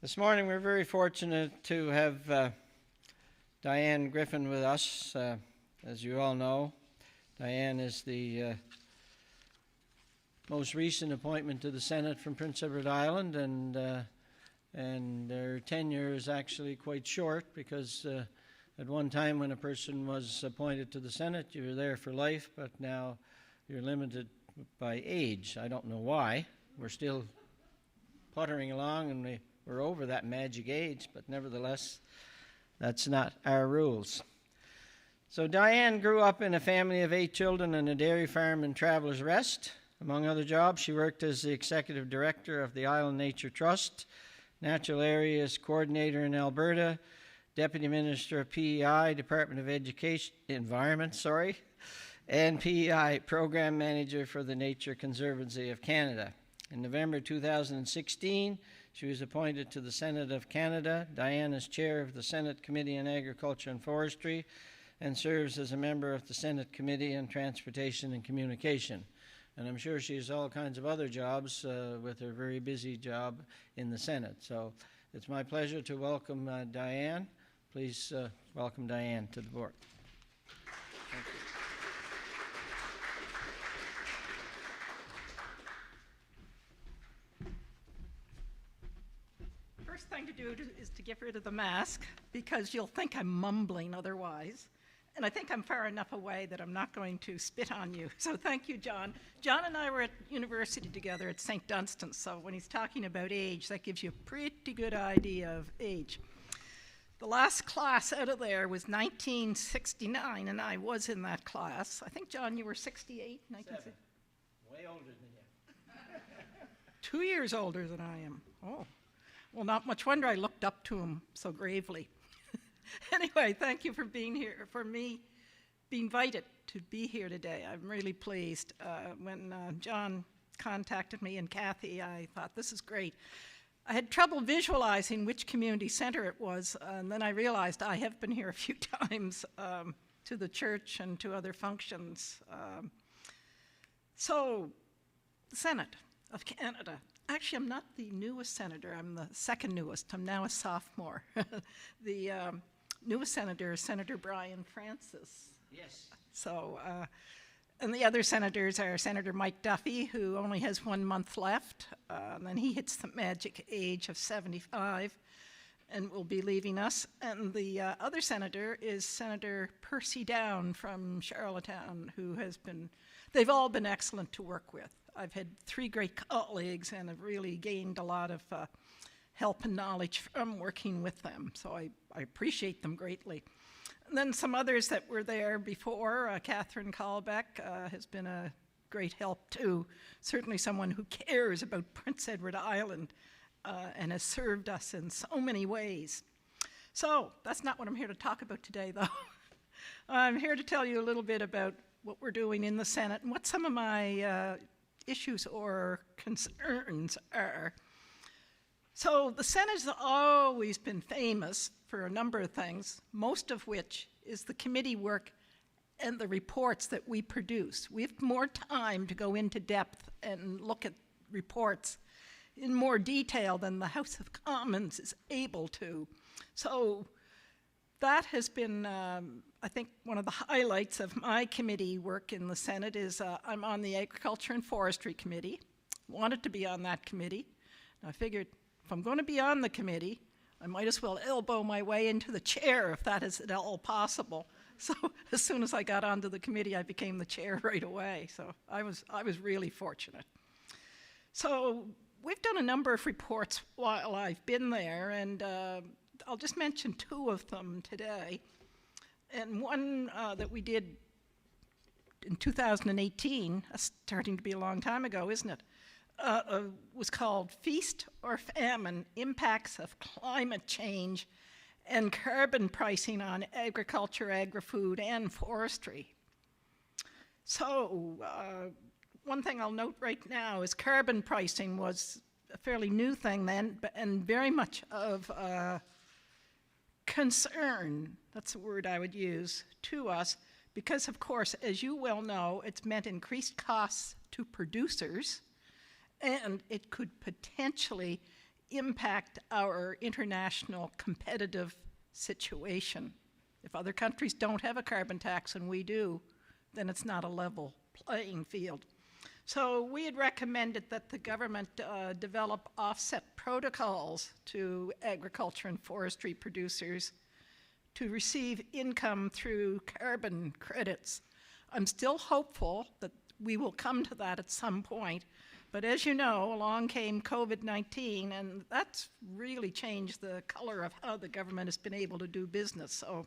This morning we're very fortunate to have Diane Griffin with us. As you all know, Diane is the most recent appointment to the Senate from Prince Edward Island, and their tenure is actually quite short because at one time when a person was appointed to the Senate, you were there for life, but now you're limited by age. I don't know why. We're still puttering along, and we're over that magic age, but nevertheless, that's not our rules. So Diane grew up in a family of 8 children and a dairy farm in Travelers Rest. Among other jobs, she worked as the executive director of the Island Nature Trust, Natural Areas Coordinator in Alberta, Deputy Minister of PEI, Department of Environment, and PEI Program Manager for the Nature Conservancy of Canada. In November 2016, she was appointed to the Senate of Canada. Diane is chair of the Senate Committee on Agriculture and Forestry and serves as a member of the Senate Committee on Transportation and Communication. And I'm sure she has all kinds of other jobs with her very busy job in the Senate. So it's my pleasure to welcome Diane. Please welcome Diane to the board. Thank you. First thing to do is to get rid of the mask, because you'll think I'm mumbling otherwise. And I think I'm far enough away that I'm not going to spit on you. So thank you, John. John and I were at university together at St. Dunstan's, so when he's talking about age, that gives you a pretty good idea of age. The last class out of there was 1969, and I was in that class. I think, John, you were 68? 7. Way older than you. 2 years older than I am. Oh. Well, not much wonder I looked up to him so gravely. Anyway, thank you for being here, for me being invited to be here today. I'm really pleased. When John contacted me and Kathy, I thought, this is great. I had trouble visualizing which community center it was, and then I realized I have been here a few times to the church and to other functions. So, the Senate of Canada. Actually, I'm not the newest senator. I'm the second newest. I'm now a sophomore. The newest senator is Senator Brian Francis. Yes. So, and the other senators are Senator Mike Duffy, who only has 1 month left, and then he hits the magic age of 75 and will be leaving us. And the other senator is Senator Percy Down from Charlottetown, who has been, they've all been excellent to work with. I've had 3 great colleagues and have really gained a lot of help and knowledge from working with them, so I appreciate them greatly. And then some others that were there before, Catherine Callbeck has been a great help too, certainly someone who cares about Prince Edward Island and has served us in so many ways. So that's not what I'm here to talk about today, though. I'm here to tell you a little bit about what we're doing in the Senate and what some of my issues or concerns are. So the Senate has always been famous for a number of things, most of which is the committee work and the reports that we produce. We have more time to go into depth and look at reports in more detail than the House of Commons is able to. So that has been, I think, one of the highlights of my committee work in the Senate is I'm on the Agriculture and Forestry Committee. Wanted to be on that committee. And I figured if I'm going to be on the committee, I might as well elbow my way into the chair if that is at all possible. So as soon as I got onto the committee, I became the chair right away. So I was really fortunate. So we've done a number of reports while I've been there, and I'll just mention 2 of them today. And one that we did in 2018, starting to be a long time ago, isn't it? Was called Feast or Famine, Impacts of Climate Change and Carbon Pricing on Agriculture, Agri-Food, and Forestry. So one thing I'll note right now is carbon pricing was a fairly new thing then, and very much of concern, that's the word I would use, to us, because of course, as you well know, it's meant increased costs to producers, and it could potentially impact our international competitive situation. If other countries don't have a carbon tax and we do, then it's not a level playing field. So we had recommended that the government develop offset protocols to agriculture and forestry producers to receive income through carbon credits. I'm still hopeful that we will come to that at some point, but as you know, along came COVID-19, and that's really changed the color of how the government has been able to do business. So,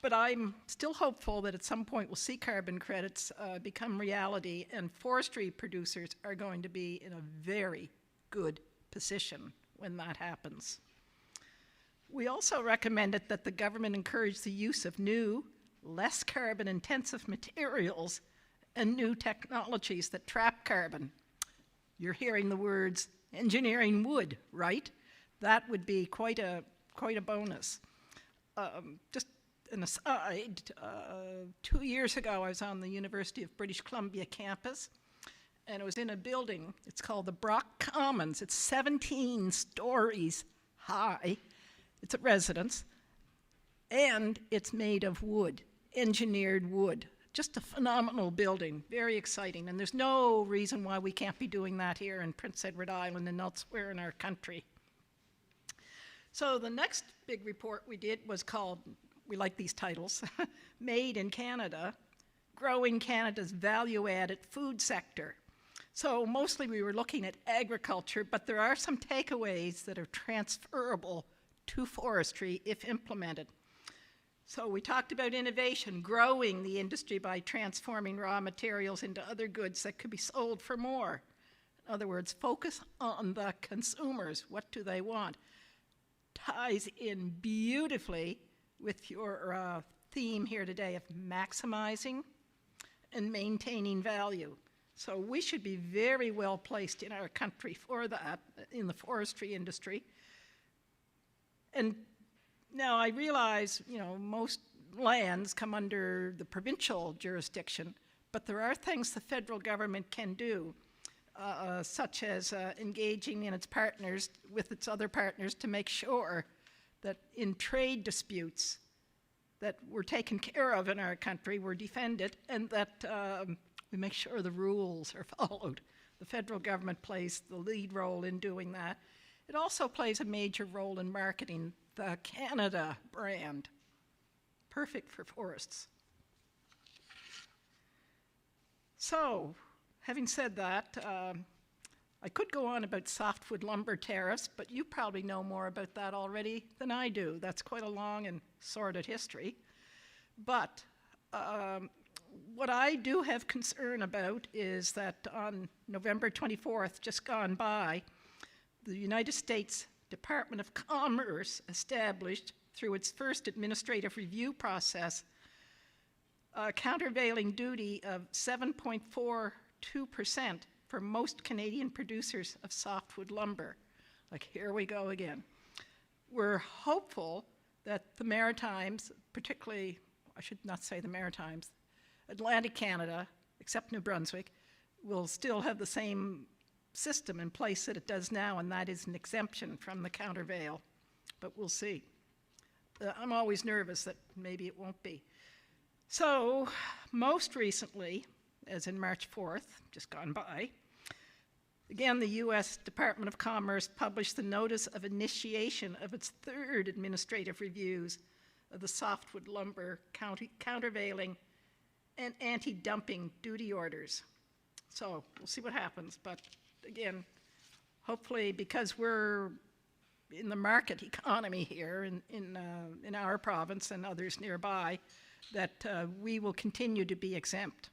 but I'm still hopeful that at some point we'll see carbon credits become reality, and forestry producers are going to be in a very good position when that happens. We also recommended that the government encourage the use of new, less carbon-intensive materials and new technologies that trap carbon. You're hearing the words engineering wood, right? That would be quite a bonus. Just an aside, 2 years ago I was on the University of British Columbia campus, and it was in a building. It's called the Brock Commons. It's 17 stories high. It's a residence, and it's made of wood, engineered wood. Just a phenomenal building, very exciting, and there's no reason why we can't be doing that here in Prince Edward Island and elsewhere in our country. So the next big report we did was called, we like these titles, Made in Canada, Growing Canada's Value-Added Food Sector. So mostly we were looking at agriculture, but there are some takeaways that are transferable to forestry if implemented. So we talked about innovation, growing the industry by transforming raw materials into other goods that could be sold for more. In other words, focus on the consumers. What do they want? Ties in beautifully with your theme here today of maximizing and maintaining value. So we should be very well placed in our country for that, in the forestry industry. And now I realize, most lands come under the provincial jurisdiction, but there are things the federal government can do, such as engaging in with its other partners to make sure that in trade disputes that we're taken care of in our country, we're defended, and that we make sure the rules are followed. The federal government plays the lead role in doing that. It also plays a major role in marketing the Canada brand, perfect for forests. So, having said that, I could go on about softwood lumber tariffs, but you probably know more about that already than I do. That's quite a long and sordid history. But what I do have concern about is that on November 24th, just gone by, the United States Department of Commerce established, through its first administrative review process, a countervailing duty of 7.42% for most Canadian producers of softwood lumber. Like, here we go again. We're hopeful that the Maritimes, particularly, I should not say the Maritimes, Atlantic Canada, except New Brunswick, will still have the same system in place that it does now, and that is an exemption from the countervail. But we'll see. I'm always nervous that maybe it won't be. So, most recently, as in March 4th, just gone by, again, the U.S. Department of Commerce published the notice of initiation of its third administrative reviews of the softwood lumber countervailing and anti-dumping duty orders. So, we'll see what happens, but again, hopefully, because we're in the market economy here in our province and others nearby, that we will continue to be exempt.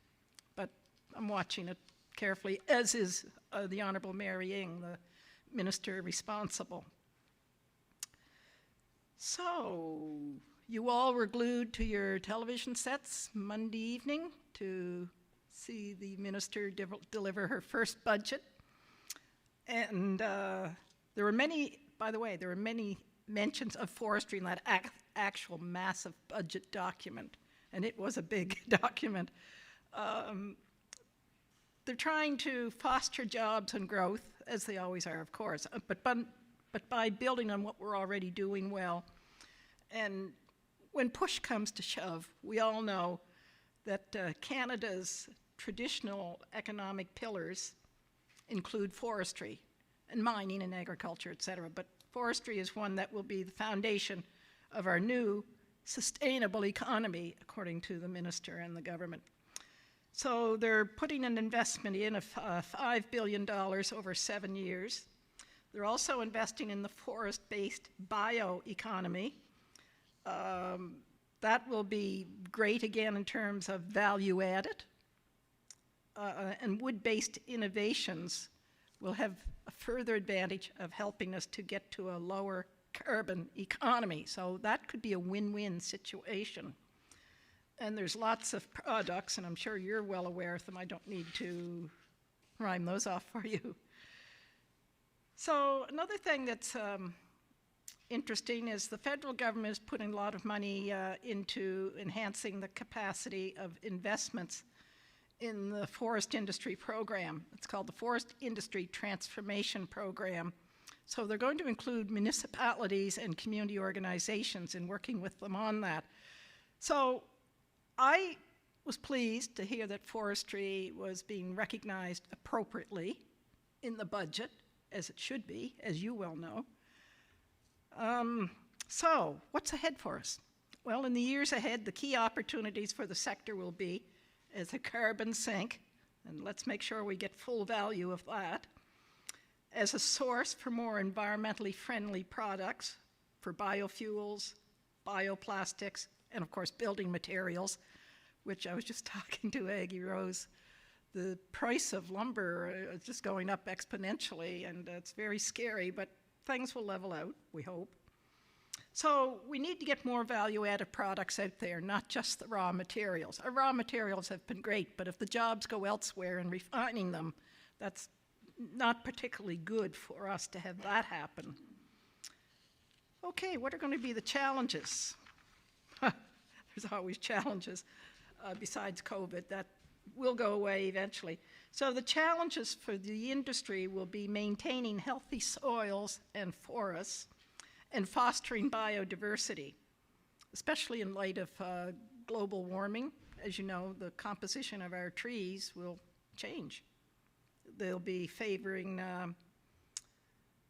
But I'm watching it carefully, as is the Honourable Mary Ng, the minister responsible. So, you all were glued to your television sets Monday evening to see the minister deliver her first budget. And there were many, by the way, there were many mentions of forestry in that actual massive budget document, and it was a big document. They're trying to foster jobs and growth as they always are, of course, but by building on what we're already doing well. And when push comes to shove, we all know that Canada's traditional economic pillars include forestry and mining and agriculture, et cetera. But forestry is one that will be the foundation of our new sustainable economy, according to the minister and the government. So they're putting an investment in of $5 billion over 7 years. They're also investing in the forest-based bioeconomy. That will be great again in terms of value added. And wood-based innovations will have a further advantage of helping us to get to a lower carbon economy. So that could be a win-win situation. And there's lots of products, and I'm sure you're well aware of them. I don't need to rhyme those off for you. So another thing that's interesting is the federal government is putting a lot of money into enhancing the capacity of investments in the forest industry program. It's called the Forest Industry Transformation Program. So they're going to include municipalities and community organizations in working with them on that. So I was pleased to hear that forestry was being recognized appropriately in the budget, as it should be, as you well know. So what's ahead for us? Well, in the years ahead, the key opportunities for the sector will be as a carbon sink, and let's make sure we get full value of that, as a source for more environmentally friendly products for biofuels, bioplastics, and of course building materials, which I was just talking to Aggie Rose. The price of lumber is just going up exponentially, and it's very scary, but things will level out, we hope. So we need to get more value-added products out there, not just the raw materials. Our raw materials have been great, but if the jobs go elsewhere in refining them, that's not particularly good for us to have that happen. Okay, what are going to be the challenges? There's always challenges besides COVID. That will go away eventually. So the challenges for the industry will be maintaining healthy soils and forests and fostering biodiversity, especially in light of global warming. As you know, the composition of our trees will change. They'll be favoring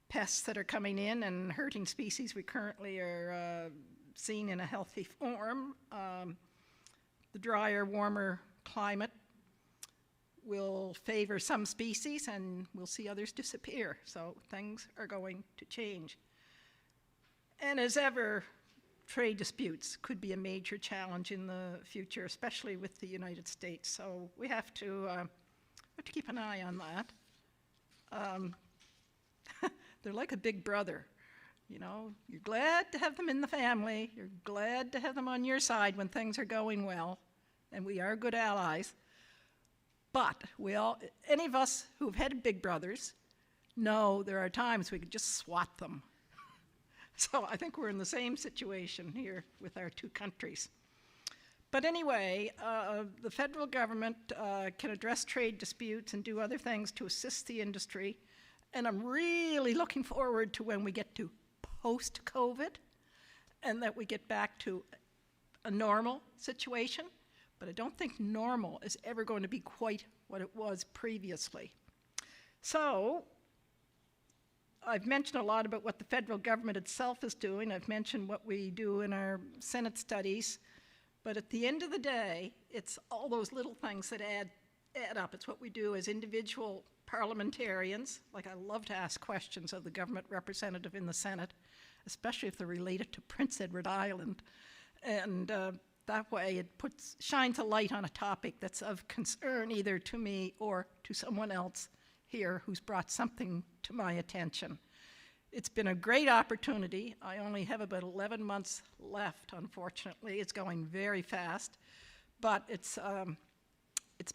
pests that are coming in and hurting species we currently are seeing in a healthy form. The drier, warmer climate will favor some species and we'll see others disappear. So things are going to change. And as ever, trade disputes could be a major challenge in the future, especially with the United States. So we have to keep an eye on that. They're like a big brother. You know, you're glad to have them in the family. You're glad to have them on your side when things are going well, and we are good allies. But any of us who've had big brothers know there are times we could just swat them. So I think we're in the same situation here with our two countries. But anyway, the federal government can address trade disputes and do other things to assist the industry. And I'm really looking forward to when we get to post-COVID and that we get back to a normal situation. But I don't think normal is ever going to be quite what it was previously. So I've mentioned a lot about what the federal government itself is doing. I've mentioned what we do in our Senate studies. But at the end of the day, it's all those little things that add up. It's what we do as individual parliamentarians. Like, I love to ask questions of the government representative in the Senate, especially if they're related to Prince Edward Island. And that way it shines a light on a topic that's of concern either to me or to someone else here who's brought something to my attention. It's been a great opportunity. I only have about 11 months left, unfortunately. It's going very fast. But it's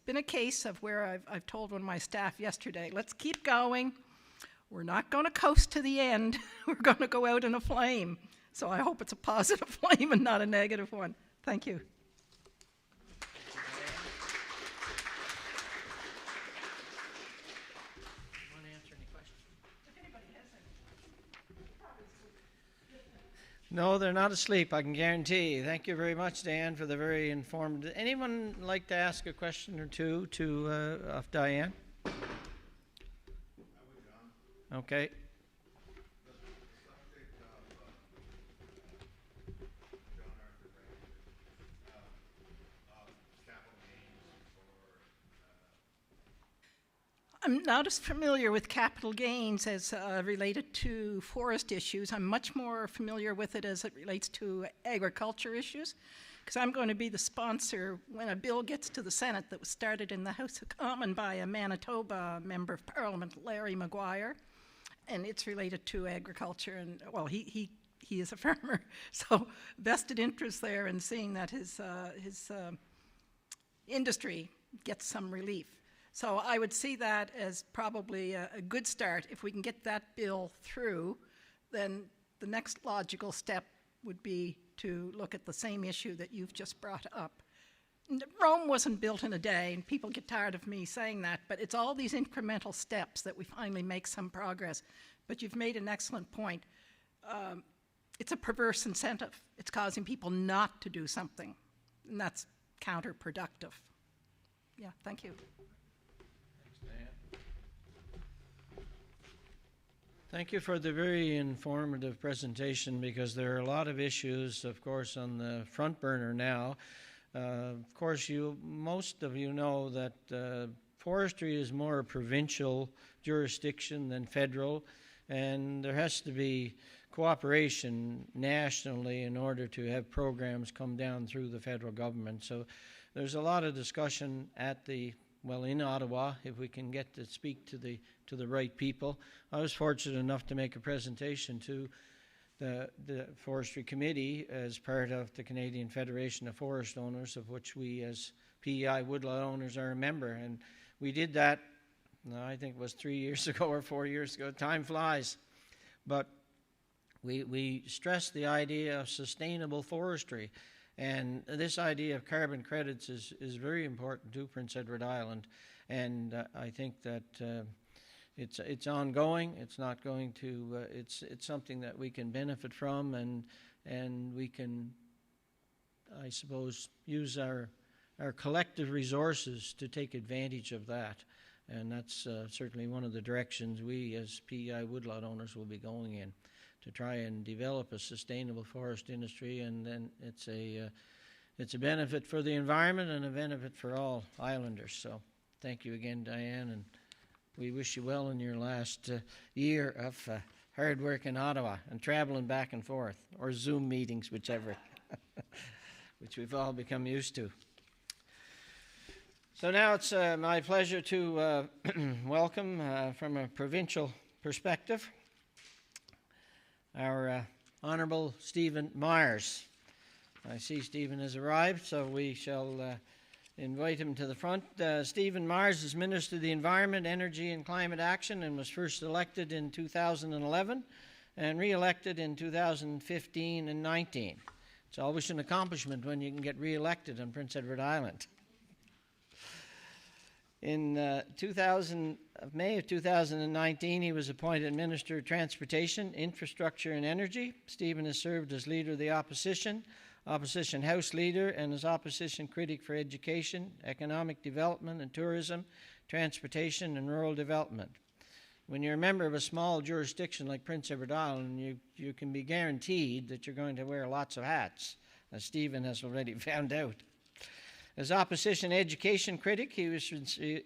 been a case of where I've told one of my staff yesterday, let's keep going. We're not going to coast to the end. We're going to go out in a flame. So I hope it's a positive flame and not a negative one. Thank you. Want to answer any questions? No, they're not asleep, I can guarantee. Thank you very much, Diane, for the very informative. Anyone like to ask a question or two to of Diane? Okay. The subject of John Arthur Ramsay, capital gains for I'm not as familiar with capital gains as related to forest issues. I'm much more familiar with it as it relates to agriculture issues, because I'm going to be the sponsor when a bill gets to the Senate that was started in the House of Commons by a Manitoba Member of Parliament, Larry Maguire, and it's related to agriculture. And well, he is a farmer, so vested interest there in seeing that his industry gets some relief. So I would see that as probably a good start. If we can get that bill through, then the next logical step would be to look at the same issue that you've just brought up. Rome wasn't built in a day, and people get tired of me saying that, but it's all these incremental steps that we finally make some progress. But you've made an excellent point. It's a perverse incentive. It's causing people not to do something, and that's counterproductive. Yeah, thank you. Thank you for the very informative presentation, because there are a lot of issues, of course, on the front burner now. Of course, most of you know that forestry is more a provincial jurisdiction than federal, and there has to be cooperation nationally in order to have programs come down through the federal government. So there's a lot of discussion in Ottawa, if we can get to speak to the right people. I was fortunate enough to make a presentation to the Forestry Committee as part of the Canadian Federation of Forest Owners, of which we as PEI Woodlot owners are a member. And we did that, I think it was 3 years ago or 4 years ago. Time flies. But we stressed the idea of sustainable forestry. And this idea of carbon credits is very important to Prince Edward Island. And I think that it's ongoing. It's not going to. It's something that we can benefit from, and we can, I suppose, use our collective resources to take advantage of that. And that's certainly one of the directions we, as PEI Woodlot owners, will be going in, to try and develop a sustainable forest industry. And then it's a benefit for the environment and a benefit for all islanders. So thank you again, Diane, and we wish you well in your last year of hard work in Ottawa and traveling back and forth, or Zoom meetings, whichever, which we've all become used to. So now it's my pleasure to welcome, from a provincial perspective, our Honourable Stephen Myers. I see Stephen has arrived, so we shall invite him to the front. Stephen Myers is Minister of the Environment, Energy and Climate Action, and was first elected in 2011 and re-elected in 2015 and 19. It's always an accomplishment when you can get re-elected on Prince Edward Island. In May of 2019, he was appointed Minister of Transportation, Infrastructure and Energy. Stephen has served as Leader of the Opposition House Leader, and as Opposition Critic for Education, Economic Development and Tourism, Transportation and Rural Development. When you're a member of a small jurisdiction like Prince Edward Island, you can be guaranteed that you're going to wear lots of hats, as Stephen has already found out. As Opposition Education Critic, he was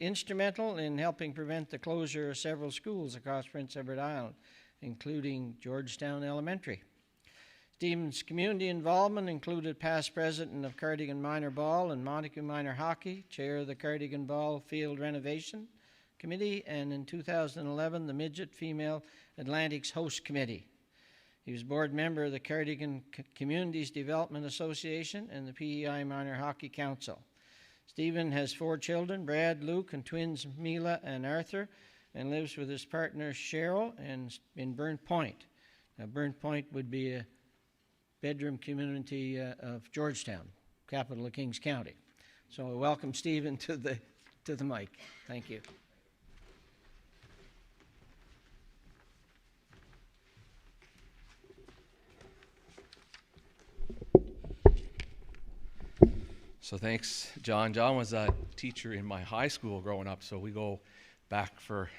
instrumental in helping prevent the closure of several schools across Prince Edward Island, including Georgetown Elementary. Stephen's community involvement included past president of Cardigan Minor Ball and Montague Minor Hockey, chair of the Cardigan Ball Field Renovation Committee, and in 2011, the Midget Female Atlantics Host Committee. He was board member of the Cardigan Communities Development Association and the PEI Minor Hockey Council. Stephen has 4 children, Brad, Luke, and twins Mila and Arthur, and lives with his partner Cheryl in Burnt Point. Now, Burnt Point would be a bedroom community of Georgetown, capital of Kings County. So I welcome Stephen to the mic. Thank you. So thanks, John. John was a teacher in my high school growing up, so we go back for,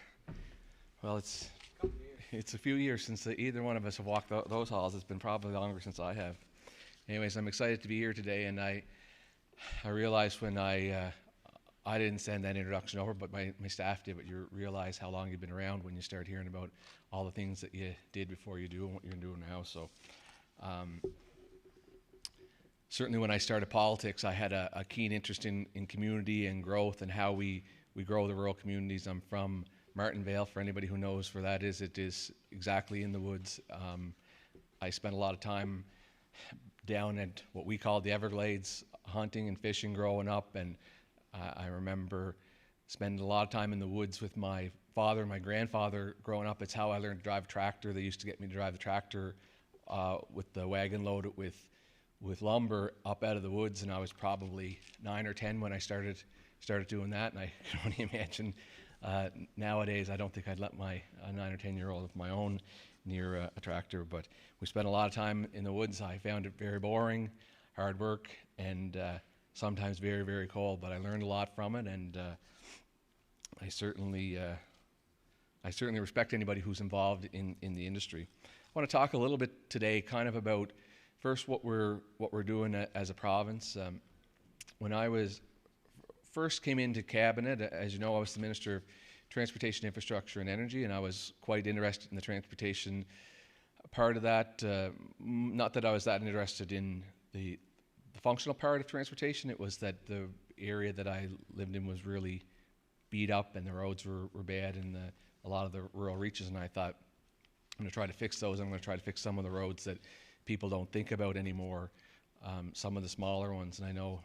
well, it's a few years since either one of us have walked those halls. It's been probably longer since I have. Anyways, I'm excited to be here today, and I realized when I didn't send that introduction over, but my staff did, but you realize how long you've been around when you start hearing about all the things that you did before you do and what you're doing now. So certainly when I started politics, I had a keen interest in community and growth and how we grow the rural communities. I'm from Martinvale, for anybody who knows where that is. It is exactly in the woods. I spent a lot of time down at what we call the Everglades, hunting and fishing growing up, and I remember spending a lot of time in the woods with my father and my grandfather growing up. It's how I learned to drive a tractor. They used to get me to drive the tractor with the wagon loaded with lumber up out of the woods, and I was probably 9 or 10 when I started doing that, and I can only imagine nowadays I don't think I'd let my 9 or 10-year-old of my own near a tractor, but we spent a lot of time in the woods. I found it very boring, hard work, and sometimes very, very cold, but I learned a lot from it, and I certainly respect anybody who's involved in the industry. I want to talk a little bit today kind of about first what we're doing as a province. When I first came into cabinet, as you know, I was the Minister of Transportation, Infrastructure and Energy, and I was quite interested in the transportation part of that. Not that I was that interested in the functional part of transportation. It was that the area that I lived in was really beat up and the roads were bad in a lot of the rural reaches, and I thought, I'm going to try to fix those. I'm going to try to fix some of the roads that people don't think about anymore, some of the smaller ones. And I know,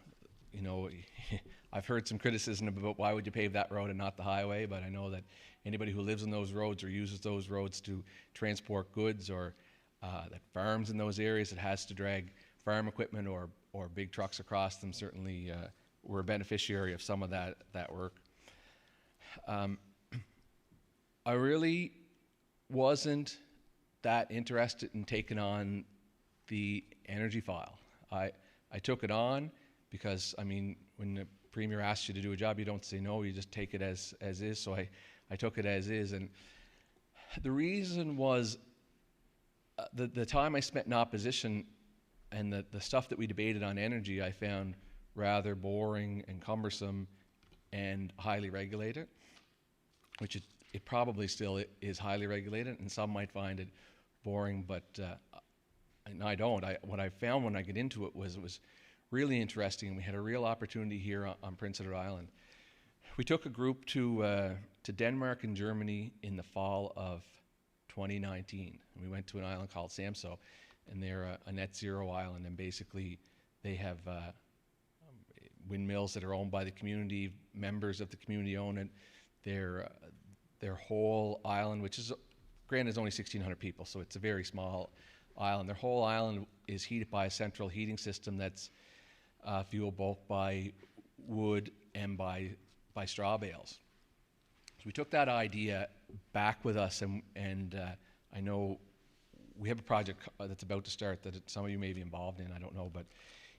I've heard some criticism about why would you pave that road and not the highway, but I know that anybody who lives on those roads or uses those roads to transport goods, or that farms in those areas that has to drag farm equipment or big trucks across them, certainly were a beneficiary of some of that work. I really wasn't that interested in taking on the energy file. I took it on because, when the Premier asks you to do a job, you don't say no, you just take it as is. So I took it as is. And the reason was the time I spent in opposition and the stuff that we debated on energy, I found rather boring and cumbersome and highly regulated, which it probably still is highly regulated, and some might find it boring, but and I don't. What I found when I get into it was really interesting, and we had a real opportunity here on Prince Edward Island. We took a group to Denmark and Germany in the fall of 2019, and we went to an island called Samso, and they're a net zero island, and basically they have windmills that are owned by the community, members of the community own it. Their whole island, which is, granted, is only 1,600 people, so it's a very small island. Their whole island is heated by a central heating system that's fueled both by wood and by straw bales. So we took that idea back with us, and I know we have a project that's about to start that some of you may be involved in, I don't know, but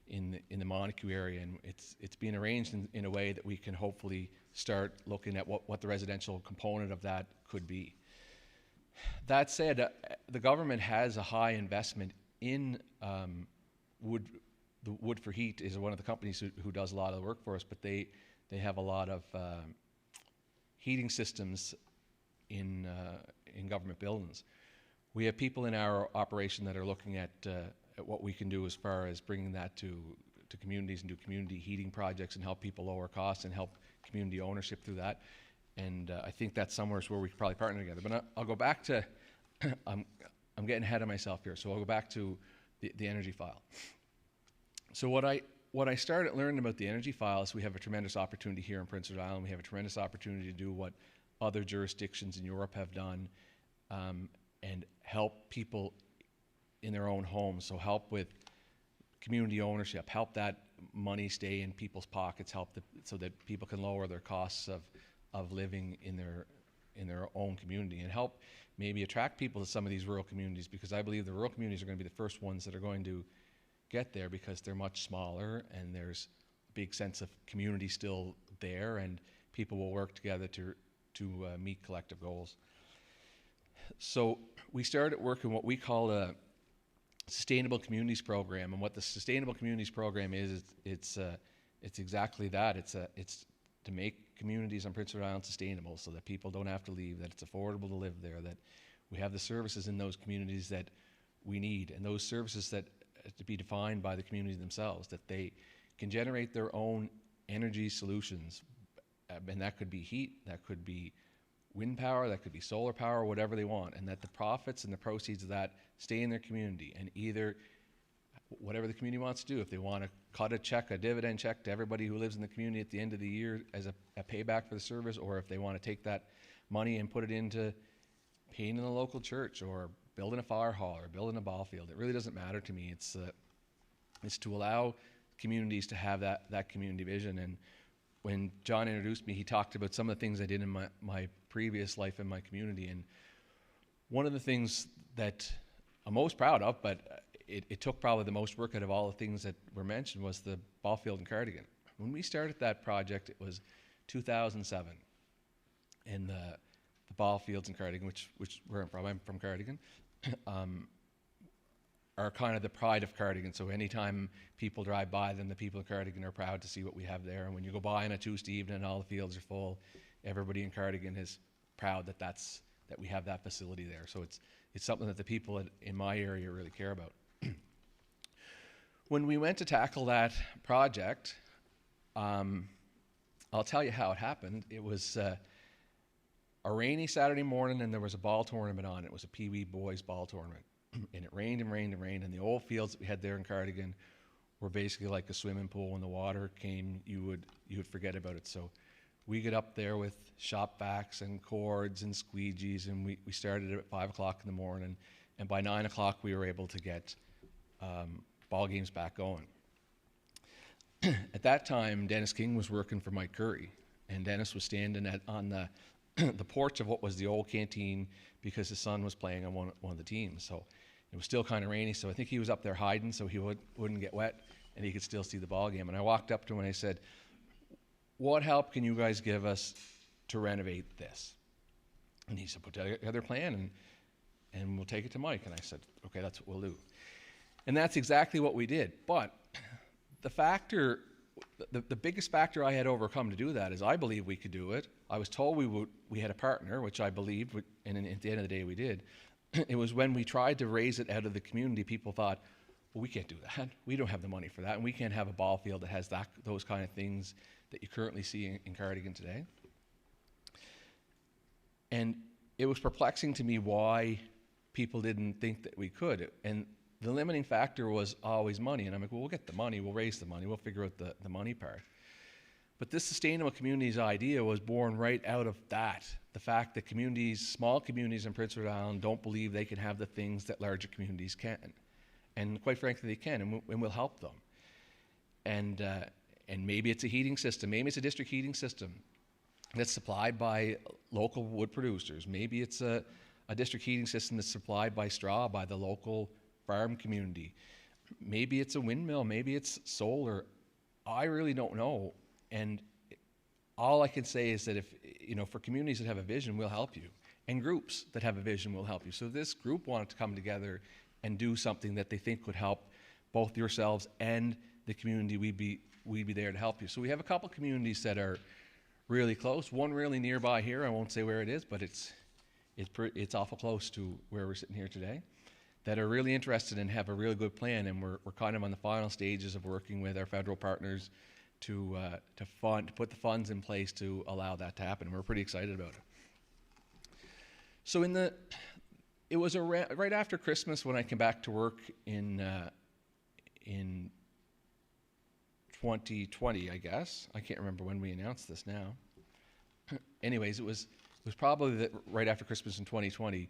in the Montague area, and it's being arranged in a way that we can hopefully start looking at what the residential component of that could be. That said, the government has a high investment in wood. The Wood for Heat is one of the companies who does a lot of the work for us, but they have a lot of heating systems in government buildings. We have people in our operation that are looking at what we can do as far as bringing that to communities and do community heating projects and help people lower costs and help community ownership through that. And I think that's somewhere where we could probably partner together. But I'll go back to, I'm getting ahead of myself here, so I'll go back to the energy file. So what I started learning about the energy file is we have a tremendous opportunity here in Prince Edward Island. We have a tremendous opportunity to do what other jurisdictions in Europe have done and help people in their own homes. So help with community ownership, help that money stay in people's pockets, so that people can lower their costs of living in their own community, and help maybe attract people to some of these rural communities, because I believe the rural communities are going to be the first ones that are going to get there because they're much smaller and there's a big sense of community still there, and people will work together to meet collective goals. So we started working what we call a Sustainable Communities Program, and what the Sustainable Communities Program is, it's exactly that. It's to make communities on Prince Edward Island sustainable, so that people don't have to leave, that it's affordable to live there, that we have the services in those communities that we need, and those services that to be defined by the community themselves, that they can generate their own energy solutions, and that could be heat, that could be wind power, that could be solar power, whatever they want, and that the profits and the proceeds of that stay in their community, and either whatever the community wants to do, if they want to cut a check, a dividend check to everybody who lives in the community at the end of the year as a payback for the service, or if they want to take that money and put it into painting a local church, or building a fire hall, or building a ball field. It really doesn't matter to me. It's to allow communities to have that community vision. And when John introduced me, he talked about some of the things I did in my previous life in my community. And one of the things that I'm most proud of, but it took probably the most work out of all the things that were mentioned, was the ball field in Cardigan. When we started that project, it was 2007, and the ball fields in Cardigan, which where I'm from Cardigan, are kind of the pride of Cardigan. So anytime people drive by them, the people of Cardigan are proud to see what we have there. And when you go by on a Tuesday evening and all the fields are full, everybody in Cardigan is proud that we have that facility there. So it's something that the people in my area really care about. When we went to tackle that project, I'll tell you how it happened. It was a rainy Saturday morning, and there was a ball tournament on. It was a Pee Wee boys ball tournament. And it rained and rained and rained, and the old fields that we had there in Cardigan were basically like a swimming pool. When the water came, you would forget about it. So we get up there with shop vacs and cords and squeegees, and we started at 5 o'clock in the morning, and by 9 o'clock we were able to get ball games back going. At that time, Dennis King was working for Mike Curry, and Dennis was standing on the porch of what was the old canteen because his son was playing on one of the teams. So it was still kind of rainy, so I think he was up there hiding so he wouldn't get wet and he could still see the ball game. And I walked up to him and I said, "What help can you guys give us to renovate this?" And he said, "Put together a plan and we'll take it to Mike." And I said, "Okay, that's what we'll do." And that's exactly what we did. But the biggest factor I had overcome to do that is I believed we could do it. I was told we had a partner, which I believed, and at the end of the day we did. It was when we tried to raise it out of the community, people thought, well, we can't do that. We don't have the money for that, and we can't have a ball field that has those kind of things that you currently see in Cardigan today. And it was perplexing to me why people didn't think that we could. And the limiting factor was always money. And I'm like, well, we'll get the money, we'll raise the money, we'll figure out the money part. But this sustainable communities idea was born right out of that. The fact that small communities in Prince Edward Island don't believe they can have the things that larger communities can. And quite frankly, they can, and we'll help them. And maybe it's a heating system, maybe it's a district heating system that's supplied by local wood producers. Maybe it's a district heating system that's supplied by straw by the local farm community. Maybe it's a windmill, maybe it's solar. I really don't know. And all I can say is that for communities that have a vision, we'll help you. And groups that have a vision will help you. So this group wanted to come together and do something that they think would help both yourselves and the community. We'd be there to help you. So we have a couple communities that are really close. One really nearby here. I won't say where it is, but it's awful close to where we're sitting here today, that are really interested and have a really good plan. And we're kind of on the final stages of working with our federal partners to put the funds in place to allow that to happen. We're pretty excited about it. So it was right after Christmas when I came back to work in 2020, I guess. I can't remember when we announced this now. Anyways, it was probably right after Christmas in 2020.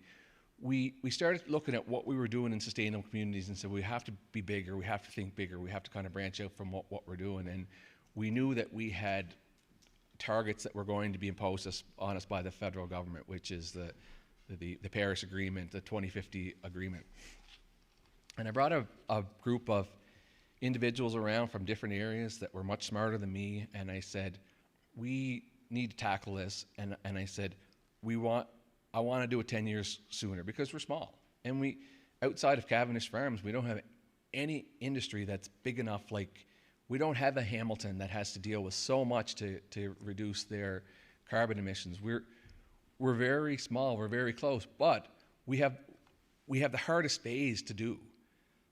We started looking at what we were doing in sustainable communities and said, we have to be bigger, we have to think bigger, we have to kind of branch out from what we're doing. And we knew that we had targets that were going to be imposed on us by the federal government, which is the Paris Agreement, the 2050 Agreement. And I brought a group of individuals around from different areas that were much smarter than me, and I said, we need to tackle this, and I said, I want to do it 10 years sooner because we're small. And we, outside of Cavendish Farms, we don't have any industry that's big enough. Like, we don't have a Hamilton that has to deal with so much to reduce their carbon emissions. We're very small, we're very close, but we have the hardest phase to do.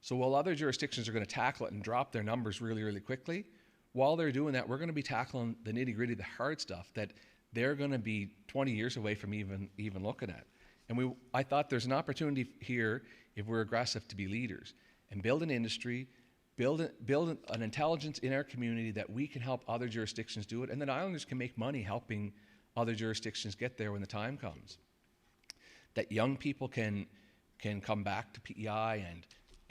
So while other jurisdictions are going to tackle it and drop their numbers really, really quickly, while they're doing that, we're going to be tackling the nitty-gritty, the hard stuff that they're going to be 20 years away from even looking at. And I thought there's an opportunity here, if we're aggressive, to be leaders and build an industry, build an intelligence in our community that we can help other jurisdictions do it, and that Islanders can make money helping other jurisdictions get there when the time comes. That young people can come back to PEI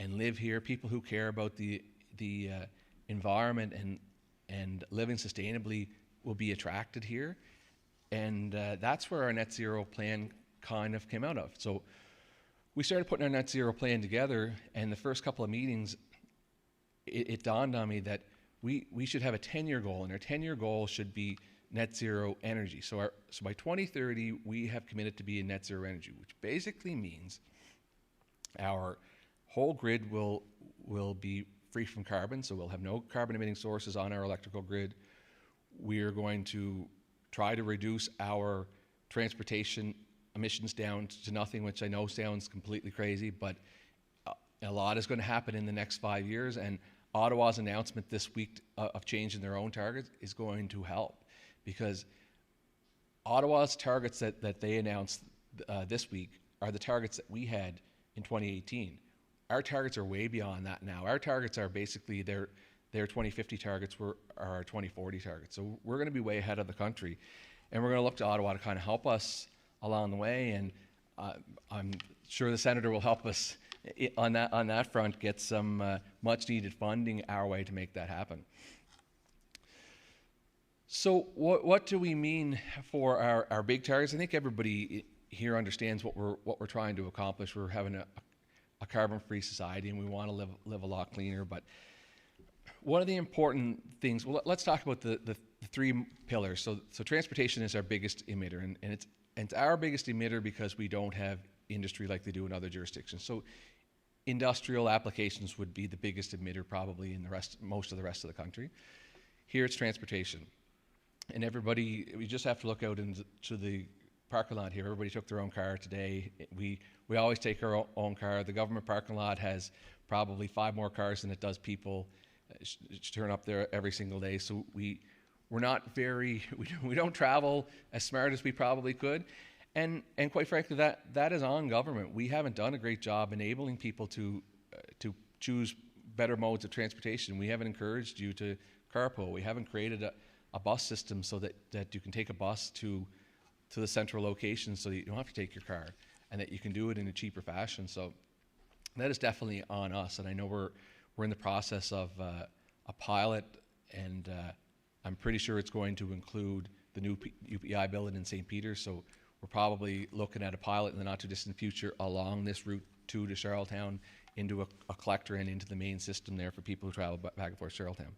and live here. People who care about the environment and living sustainably will be attracted here. And that's where our net zero plan kind of came out of. So we started putting our net zero plan together, and the first couple of meetings, it dawned on me that we should have a 10-year goal, and our 10-year goal should be net zero energy. So by 2030, we have committed to be in net zero energy, which basically means our whole grid will be free from carbon, so we'll have no carbon emitting sources on our electrical grid. We are going to try to reduce our transportation emissions down to nothing, which I know sounds completely crazy, but a lot is going to happen in the next 5 years, and Ottawa's announcement this week of changing their own targets is going to help, because Ottawa's targets that they announced this week are the targets that we had in 2018. Our targets are way beyond that now. Our targets are basically their 2050 targets are our 2040 targets. So we're going to be way ahead of the country, and we're going to look to Ottawa to kind of help us along the way. And I'm sure the senator will help us on that front get some much needed funding our way to make that happen. So what do we mean for our big targets? I think everybody here understands what we're trying to accomplish. We're having a carbon-free society, and we want to live a lot cleaner. But one of the important things, well, let's talk about the three pillars. So transportation is our biggest emitter, and it's our biggest emitter because we don't have industry like they do in other jurisdictions. So industrial applications would be the biggest emitter probably in most of the rest of the country. Here it's transportation. And everybody, we just have to look out into the parking lot here. Everybody took their own car today. We always take our own car. The government parking lot has probably 5 more cars than it does people turn up there every single day. So we're not very, we don't travel as smart as we probably could. And quite frankly, that is on government. We haven't done a great job enabling people to choose better modes of transportation. We haven't encouraged you to carpool. We haven't created a bus system so that you can take a bus to the central location so that you don't have to take your car, and that you can do it in a cheaper fashion. So that is definitely on us, and I know we're in the process of a pilot, and I'm pretty sure it's going to include the new UPI building in St. Peter's. So we're probably looking at a pilot in the not too distant future along this route to Charlottetown into a collector and into the main system there for people who travel back and forth to Charlottetown.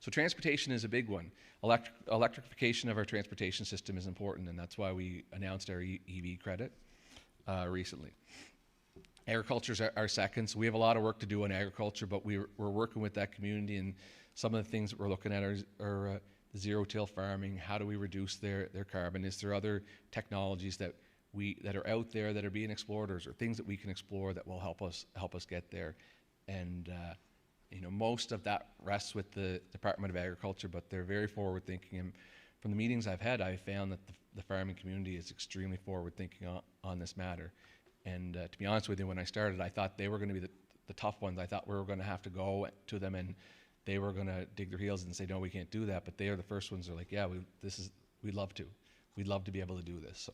So transportation is a big one. Electrification of our transportation system is important, and that's why we announced our EV credit recently. Agriculture is our second, so we have a lot of work to do on agriculture, but we're working with that community, and some of the things that we're looking at are the zero-till farming. How do we reduce their carbon? Is there other technologies that are out there that are being explored, or things that we can explore that will help us get there? And most of that rests with the Department of Agriculture, but they're very forward-thinking. And from the meetings I've had, I've found that the farming community is extremely forward-thinking on this matter. And to be honest with you, when I started, I thought they were going to be the tough ones. I thought we were going to have to go to them and they were going to dig their heels and say, no, we can't do that. But they are the first ones that are like, yeah, we'd love to. We'd love to be able to do this.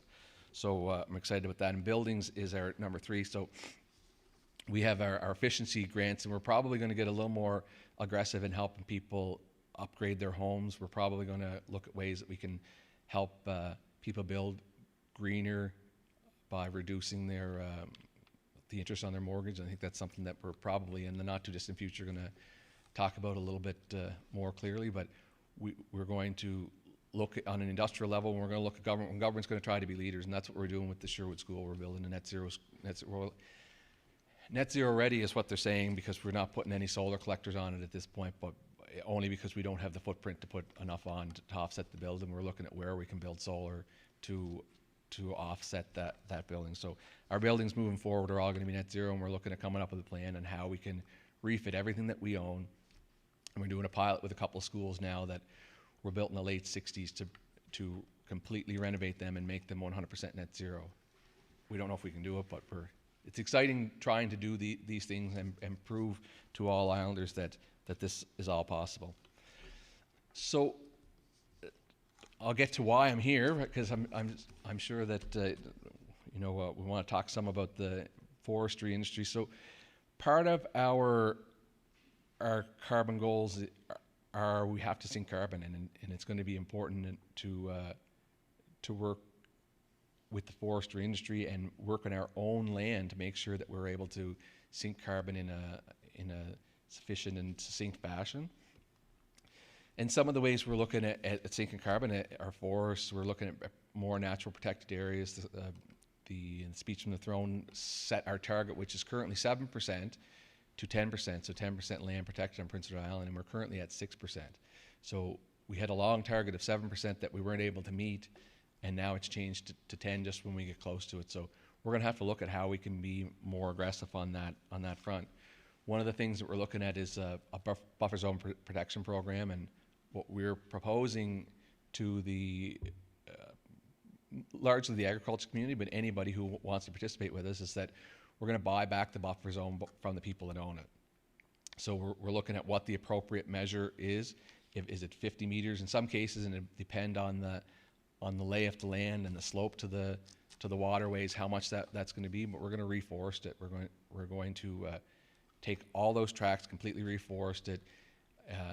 So I'm excited about that. And buildings is our number 3. So we have our efficiency grants, and we're probably going to get a little more aggressive in helping people upgrade their homes. We're probably going to look at ways that we can help people build greener by reducing the interest on their mortgage. And I think that's something that we're probably in the not too distant future going to talk about a little bit more clearly, but we're going to look on an industrial level, and we're going to look at government, and government's going to try to be leaders, and that's what we're doing with the Sherwood School. We're building a net zero ready is what they're saying, because we're not putting any solar collectors on it at this point, but only because we don't have the footprint to put enough on to offset the building. We're looking at where we can build solar to offset that building. So our buildings moving forward are all going to be net zero, and we're looking at coming up with a plan on how we can refit everything that we own. And we're doing a pilot with a couple of schools now that were built in the late 60s to completely renovate them and make them 100% net zero. We don't know if we can do it, but it's exciting trying to do these things and prove to all Islanders that this is all possible. So I'll get to why I'm here, because I'm sure that we want to talk some about the forestry industry. So part of our carbon goals are we have to sink carbon, and it's going to be important to work with the forestry industry and work on our own land to make sure that we're able to sink carbon in a sufficient and succinct fashion. And some of the ways we're looking at sinking carbon at our forests, we're looking at more natural protected areas. The Speech from the Throne set our target, which is currently 7%, to 10%, so 10% land protected on Prince Edward Island, and we're currently at 6%. So we had a long target of 7% that we weren't able to meet, and now it's changed to 10 just when we get close to it. So we're going to have to look at how we can be more aggressive on that front. One of the things that we're looking at is a buffer zone protection program, and what we're proposing to the largely the agriculture community, but anybody who wants to participate with us, is that we're going to buy back the buffer zone from the people that own it. So we're looking at what the appropriate measure is. Is it 50 meters? In some cases, and it depend on the lay of the land and the slope to the waterways, how much that's going to be. But we're going to reforest it. We're going to take all those tracts, completely reforest it.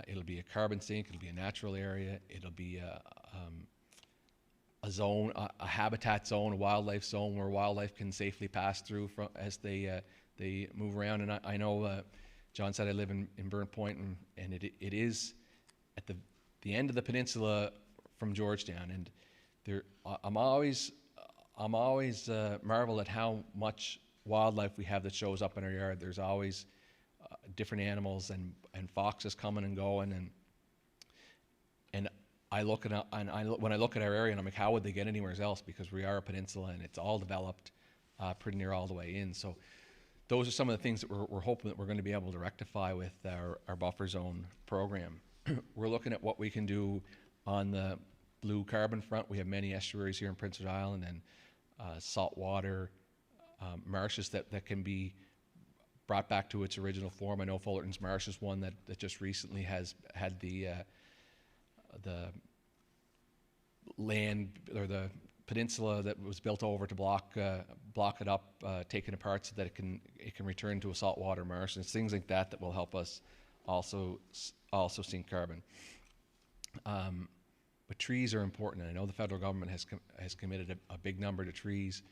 It'll be a carbon sink. It'll be a natural area. It'll be a zone, a habitat zone, a wildlife zone where wildlife can safely pass through as they move around. And I know John said I live in Burnt Point, and it is at the end of the peninsula from Georgetown. And I'm always marveled at how much wildlife we have that shows up in our yard. There's always different animals and foxes coming and going, and when I look at our area, and I'm like, how would they get anywhere else? Because we are a peninsula, and it's all developed pretty near all the way in. So those are some of the things that we're hoping that we're going to be able to rectify with our buffer zone program. We're looking at what we can do on the blue carbon front. We have many estuaries here in Prince Edward Island, and saltwater marshes that can be brought back to its original form. I know Fullerton's Marsh is one that just recently has had the land or the peninsula that was built over to block it up, taken apart so that it can return to a saltwater marsh. And it's things like that will help us also sink carbon. But trees are important, and I know the federal government has committed a big number to trees.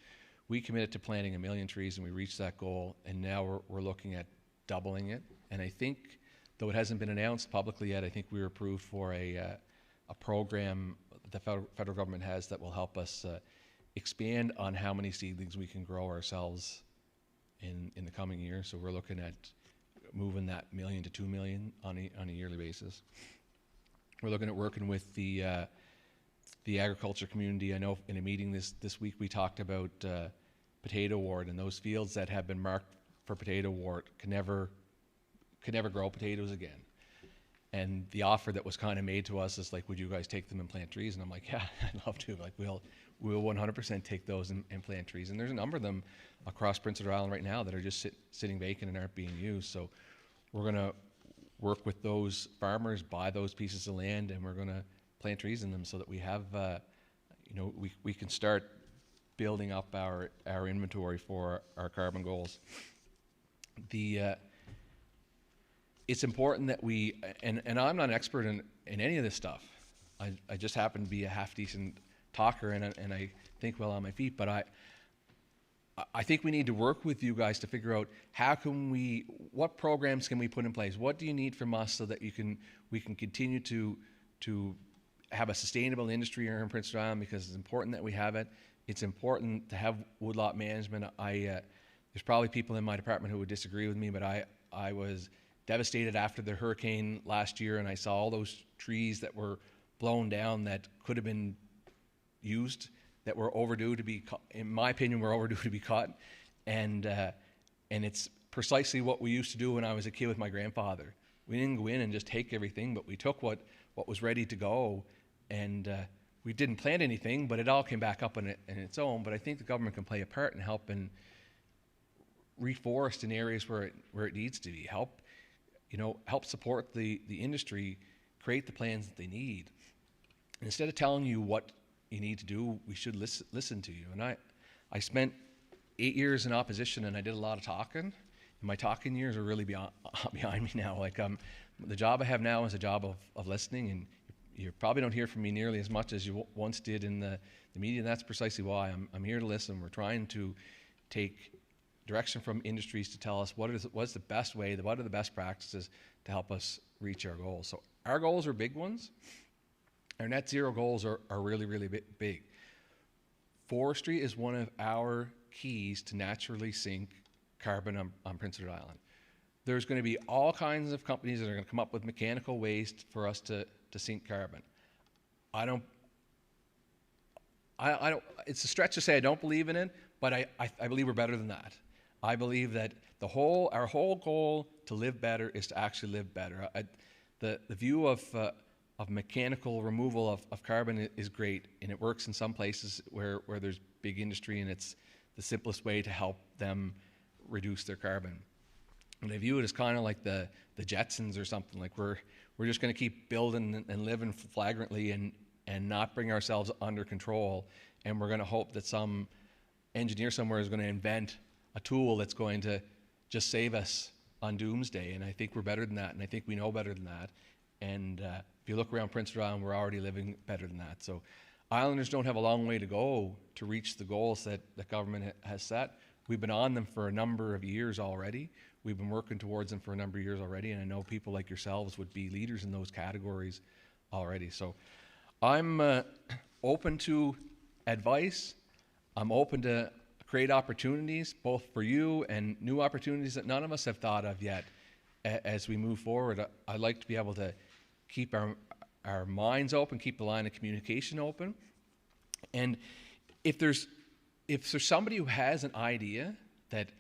We committed to planting 1 million trees, and we reached that goal, and now we're looking at doubling it. And I think, though it hasn't been announced publicly yet, I think we were approved for a program the federal government has that will help us expand on how many seedlings we can grow ourselves in the coming years. So we're looking at moving that 1 million to 2 million on a yearly basis. We're looking at working with the agriculture community. I know in a meeting this week we talked about potato wart, and those fields that have been marked for potato wart can never grow potatoes again. And the offer that was kind of made to us is like, would you guys take them and plant trees? And I'm like, yeah, I'd love to. Like, we'll 100% take those and plant trees. And there's a number of them across Prince Edward Island right now that are just sitting vacant and aren't being used. So we're going to work with those farmers, buy those pieces of land, and we're going to plant trees in them so that we have, we can start building up our inventory for our carbon goals. It's important that we, and I'm not an expert in any of this stuff. I just happen to be a half decent talker, and I think well on my feet. But I think we need to work with you guys to figure out what programs can we put in place? What do you need from us so that we can continue to have a sustainable industry here in Prince Edward Island, because it's important that we have it. It's important to have woodlot management. There's probably people in my department who would disagree with me, but I was devastated after the hurricane last year, and I saw all those trees that were blown down that could have been used, that were overdue to be, in my opinion, were overdue to be cut. And it's precisely what we used to do when I was a kid with my grandfather. We didn't go in and just take everything, but we took what was ready to go, and we didn't plant anything, but it all came back up on its own. But I think the government can play a part in helping reforest in areas where it needs to be. Help support the industry, create the plans that they need. And instead of telling you what you need to do, we should listen to you. And I spent 8 years in opposition, and I did a lot of talking. And my talking years are really behind me now. The job I have now is a job of listening, and you probably don't hear from me nearly as much as you once did in the media. And that's precisely why I'm here to listen. We're trying to take direction from industries to tell us what's the best way, what are the best practices to help us reach our goals. So our goals are big ones. Our net zero goals are really, really big. Forestry is one of our keys to naturally sink carbon on Prince Edward Island. There's going to be all kinds of companies that are going to come up with mechanical ways for us to sink carbon. I don't, it's a stretch to say I don't believe in it, but I believe we're better than that. I believe that our whole goal to live better is to actually live better. The view of mechanical removal of carbon is great, and it works in some places where there's big industry, and it's the simplest way to help them reduce their carbon. And I view it as kind of like the Jetsons or something. Like we're just going to keep building and living flagrantly and not bring ourselves under control, and we're going to hope that some engineer somewhere is going to invent a tool that's going to just save us on doomsday. And I think we're better than that, and I think we know better than that. And if you look around Prince Edward Island, we're already living better than that. So Islanders don't have a long way to go to reach the goals that the government has set. We've been on them for a number of years already. We've been working towards them for a number of years already, and I know people like yourselves would be leaders in those categories already. So I'm open to advice. I'm open to create opportunities, both for you and new opportunities that none of us have thought of yet as we move forward. I'd like to be able to keep our minds open, keep the line of communication open. And if there's somebody who has an idea that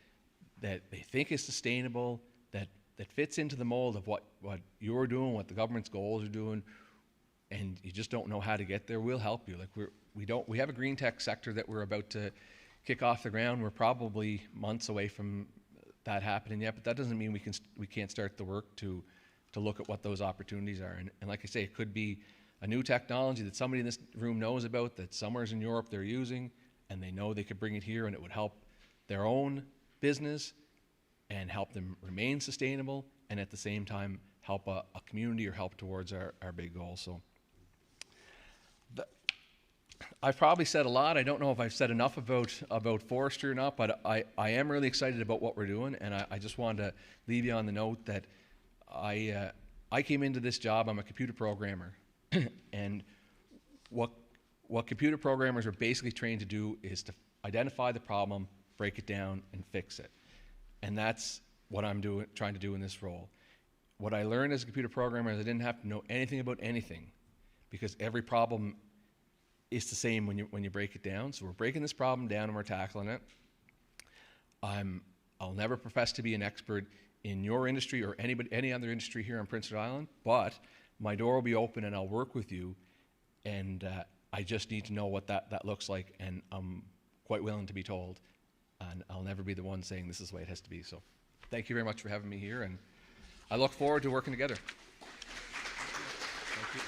they think is sustainable, that fits into the mold of what you're doing, what the government's goals are doing, and you just don't know how to get there, we'll help you. We have a green tech sector that we're about to kick off the ground. We're probably months away from that happening yet, but that doesn't mean we can't start the work to look at what those opportunities are. And like I say, it could be a new technology that somebody in this room knows about, that somewhere's in Europe they're using, and they know they could bring it here and it would help their own business and help them remain sustainable, and at the same time help a community or help towards our big goals. So I've probably said a lot. I don't know if I've said enough about forestry or not, but I am really excited about what we're doing, and I just wanted to leave you on the note that I came into this job, I'm a computer programmer, and what computer programmers are basically trained to do is to identify the problem, break it down, and fix it. And that's what I'm trying to do in this role. What I learned as a computer programmer is I didn't have to know anything about anything, because every problem is the same when you break it down. So we're breaking this problem down and we're tackling it. I'll never profess to be an expert in your industry or any other industry here on Prince Edward Island, but my door will be open and I'll work with you, and I just need to know what that looks like, and I'm quite willing to be told, and I'll never be the one saying this is the way it has to be. So thank you very much for having me here, and I look forward to working together. Thank you.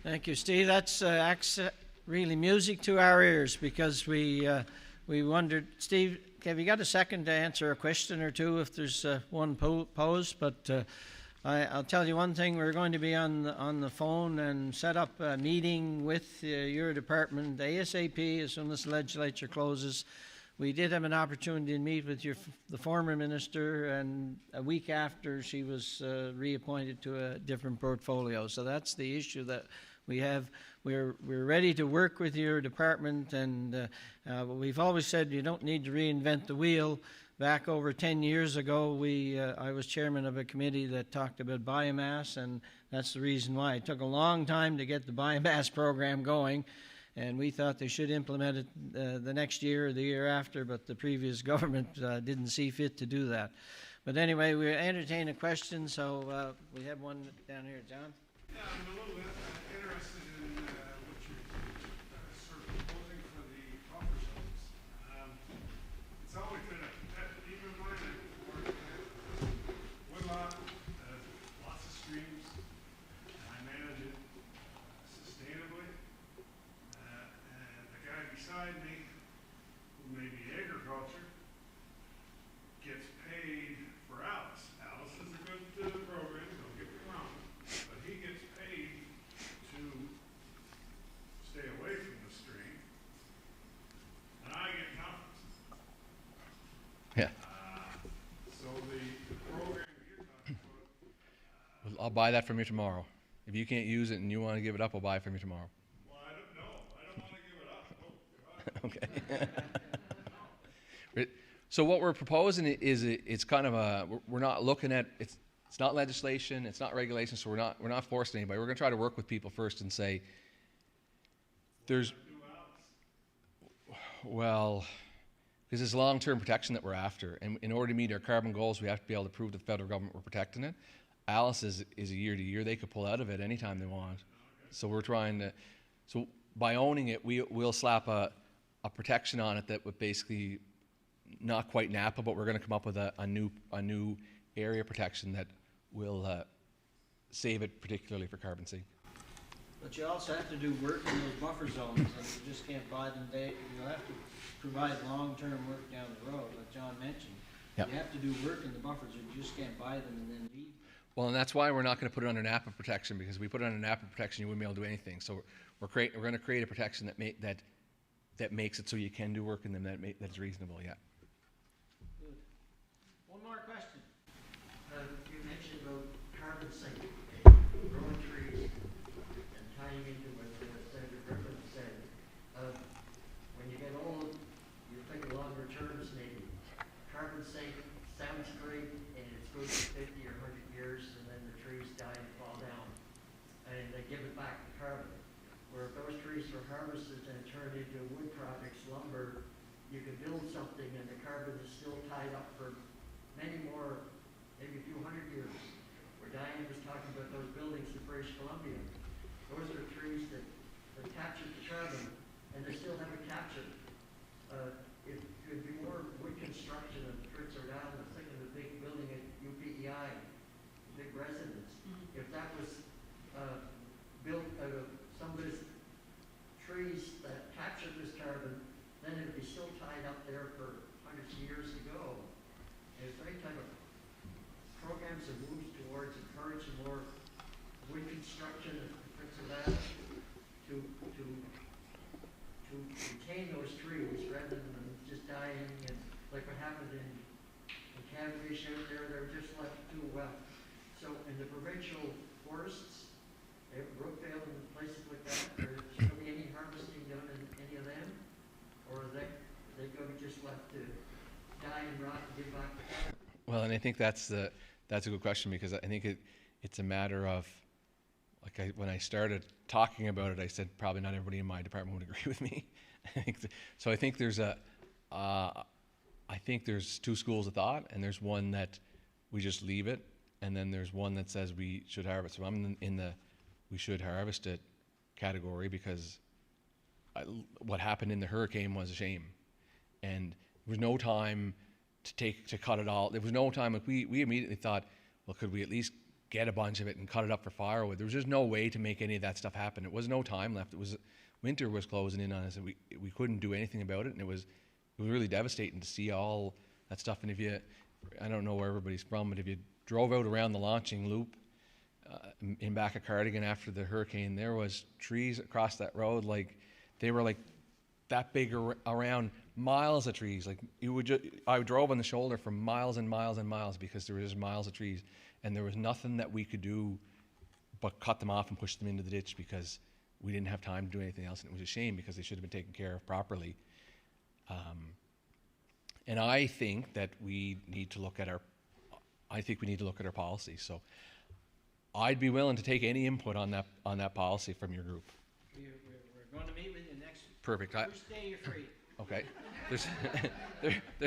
Thank you, Steve. That's really music to our ears, because we wondered, Steve, have you got a second to answer a question or two if there's one posed? But I'll tell you one thing, we're going to be on the phone and set up a meeting with your department ASAP as soon as the legislature closes. We did have an opportunity to meet with the former minister, and a week after she was reappointed to a different portfolio. So that's the issue that we have. We're ready to work with your department, and we've always said you don't need to reinvent the wheel. Back over 10 years ago, I was chairman of a committee that talked about biomass, and that's the reason why. It took a long time to get the biomass program going, and we thought they should implement it the next year or the year after, but the previous government didn't see fit to do that. But anyway, we entertain a question, so we have one down here. John? Yeah, I'm a little bit interested in what you're sort of proposing for the buffer zones. It's always been a pet peeve of mine. I've worked at Woodlot, lots of streams, and I manage it sustainably. And the guy beside me, who may be agriculture, gets paid for Alice. Alice is a good program, don't get me wrong, but he gets paid to stay away from the stream, and I get nothing. Yeah. So the program you're talking about, Well, I'll buy that from you tomorrow. If you can't use it and you want to give it up, I'll buy it from you tomorrow. well, I don't want to give it up. Oh, God. Okay. So what we're proposing is it's kind of we're not looking at it's not legislation, it's not regulation, so we're not forcing anybody. We're going to try to work with people first and say there's well, because it's long-term protection that we're after, and in order to meet our carbon goals, we have to be able to prove to the federal government we're protecting it. Alice is a year to year; they could pull out of it anytime they want. So we're trying to. So by owning it, we'll slap a protection on it that would basically not quite Napa, but we're going to come up with a new area protection that will save it, particularly for carbon sink. But you also have to do work in those buffer zones, and you just can't buy them. You'll have to provide long-term work down the road, like John mentioned. Yep. You have to do work in the buffers, or you just can't buy them and then leave. Well, and that's why we're not going to put it under Napa protection, because if we put it under Napa protection, you wouldn't be able to do anything. So we're going to create a protection that makes it so you can do work in them that's reasonable. Yeah. Good. One more question. You mentioned about carbon sink, growing trees, and tying into what Senator Griffin said. When you get old, you think longer terms maybe. Carbon sink sounds great, and it's good for 50 or 100 years, and then the trees die and fall down, and they give it back to carbon. Where if those trees were harvested and turned into wood products, lumber, you could build something, and the carbon is still tied up for many more, maybe a few hundred years. Where Diane was talking about those buildings in British Columbia, those are trees that captured the carbon, and they still haven't captured. It could be more wood construction of Prince Edward Island. I'm thinking of the big building at UPEI, the big residence. If that was built out of some of those trees that captured this carbon, then it would be still tied up there for hundreds of years to go. And is there any type of programs or moves towards encouraging more wood construction at Prince Edward Island to retain those trees rather than them just dying, and like what happened in Cavalish out there, they were just left too well. So in the provincial forests, Brookvale and places like that, there's going to be any harvesting done in any of them? Or are they going to be just left to die and rot and give back the carbon? Well, and I think that's a good question, because I think it's a matter of, when I started talking about it, I said probably not everybody in my department would agree with me. I think there's two schools of thought, and there's one that we just leave it, and then there's one that says we should harvest. So I'm in the we should harvest it category, because what happened in the hurricane was a shame, and there was no time to cut it all. There was no time. We immediately thought, well, could we at least get a bunch of it and cut it up for firewood? There was just no way to make any of that stuff happen. There was no time left. Winter was closing in on us, and we couldn't do anything about it, and it was really devastating to see all that stuff. And I don't know where everybody's from, but if you drove out around the launching loop in back of Cardigan after the hurricane, there was trees across that road, like they were like that big around, miles of trees. Like I drove on the shoulder for miles and miles and miles because there was just miles of trees, and there was nothing that we could do but cut them off and push them into the ditch because we didn't have time to do anything else, and it was a shame because they should have been taken care of properly. And I think that we need to look at our policy. So I'd be willing to take any input on that policy from your group. We're going to meet with you next Perfect. first day you're free. Okay. There's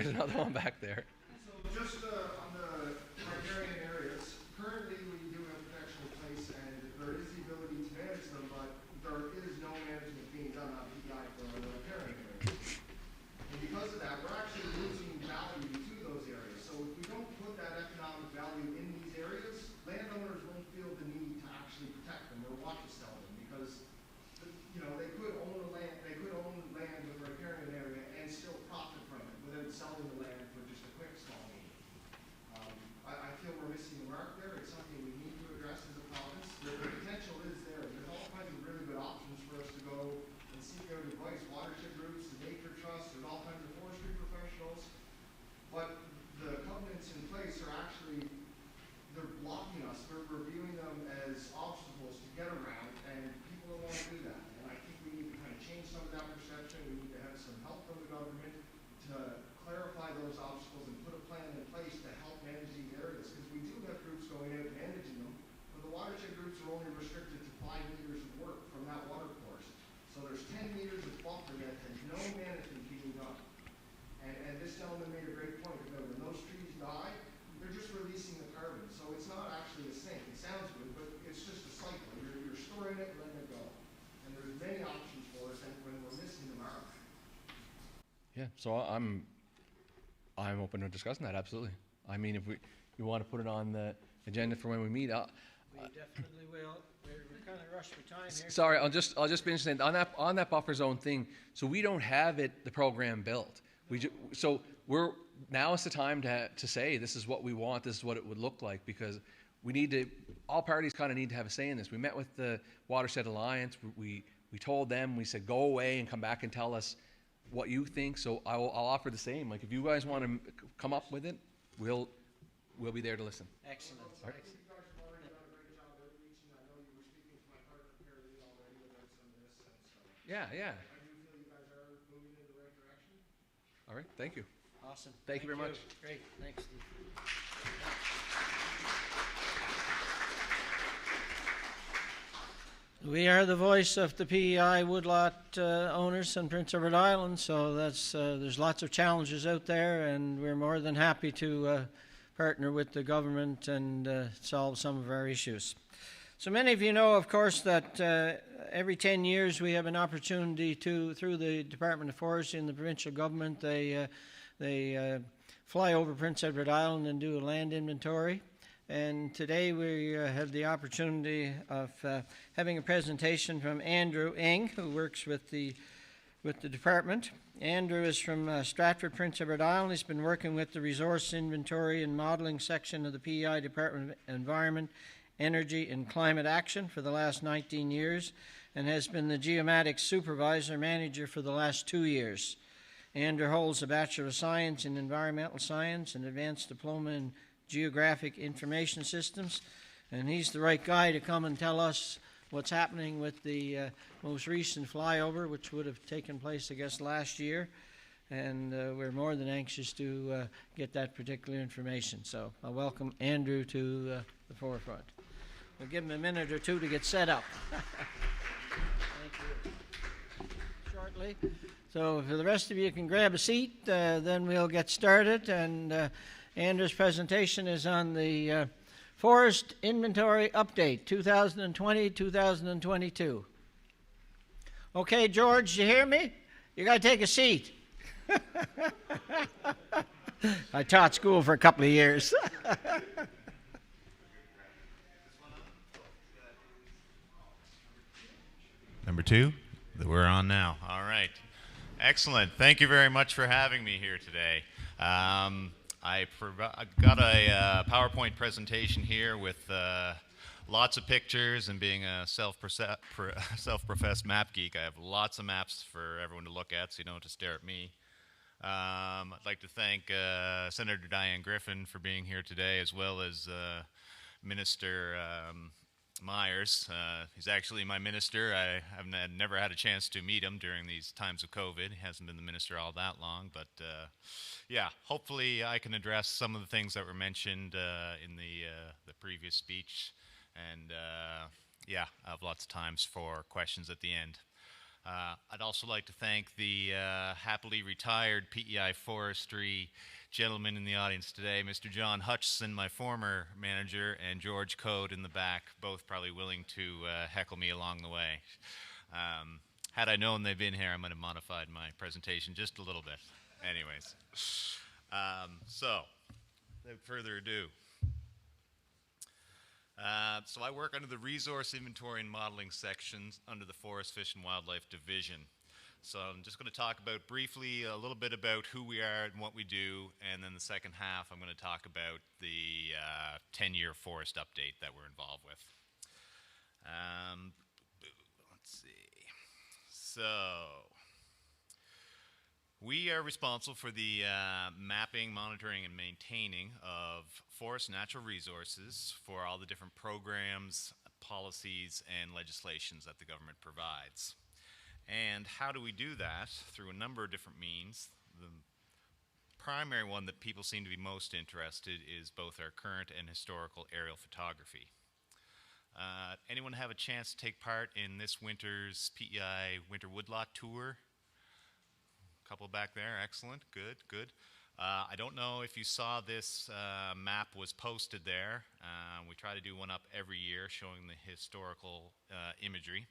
another one back there. So just on the riparian areas, currently we do have protection in place and there is the ability to manage them, but there is no management being done on PEI for the riparian areas. And because of that, we're actually losing value to those areas. So if we don't put that economic value in these areas, landowners won't feel the need to actually protect them or want to sell them because, you know, they could own land with a riparian area and still profit from it without selling the land for just a quick small gain. I feel we're missing the mark there. It's something we need to address as a province. The potential is there. There's all kinds of really good options for us to go and seek out advice. Watershed groups, the nature trust, there's all kinds of forestry professionals. But the covenants in place are actually, they're blocking us. We're viewing them as obstacles to get around, and people don't want to do that. And I think we need to kind of change some of that perception. We need to have some help from the government to clarify those obstacles and put a plan in place to help manage these areas. Because we do have groups going out and managing them, but the watershed groups are only restricted to 5 meters of work from that water course. So there's 10 meters of buffer that has no management being done. And this gentleman made a great point about when those trees die, they're just releasing the carbon. So it's not actually a sink. It sounds good, but it's just a cycle. You're storing it and letting it go. And there's many options for us, and when we're missing the mark. Yeah. So I'm open to discussing that. Absolutely. I mean, if you want to put it on the agenda for when we meet, We definitely will. We're kind of rushed for time here. sorry, I'll just finish saying on that buffer zone thing. So we don't have the program built. So now is the time to say this is what we want. This is what it would look like, because all parties kind of need to have a say in this. We met with the Watershed Alliance. We told them, we said, go away and come back and tell us what you think. So I'll offer the same. Like, if you guys want to come up with it, we'll be there to listen. Excellent. All right. You guys have already done a great job outreach, and I know you were speaking to my partner Perry already about some of this, and so Yeah. I do feel you guys are moving in the right direction. All right. Thank you. Awesome. Thank you very much. Great. Thanks, Steve. We are the voice of the PEI Woodlot owners in Prince Edward Island, so there's lots of challenges out there, and we're more than happy to partner with the government and solve some of our issues. So many of you know, of course, that every 10 years we have an opportunity through the Department of Forestry and the provincial government, they fly over Prince Edward Island and do a land inventory. And today we have the opportunity of having a presentation from Andrew Eng, who works with the department. Andrew is from Stratford, Prince Edward Island. He's been working with the Resource Inventory and Modeling section of the PEI Department of Environment, Energy and Climate Action for the last 19 years, and has been the Geomatics Supervisor Manager for the last 2 years. Andrew holds a Bachelor of Science in Environmental Science and Advanced Diploma in Geographic Information Systems, and he's the right guy to come and tell us what's happening with the most recent flyover, which would have taken place, I guess, last year, and we're more than anxious to get that particular information. So I welcome Andrew to the forefront. We'll give him a minute or two to get set up. Thank you. Shortly. So for the rest of you can grab a seat, then we'll get started, and Andrew's presentation is on the Forest Inventory Update 2020-2022. Okay, George, you hear me? You got to take a seat. I taught school for a couple of years. Number 2, we're on now. All right. Excellent. Thank you very much for having me here today. I got a PowerPoint presentation here with lots of pictures, and being a self-professed map geek, I have lots of maps for everyone to look at, so you don't have to stare at me. I'd like to thank Senator Diane Griffin for being here today, as well as Minister Myers. He's actually my minister. I have never had a chance to meet him during these times of COVID. He hasn't been the minister all that long, but yeah, hopefully I can address some of the things that were mentioned in the previous speech, and yeah, I have lots of times for questions at the end. I'd also like to thank the happily retired PEI forestry gentleman in the audience today, Mr. John Hutchison, my former manager, and George Code in the back, both probably willing to heckle me along the way. Had I known they'd been here, I might have modified my presentation just a little bit. Anyways, so without further ado, so I work under the Resource Inventory and Modeling sections under the Forest, Fish, and Wildlife Division. So I'm just going to talk about briefly a little bit about who we are and what we do, and then the second half I'm going to talk about the 10-year forest update that we're involved with. Let's see. So we are responsible for the mapping, monitoring, and maintaining of forest natural resources for all the different programs, policies, and legislations that the government provides. And how do we do that? Through a number of different means. The primary one that people seem to be most interested is both our current and historical aerial photography. Anyone have a chance to take part in this winter's PEI Winter Woodlot Tour? Couple back there, excellent, good, good. I don't know if you saw this map was posted there. We try to do one up every year showing the historical imagery.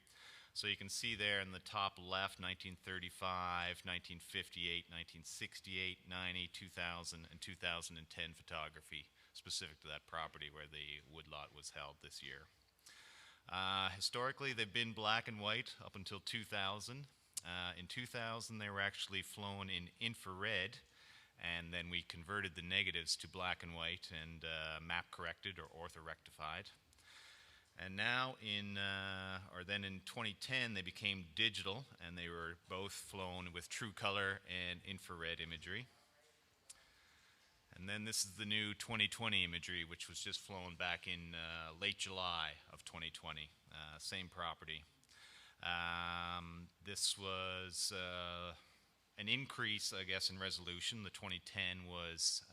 So you can see there in the top left, 1935, 1958, 1968, 90, 2000, and 2010 photography specific to that property where the woodlot was held this year. Historically, they've been black and white up until 2000. In 2000, they were actually flown in infrared, and then we converted the negatives to black and white and map corrected or orthorectified. And now in 2010, they became digital, and they were both flown with true color and infrared imagery. And then this is the new 2020 imagery, which was just flown back in late July of 2020, same property. This was an increase, I guess, in resolution. The 2010 was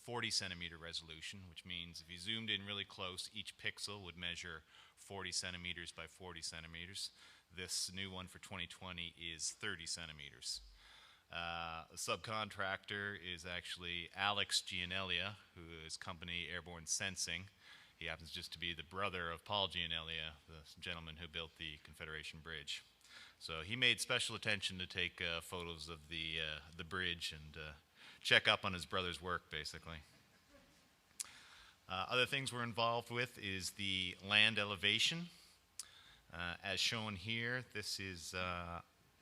40 centimeter resolution, which means if you zoomed in really close, each pixel would measure 40 centimeters by 40 centimeters. This new one for 2020 is 30 centimeters. The subcontractor is actually Alex Gianelia, who is company Airborne Sensing. He happens just to be the brother of Paul Gianelia, the gentleman who built the Confederation Bridge. So he made special attention to take photos of the bridge and check up on his brother's work, basically. Other things we're involved with is the land elevation. As shown here, this is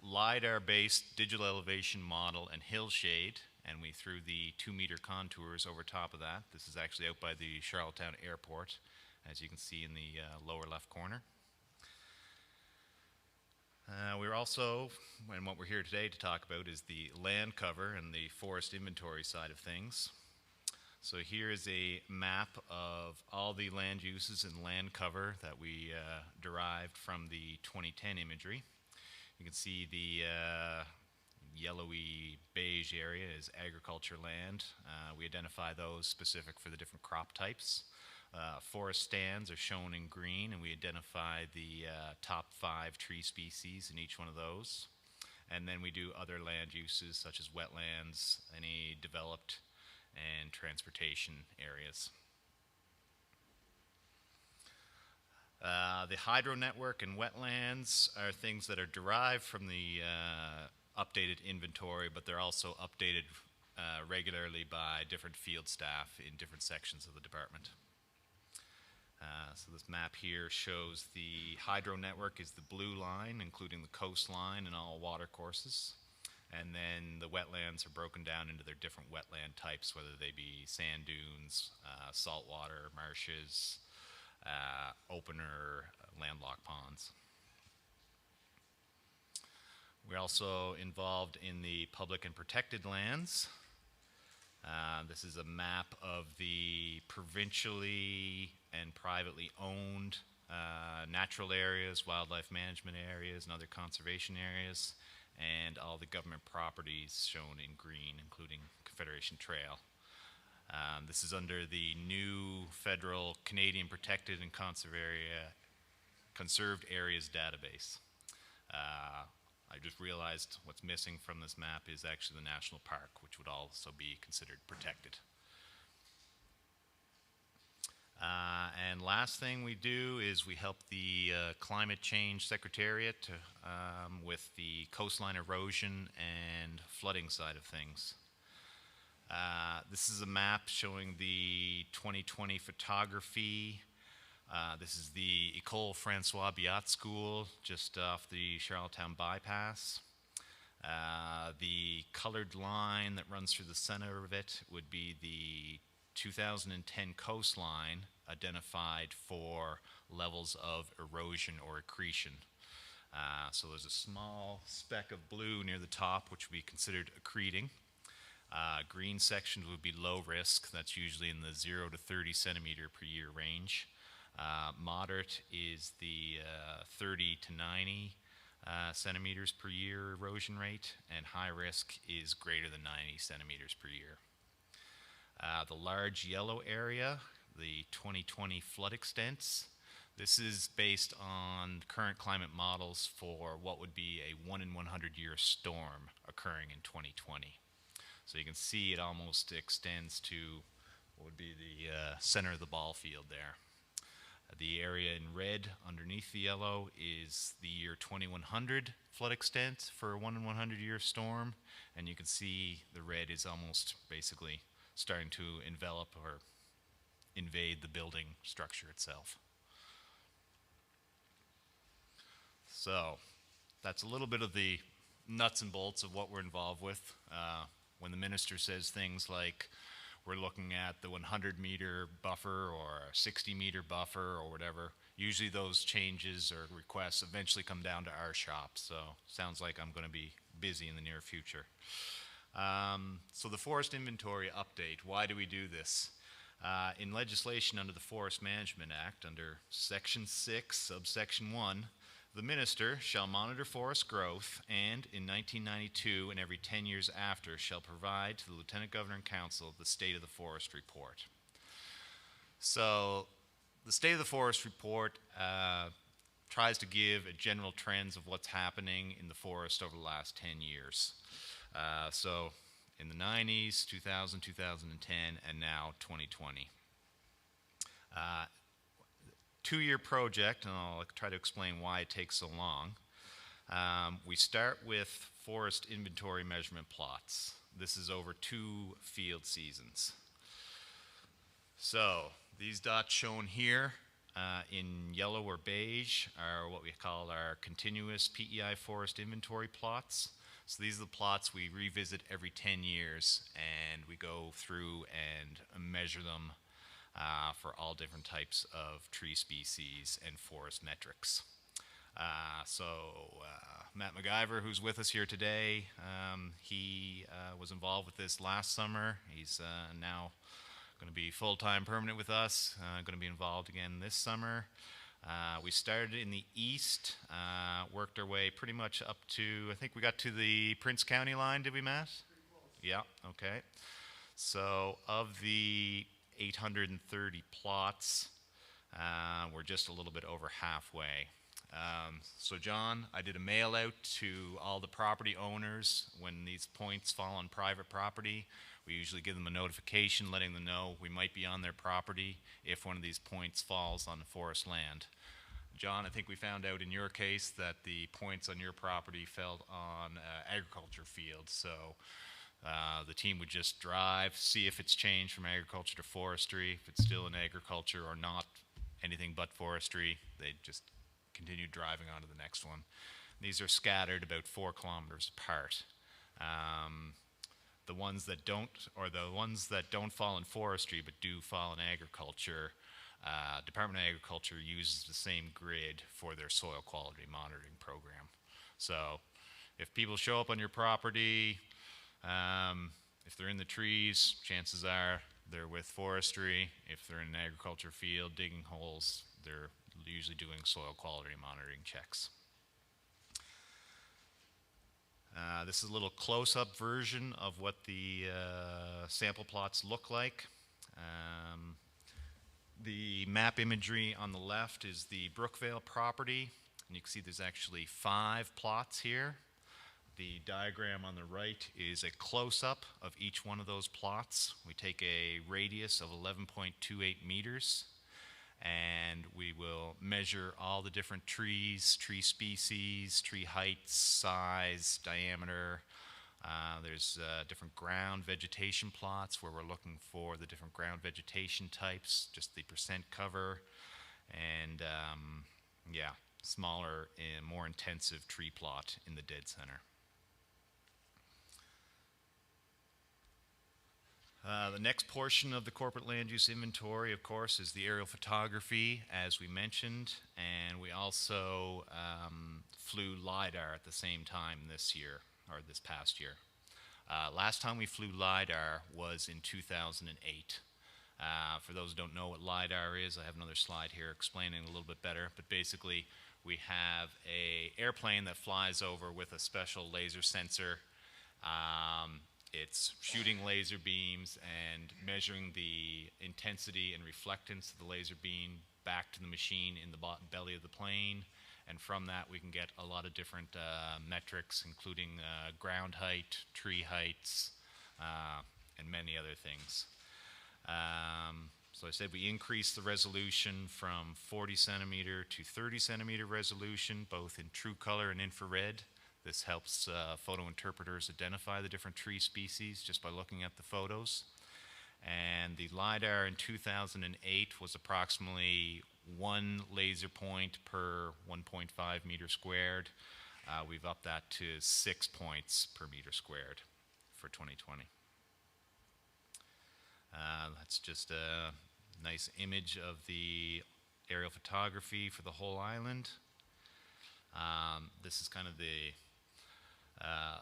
LiDAR-based digital elevation model and hill shade, and we threw the 2-meter contours over top of that. This is actually out by the Charlottetown Airport, as you can see in the lower left corner. We're also, and what we're here today to talk about is the land cover and the forest inventory side of things. So here is a map of all the land uses and land cover that we derived from the 2010 imagery. You can see the yellowy beige area is agriculture land. We identify those specific for the different crop types. Forest stands are shown in green, and we identify the top 5 tree species in each one of those. And then we do other land uses such as wetlands, any developed, and transportation areas. The hydro network and wetlands are things that are derived from the updated inventory, but they're also updated regularly by different field staff in different sections of the department. So this map here shows the hydro network is the blue line, including the coastline and all water courses. And then the wetlands are broken down into their different wetland types, whether they be sand dunes, saltwater, marshes, open or landlocked ponds. We're also involved in the public and protected lands. This is a map of the provincially and privately owned natural areas, wildlife management areas, and other conservation areas, and all the government properties shown in green, including Confederation Trail. This is under the new federal Canadian Protected and Conserved Areas database. I just realized what's missing from this map is actually the national park, which would also be considered protected. And last thing we do is we help the Climate Change Secretariat with the coastline erosion and flooding side of things. This is a map showing the 2020 photography. This is the École François Biot School, just off the Charlottetown bypass. The colored line that runs through the center of it would be the 2010 coastline identified for levels of erosion or accretion. So there's a small speck of blue near the top, which would be considered accreting. Green sections would be low risk. That's usually in the 0 to 30 centimeter per year range. Moderate is the 30 to 90 centimeters per year erosion rate, and high risk is greater than 90 centimeters per year. The large yellow area, the 2020 flood extents, this is based on current climate models for what would be a 1 in 100 year storm occurring in 2020. So you can see it almost extends to what would be the center of the ball field there. The area in red underneath the yellow is the year 2100 flood extent for a 1 in 100 year storm, and you can see the red is almost basically starting to envelop or invade the building structure itself. So that's a little bit of the nuts and bolts of what we're involved with. When the minister says things like, we're looking at the 100-meter buffer or a 60-meter buffer or whatever, usually those changes or requests eventually come down to our shop. So sounds like I'm going to be busy in the near future. So the forest inventory update, why do we do this? In legislation under the Forest Management Act, under Section 6, subsection 1, the minister shall monitor forest growth and, in 1992 and every 10 years after, shall provide to the Lieutenant Governor and Council the State of the Forest Report. So the State of the Forest Report tries to give a general trends of what's happening in the forest over the last 10 years. So in the 90s, 2000, 2010, and now 2020. Two-year project, and I'll try to explain why it takes so long. We start with forest inventory measurement plots. This is over 2 field seasons. So these dots shown here in yellow or beige are what we call our continuous PEI forest inventory plots. So these are the plots we revisit every 10 years, and we go through and measure them for all different types of tree species and forest metrics. Matt McIver, who's with us here today, he was involved with this last summer. He's now going to be full-time permanent with us, going to be involved again this summer. We started in the east, worked our way pretty much up to, I think we got to the Prince County line, did we, Matt? Yeah, okay. So of the 830 plots, we're just a little bit over halfway. So John, I did a mail out to all the property owners when these points fall on private property. We usually give them a notification letting them know we might be on their property if one of these points falls on the forest land. John, I think we found out in your case that the points on your property fell on agriculture fields. So the team would just drive, see if it's changed from agriculture to forestry, if it's still in agriculture or not anything but forestry. They'd just continue driving on to the next one. These are scattered about 4 kilometers apart. The ones that don't, or the ones that don't fall in forestry but do fall in agriculture, Department of Agriculture uses the same grid for their soil quality monitoring program. So if people show up on your property, if they're in the trees, chances are they're with forestry. If they're in an agriculture field digging holes, they're usually doing soil quality monitoring checks. This is a little close-up version of what the sample plots look like. The map imagery on the left is the Brookvale property, and you can see there's actually 5 plots here. The diagram on the right is a close-up of each one of those plots. We take a radius of 11.28 meters, and we will measure all the different trees, tree species, tree heights, size, diameter. There's different ground vegetation plots where we're looking for the different ground vegetation types, just the percent cover, and yeah, smaller and more intensive tree plot in the dead center. The next portion of the corporate land use inventory, of course, is the aerial photography, as we mentioned, and we also flew LiDAR at the same time this year, or this past year. Last time we flew LiDAR was in 2008. For those who don't know what LiDAR is, I have another slide here explaining a little bit better, but basically we have an airplane that flies over with a special laser sensor. It's shooting laser beams and measuring the intensity and reflectance of the laser beam back to the machine in the belly of the plane. And from that, we can get a lot of different metrics, including ground height, tree heights, and many other things. So I said we increased the resolution from 40 centimeter to 30 centimeter resolution, both in true color and infrared. This helps photo interpreters identify the different tree species just by looking at the photos. And the LiDAR in 2008 was approximately 1 laser point per 1.5 meter squared. We've upped that to 6 points per meter squared for 2020. That's just a nice image of the aerial photography for the whole island. This is kind of the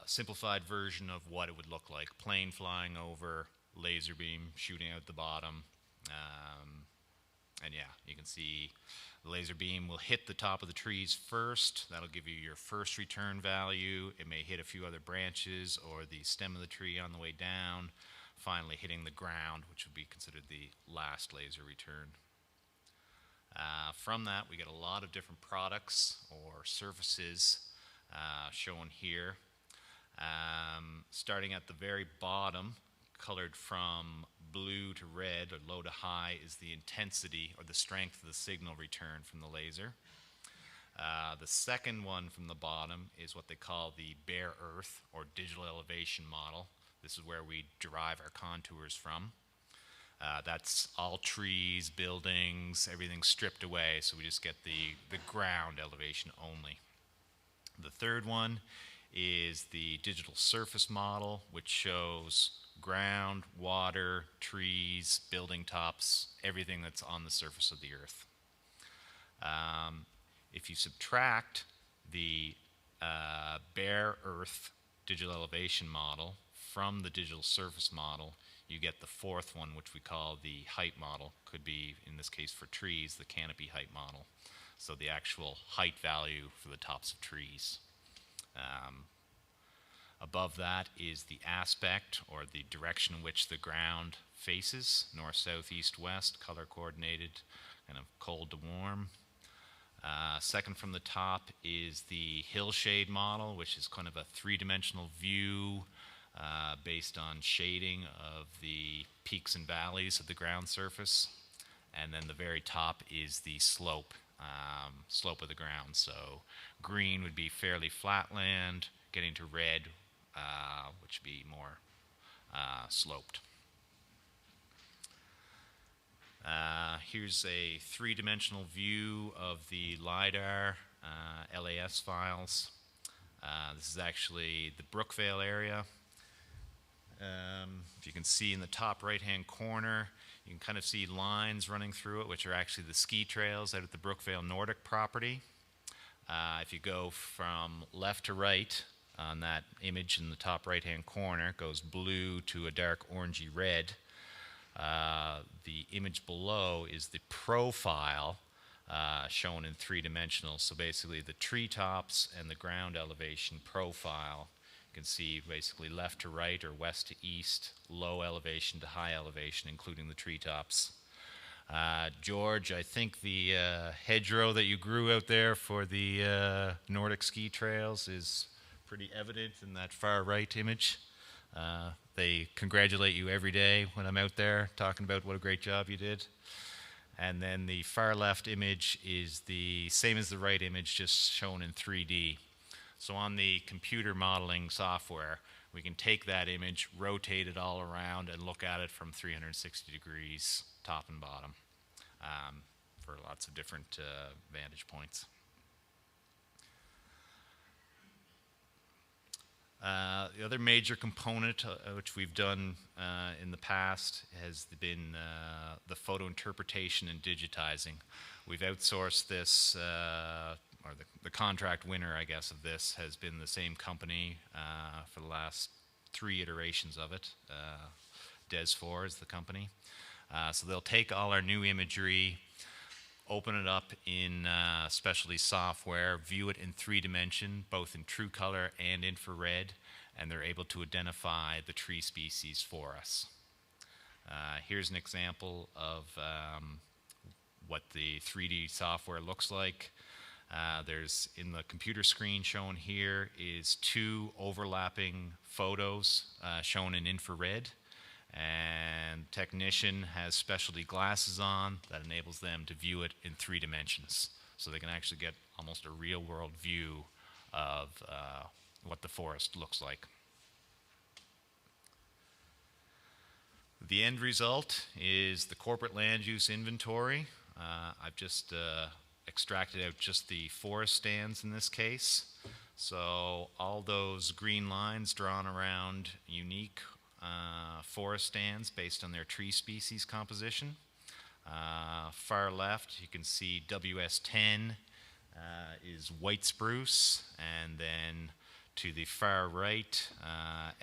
simplified version of what it would look like. Plane flying over, laser beam shooting out the bottom. And yeah, you can see the laser beam will hit the top of the trees first. That'll give you your first return value. It may hit a few other branches or the stem of the tree on the way down, finally hitting the ground, which would be considered the last laser return. From that, we get a lot of different products or services shown here. Starting at the very bottom, colored from blue to red or low to high, is the intensity or the strength of the signal return from the laser. The second one from the bottom is what they call the bare earth or digital elevation model. This is where we derive our contours from. That's all trees, buildings, everything stripped away, so we just get the ground elevation only. The third one is the digital surface model, which shows ground, water, trees, building tops, everything that's on the surface of the earth. If you subtract the bare earth digital elevation model from the digital surface model, you get the fourth one, which we call the height model. Could be, in this case for trees, the canopy height model. So the actual height value for the tops of trees. Above that is the aspect, or the direction in which the ground faces, north, south, east, west, color coordinated, kind of cold to warm. Second from the top is the hillshade model, which is kind of a three-dimensional view based on shading of the peaks and valleys of the ground surface. And then the very top is the slope of the ground. So green would be fairly flat land, getting to red, which would be more sloped. Here's a three-dimensional view of the LiDAR LAS files. This is actually the Brookvale area. If you can see in the top right-hand corner, you can kind of see lines running through it, which are actually the ski trails out at the Brookvale Nordic property. If you go from left to right on that image in the top right-hand corner, it goes blue to a dark orangey red. The image below is the profile shown in three-dimensional. So basically the treetops and the ground elevation profile. You can see basically left to right or west to east, low elevation to high elevation, including the treetops. George, I think the hedgerow that you grew out there for the Nordic ski trails is pretty evident in that far right image. They congratulate you every day when I'm out there talking about what a great job you did. And then the far left image is the same as the right image, just shown in 3D. So on the computer modeling software, we can take that image, rotate it all around, and look at it from 360 degrees, top and bottom, for lots of different vantage points. The other major component which we've done in the past has been the photo interpretation and digitizing. We've outsourced this, or the contract winner, I guess, of this has been the same company for the last 3 iterations of it. Des4 is the company. So they'll take all our new imagery, open it up in specialty software, view it in 3D, both in true color and infrared, and they're able to identify the tree species for us. Here's an example of what the 3D software looks like. There's in the computer screen shown here is 2 overlapping photos shown in infrared, and technician has specialty glasses on that enables them to view it in 3 dimensions, so they can actually get almost a real-world view of what the forest looks like. The end result is the corporate land use inventory. I've just extracted out just the forest stands in this case. So all those green lines drawn around unique forest stands based on their tree species composition. Far left, you can see WS10 is white spruce, and then to the far right,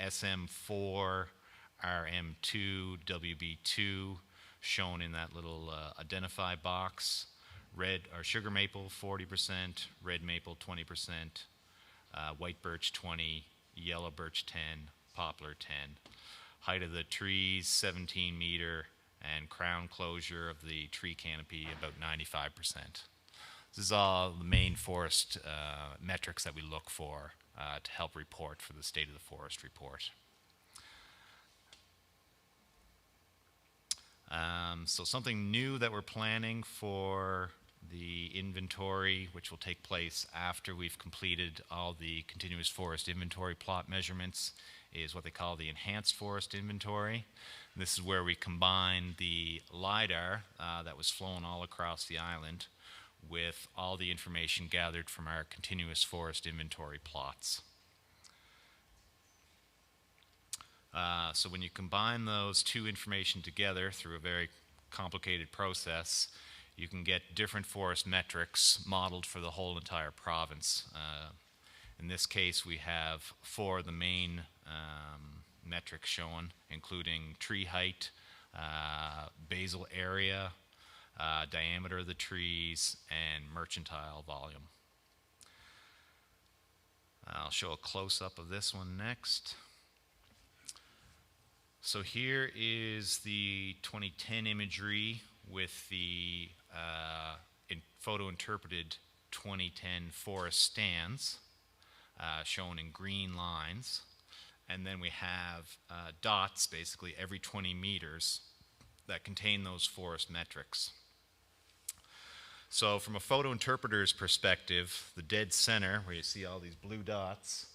SM4, RM2, WB2, shown in that little identify box. Red or sugar maple 40%, red maple 20%, white birch 20, yellow birch 10, poplar 10. Height of the trees 17 meter, and crown closure of the tree canopy about 95%. This is all the main forest metrics that we look for to help report for the State of the Forest report. So something new that we're planning for the inventory, which will take place after we've completed all the continuous forest inventory plot measurements, is what they call the enhanced forest inventory. And this is where we combine the LiDAR that was flown all across the island with all the information gathered from our continuous forest inventory plots. So when you combine those two information together through a very complicated process, you can get different forest metrics modeled for the whole entire province. In this case, we have 4 of the main metrics shown, including tree height, basal area, diameter of the trees, and mercantile volume. I'll show a close-up of this one next. So here is the 2010 imagery with the photo-interpreted 2010 forest stands shown in green lines. And then we have dots, basically every 20 meters, that contain those forest metrics. So from a photo interpreter's perspective, the dead center, where you see all these blue dots,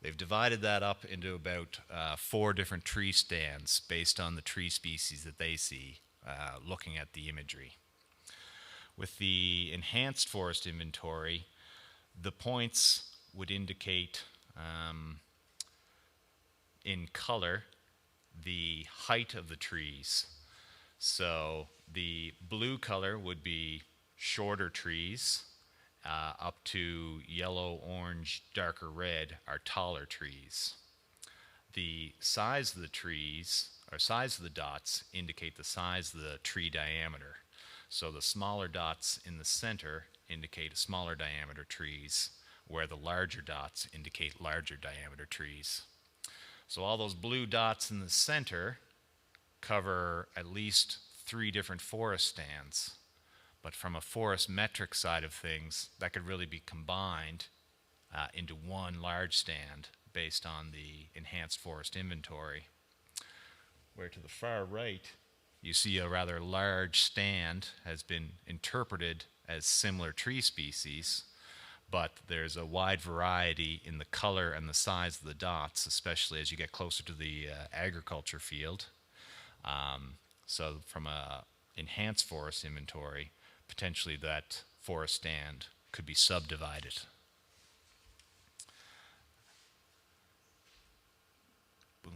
they've divided that up into about 4 different tree stands based on the tree species that they see looking at the imagery. With the enhanced forest inventory, the points would indicate in color the height of the trees. So the blue color would be shorter trees, up to yellow, orange, darker red are taller trees. The size of the trees, or size of the dots, indicate the size of the tree diameter. So the smaller dots in the center indicate smaller diameter trees, where the larger dots indicate larger diameter trees. So all those blue dots in the center cover at least 3 different forest stands. But from a forest metric side of things, that could really be combined into one large stand based on the enhanced forest inventory. Where to the far right, you see a rather large stand has been interpreted as similar tree species, but there's a wide variety in the color and the size of the dots, especially as you get closer to the agriculture field. So from a enhanced forest inventory, potentially that forest stand could be subdivided. Boom.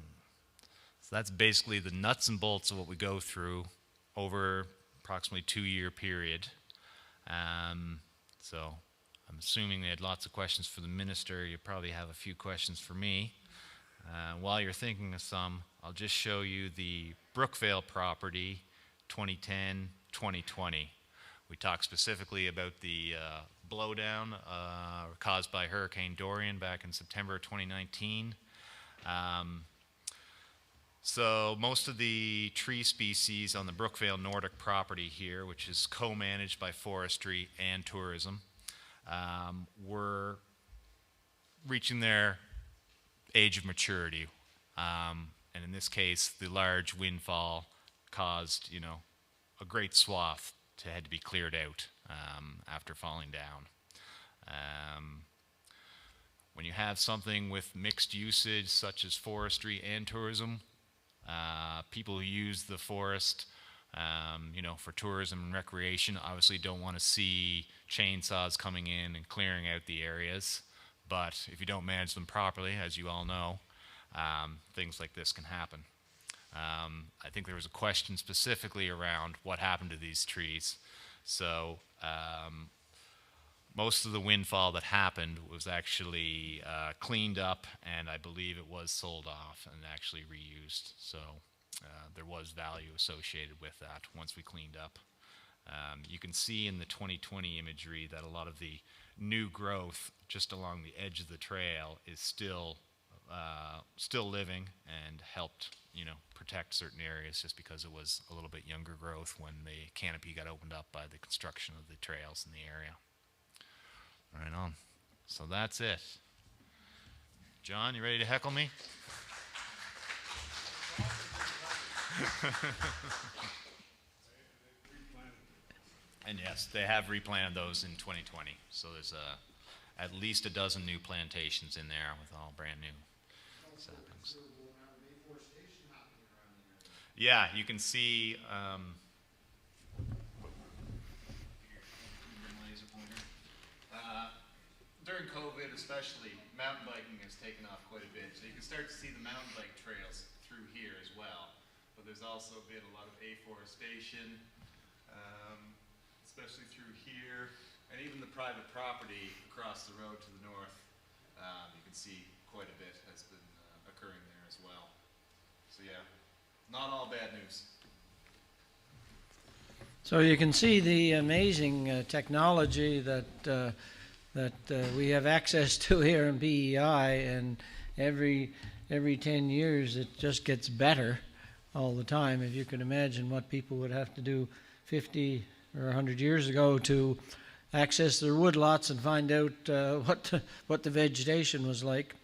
So that's basically the nuts and bolts of what we go through over approximately 2-year period. So I'm assuming they had lots of questions for the minister. You probably have a few questions for me. While you're thinking of some, I'll just show you the Brookvale property 2010-2020. We talked specifically about the blowdown caused by Hurricane Dorian back in September 2019. So most of the tree species on the Brookvale Nordic property here, which is co-managed by forestry and tourism, were reaching their age of maturity. And in this case, the large windfall caused, a great swath had to be cleared out after falling down. When you have something with mixed usage, such as forestry and tourism, people who use the forest, for tourism and recreation, obviously don't want to see chainsaws coming in and clearing out the areas. But if you don't manage them properly, as you all know, things like this can happen. I think there was a question specifically around what happened to these trees. So most of the windfall that happened was actually cleaned up, and I believe it was sold off and actually reused. So there was value associated with that once we cleaned up. You can see in the 2020 imagery that a lot of the new growth just along the edge of the trail is still living and helped, protect certain areas just because it was a little bit younger growth when the canopy got opened up by the construction of the trails in the area. Right on. So that's it. John, you ready to heckle me? And yes, they have replanted those in 2020. So there's at least a dozen new plantations in there with all brand new saplings. Yeah, you can see during COVID especially, mountain biking has taken off quite a bit. So you can start to see the mountain bike trails through here as well. But there's also been a lot of afforestation, especially through here, and even the private property across the road to the north. You can see quite a bit has been occurring there as well. So yeah, not all bad news. So you can see the amazing technology that we have access to here in PEI, and every 10 years it just gets better all the time. If you can imagine what people would have to do 50 or 100 years ago to access their woodlots and find out what the vegetation was like.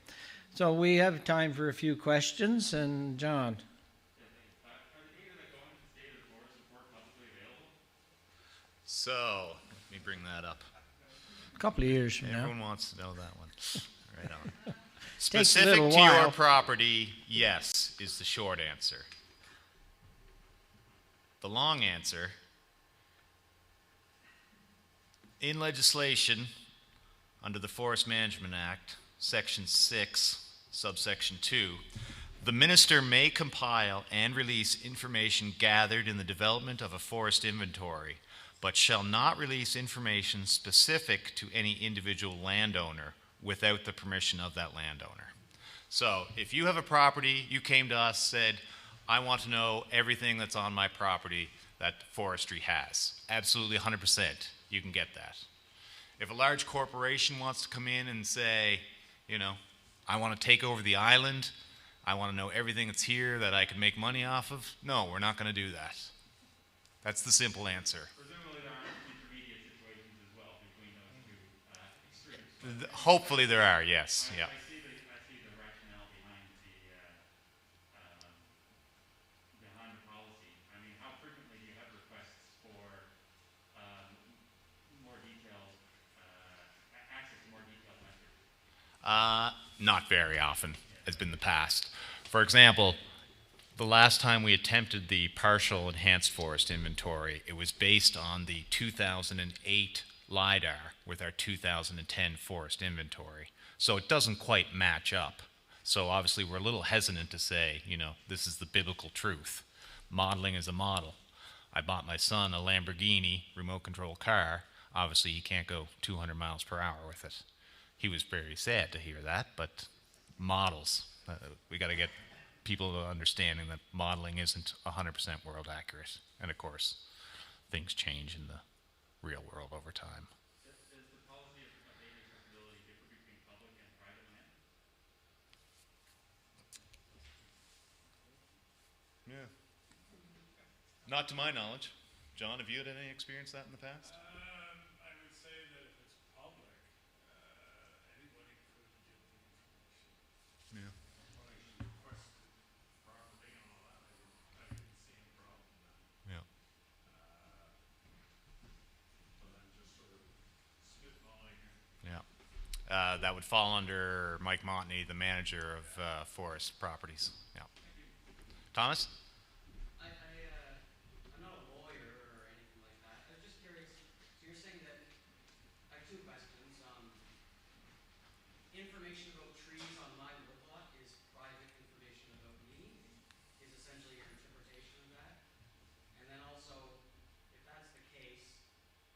So we have time for a few questions, and John. So, let me bring that up. A couple of years from now. Everyone wants to know that one. Right on. Takes a Specific little to your while. property, yes, is the short answer. The long answer, in legislation, under the Forest Management Act, Section 6, subsection 2, the minister may compile and release information gathered in the development of a forest inventory, but shall not release information specific to any individual landowner without the permission of that landowner. So if you have a property, you came to us, said, I want to know everything that's on my property that forestry has. Absolutely 100%, you can get that. If a large corporation wants to come in and say, you know, I want to take over the island, I want to know everything that's here that I can make money off of, no, we're not going to do that. That's the simple answer. Presumably there aren't intermediate situations as well between those two extremes. Hopefully there are, yes. Yeah. I see the rationale behind the policy. I mean, how frequently do you have requests for more detailed access to more detailed methods? Not very often, has been the past. For example, the last time we attempted the partial enhanced forest inventory, it was based on the 2008 LIDAR with our 2010 forest inventory. So it doesn't quite match up. So obviously we're a little hesitant to say, you know, this is the biblical truth. Modeling is a model. I bought my son a Lamborghini remote control car. Obviously he can't go 200 miles per hour with it. He was very sad to hear that, but models. We got to get people to understanding that modeling isn't 100% world accurate. And of course, things change in the real world over time. Does the policy of data accessibility differ between public and private land? Yeah. Not to my knowledge. John, have you had any experience that in the past? I would say that if it's public, anybody could get the information. Yeah. When I requested property and all that, I didn't see any problem with that. Yeah. But I'm just sort of spitballing here. Yeah. That would fall under Mike Montney, the manager of forest properties. Yeah. Thomas? I'm not a lawyer or anything like that. I was just curious. So you're saying that I have two questions. Information about trees on my woodlot is private information about me. Is essentially your interpretation of that. And then also, if that's the case,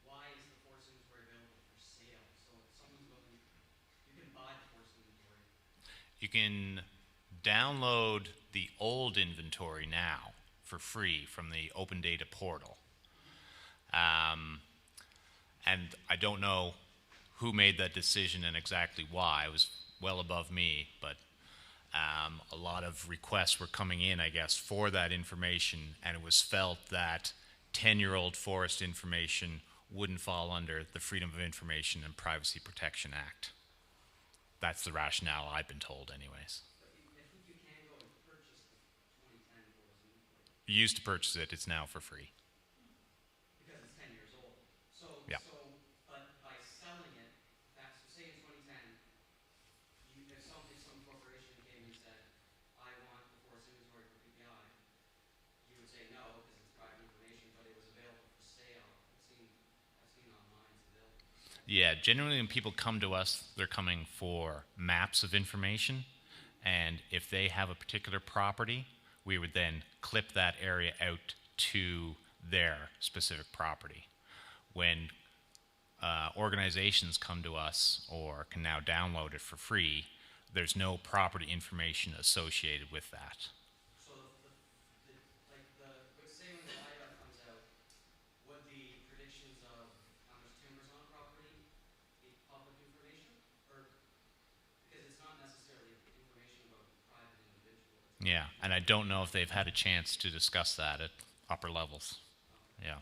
why is the forest inventory available for sale? So if someone's looking, you can buy the forest inventory. You can download the old inventory now for free from the Open Data portal. And I don't know who made that decision and exactly why. It was well above me, but a lot of requests were coming in, I guess, for that information, and it was felt that 10-year-old forest information wouldn't fall under the Freedom of Information and Privacy Protection Act. That's the rationale I've been told anyways. But I think you can go and purchase the 2010 forest inventory. You used to purchase it, it's now for free. Because it's 10 years old. So, Yeah. but by selling it, that's, so say in 2010, if some corporation came and said, I want the forest inventory for PPI, you would say no, because it's private information, but it was available for sale. I've seen online it's available for sale. Yeah, generally when people come to us, they're coming for maps of information, and if they have a particular property, we would then clip that area out to their specific property. When organizations come to us or can now download it for free, there's no property information associated with that. So say when the LiDAR comes out, would the predictions of how much timber's on a property be public information? Or, because it's not necessarily information about a private individual. Yeah, and I don't know if they've had a chance to discuss that at upper levels. Yeah.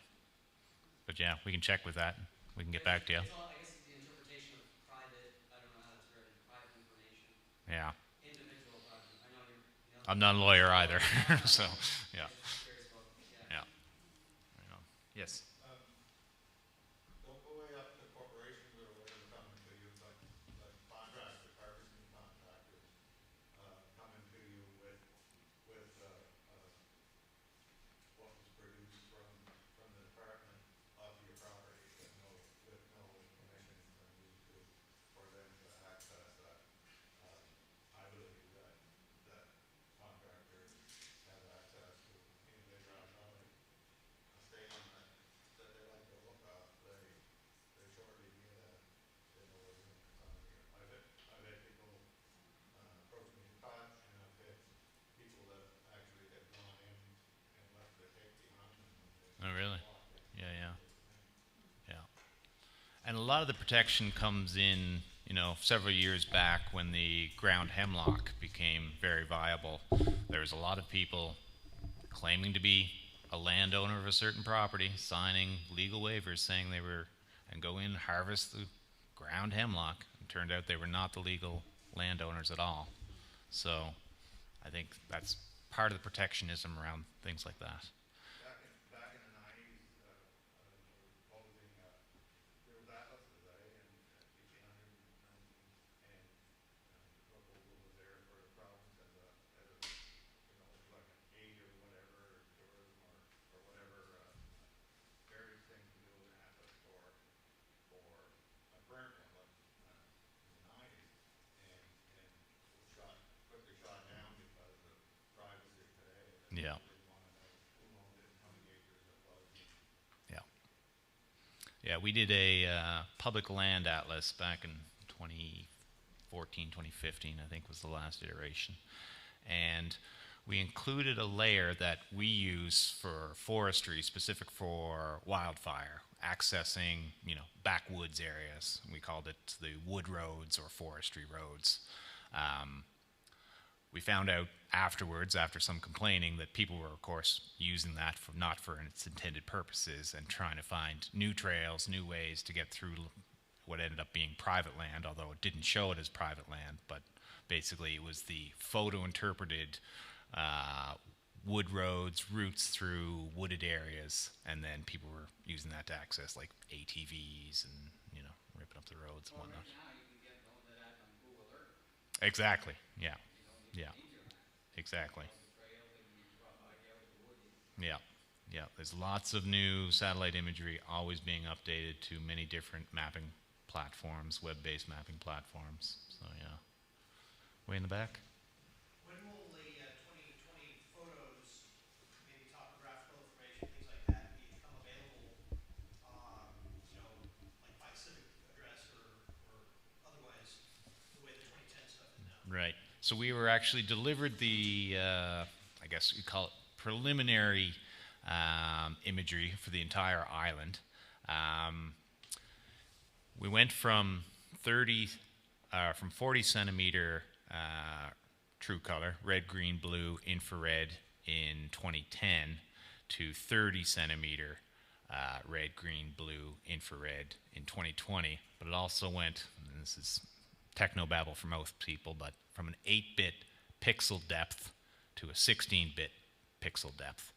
But yeah, we can check with that. We can get back to you. It's all, I guess it's the interpretation of private, I don't know how that's written, private information, Yeah. individual private. I know you're. I'm not a lawyer either, so, yeah. Just curious about, Yeah. Yes. Don't go way up to corporations or whatever coming to you, but contractors, harvesting contractors, coming to you with what was produced from the department of your property with no information from you to lot of the protection comes in, several years back when the ground hemlock became very viable. There was a lot of people claiming to be a landowner of a certain property, signing legal waivers saying they were, and go in and harvest the ground hemlock. It turned out they were not the legal landowners at all. So I think that's part of the protectionism around things like that. Back in the 90s, proposing, there was atlases, and the proposal was there for the province as a like an aid or whatever, tourism or whatever, various things to build an atlas for a burnt inlet in the 90s, and was quickly shot down because of privacy today. Yeah. Didn't want to know who owned it and how many acres it was. Yeah. Yeah, we did a public land atlas back in 2014, 2015, I think was the last iteration. And we included a layer that we use for forestry, specific for wildfire, accessing, backwoods areas. We called it the wood roads or forestry roads. We found out afterwards, after some complaining, that people were, of course, using that not for its intended purposes and trying to find new trails, new ways to get through what ended up being private land, although it didn't show it as private land, but basically it was the photo-interpreted wood roads, routes through wooded areas, and then people were using that to access like ATVs and, ripping up the roads and whatnot. Right now you can get all of that on Google Earth. Exactly, yeah. You don't Yeah. need to use your map. Exactly. The trails and you drop out there with the woodies. Yeah, yeah. There's lots of new satellite imagery always being updated to many different mapping platforms, web-based mapping platforms. So yeah. Way in the back. When will the 2020 photos, maybe topographical information, things like that, become available, like by civic address or otherwise, the way the 2010 stuff is now? Right. So we were actually delivered the, I guess you call it preliminary imagery for the entire island. We went from 40 centimeter true color, red, green, blue, infrared in 2010 to 30 centimeter red, green, blue, infrared in 2020. But it also went, and this is technobabble for most people, but from an 8-bit pixel depth to a 16-bit pixel depth.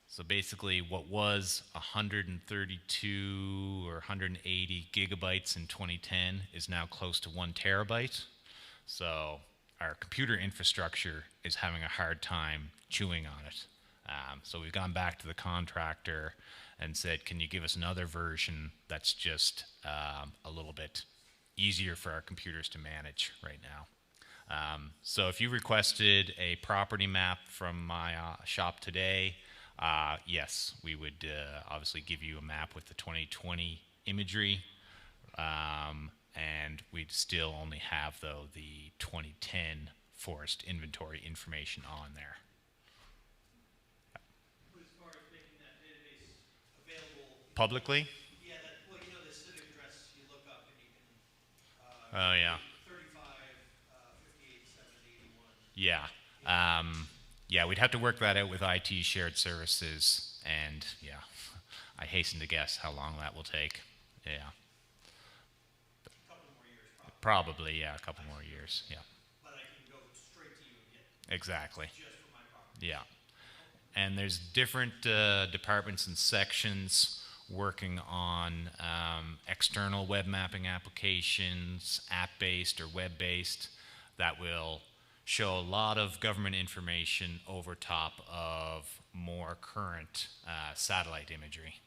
So basically what was 132 or 180 gigabytes in 2010 is now close to 1 terabyte. So our computer infrastructure is having a hard time chewing on it. So we've gone back to the contractor and said, can you give us another version that's just a little bit easier for our computers to manage right now. So if you requested a property map from my shop today, yes, we would obviously give you a map with the 2020 imagery, and we'd still only have, though, the 2010 forest inventory information on there. As far as making that database available Publicly? Yeah, the civic address you look up and you can. Oh, yeah. 35, 58, 70, 81. Yeah. Yeah, we'd have to work that out with IT shared services, and yeah, I hasten to guess how long that will take. Yeah. A couple more years, probably. Probably, yeah, a couple more years, yeah. But I can go straight to you and get Exactly. just for my property. Yeah. And there's different departments and sections working on external web mapping applications, app-based or web-based, that will show a lot of government information over top of more current satellite imagery.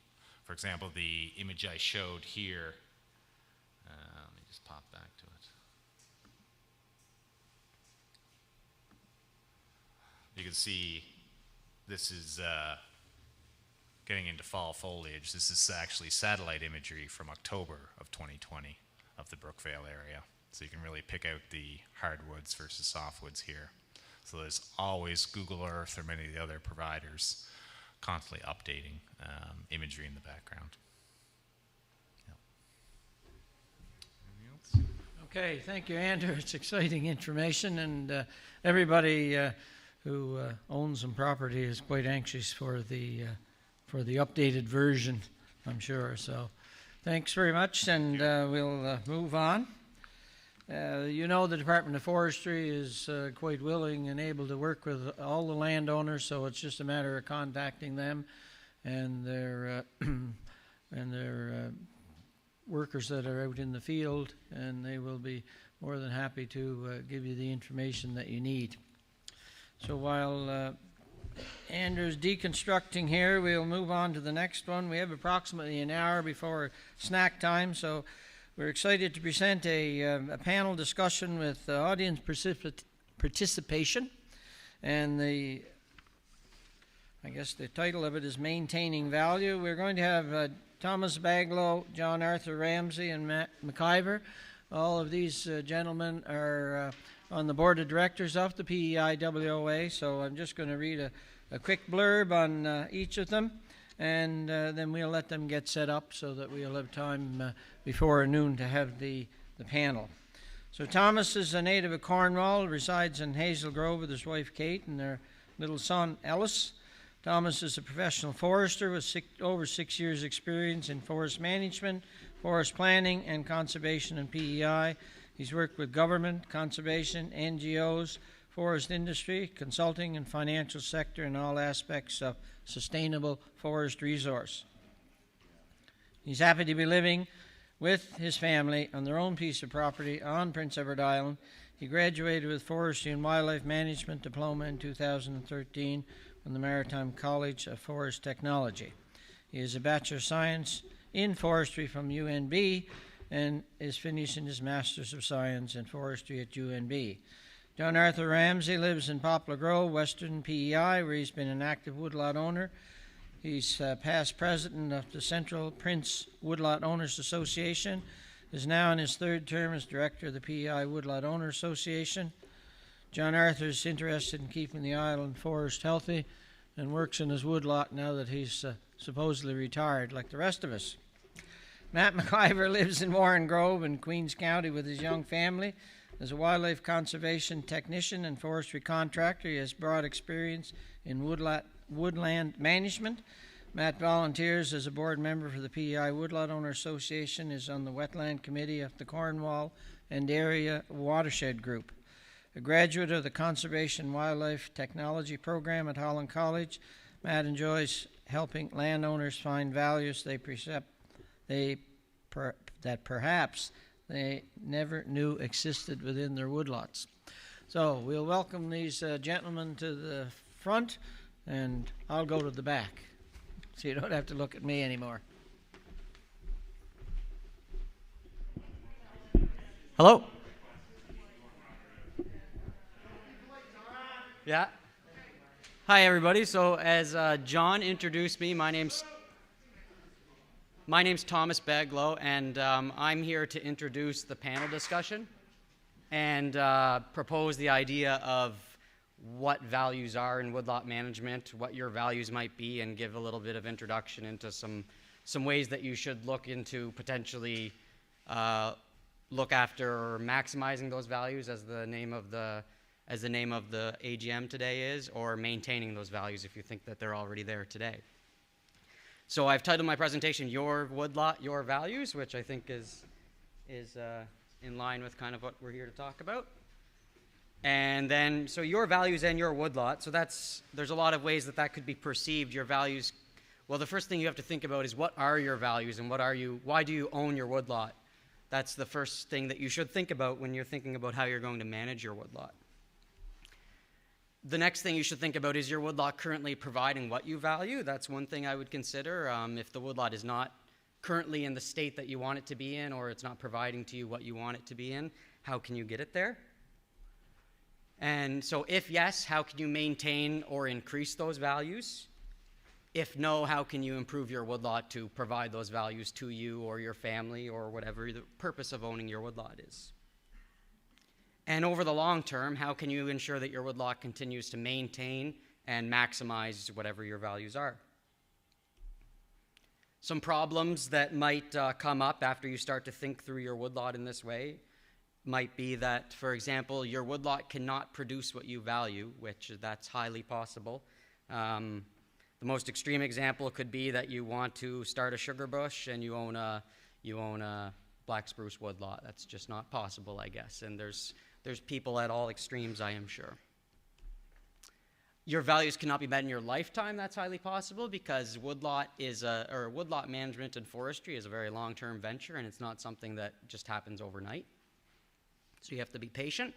For example, the image I showed here, let me just pop back to it. You can see this is getting into fall foliage. This is actually satellite imagery from October of 2020 of the Brookvale area. So you can really pick out the hardwoods versus softwoods here. So there's always Google Earth or many of the other providers constantly updating imagery in the background. Yep. Okay, thank you, Andrew. It's exciting information, and everybody who owns some property is quite anxious for the updated version, I'm sure. So, thanks very much, and we'll move on. You know, the Department of Forestry is quite willing and able to work with all the landowners, so it's just a matter of contacting them and their workers that are out in the field, and they will be more than happy to give you the information that you need. So while Andrew's deconstructing here, we'll move on to the next one. We have approximately an hour before snack time, so we're excited to present a panel discussion with audience participation, and I guess the title of it is Maintaining Value. We're going to have Thomas Baglole, John Arthur Ramsay, and Matt McIver. All of these gentlemen are on the board of directors of the PEIWOA, so I'm just going to read a quick blurb on each of them, and then we'll let them get set up so that we'll have time before noon to have the panel. So Thomas is a native of Cornwall, resides in Hazel Grove with his wife Kate and their little son Ellis. Thomas is a professional forester with over 6 years' experience in forest management, forest planning, and conservation in PEI. He's worked with government, conservation, NGOs, forest industry, consulting, and financial sector in all aspects of sustainable forest resource. He's happy to be living with his family on their own piece of property on Prince Edward Island. He graduated with Forestry and Wildlife Management Diploma in 2013 from the Maritime College of Forest Technology. He is a Bachelor of Science in Forestry from UNB and is finishing his Master's of Science in Forestry at UNB. John Arthur Ramsay lives in Poplar Grove, Western PEI, where he's been an active woodlot owner. He's past president of the Central Prince Woodlot Owners Association, is now in his third term as director of the PEI Woodlot Owner Association. John Arthur is interested in keeping the island forest healthy and works in his woodlot now that he's supposedly retired like the rest of us. Matt McIver lives in Warren Grove in Queens County with his young family. As a wildlife conservation technician and forestry contractor, he has broad experience in woodland management. Matt volunteers as a board member for the PEI Woodlot Owner Association, is on the Wetland Committee of the Cornwall and Area Watershed Group. A graduate of the Conservation Wildlife Technology Program at Holland College, Matt enjoys helping landowners find values that perhaps they never knew existed within their woodlots. So we'll welcome these gentlemen to the front, and I'll go to the back, so you don't have to look at me anymore. Hello. Yeah. Hi, everybody. So as John introduced me, my name's Thomas Baglole, and I'm here to introduce the panel discussion and propose the idea of what values are in woodlot management, what your values might be, and give a little bit of introduction into some ways that you should look into potentially look after or maximizing those values, as the name of the AGM today is, or maintaining those values if you think that they're already there today. So I've titled my presentation "Your Woodlot, Your Values," which I think is in line with kind of what we're here to talk about. And then, so your values and your woodlot. So there's a lot of ways that could be perceived. Your values. Well, the first thing you have to think about is, what are your values and why do you own your woodlot? That's the first thing that you should think about when you're thinking about how you're going to manage your woodlot. The next thing you should think about is, your woodlot currently providing what you value? That's one thing I would consider. If the woodlot is not currently in the state that you want it to be in, or it's not providing to you what you want it to be in, how can you get it there? And so if yes, how can you maintain or increase those values? If no, how can you improve your woodlot to provide those values to you or your family, or whatever the purpose of owning your woodlot is? And over the long term, how can you ensure that your woodlot continues to maintain and maximize whatever your values are? Some problems that might come up after you start to think through your woodlot in this way. might be that, for example, your woodlot cannot produce what you value, which that's highly possible. The most extreme example could be that you want to start a sugar bush and you own a black spruce woodlot. That's just not possible, I guess. And there's people at all extremes, I am sure. Your values cannot be met in your lifetime. That's highly possible because woodlot management and forestry is a very long-term venture, and it's not something that just happens overnight. So you have to be patient.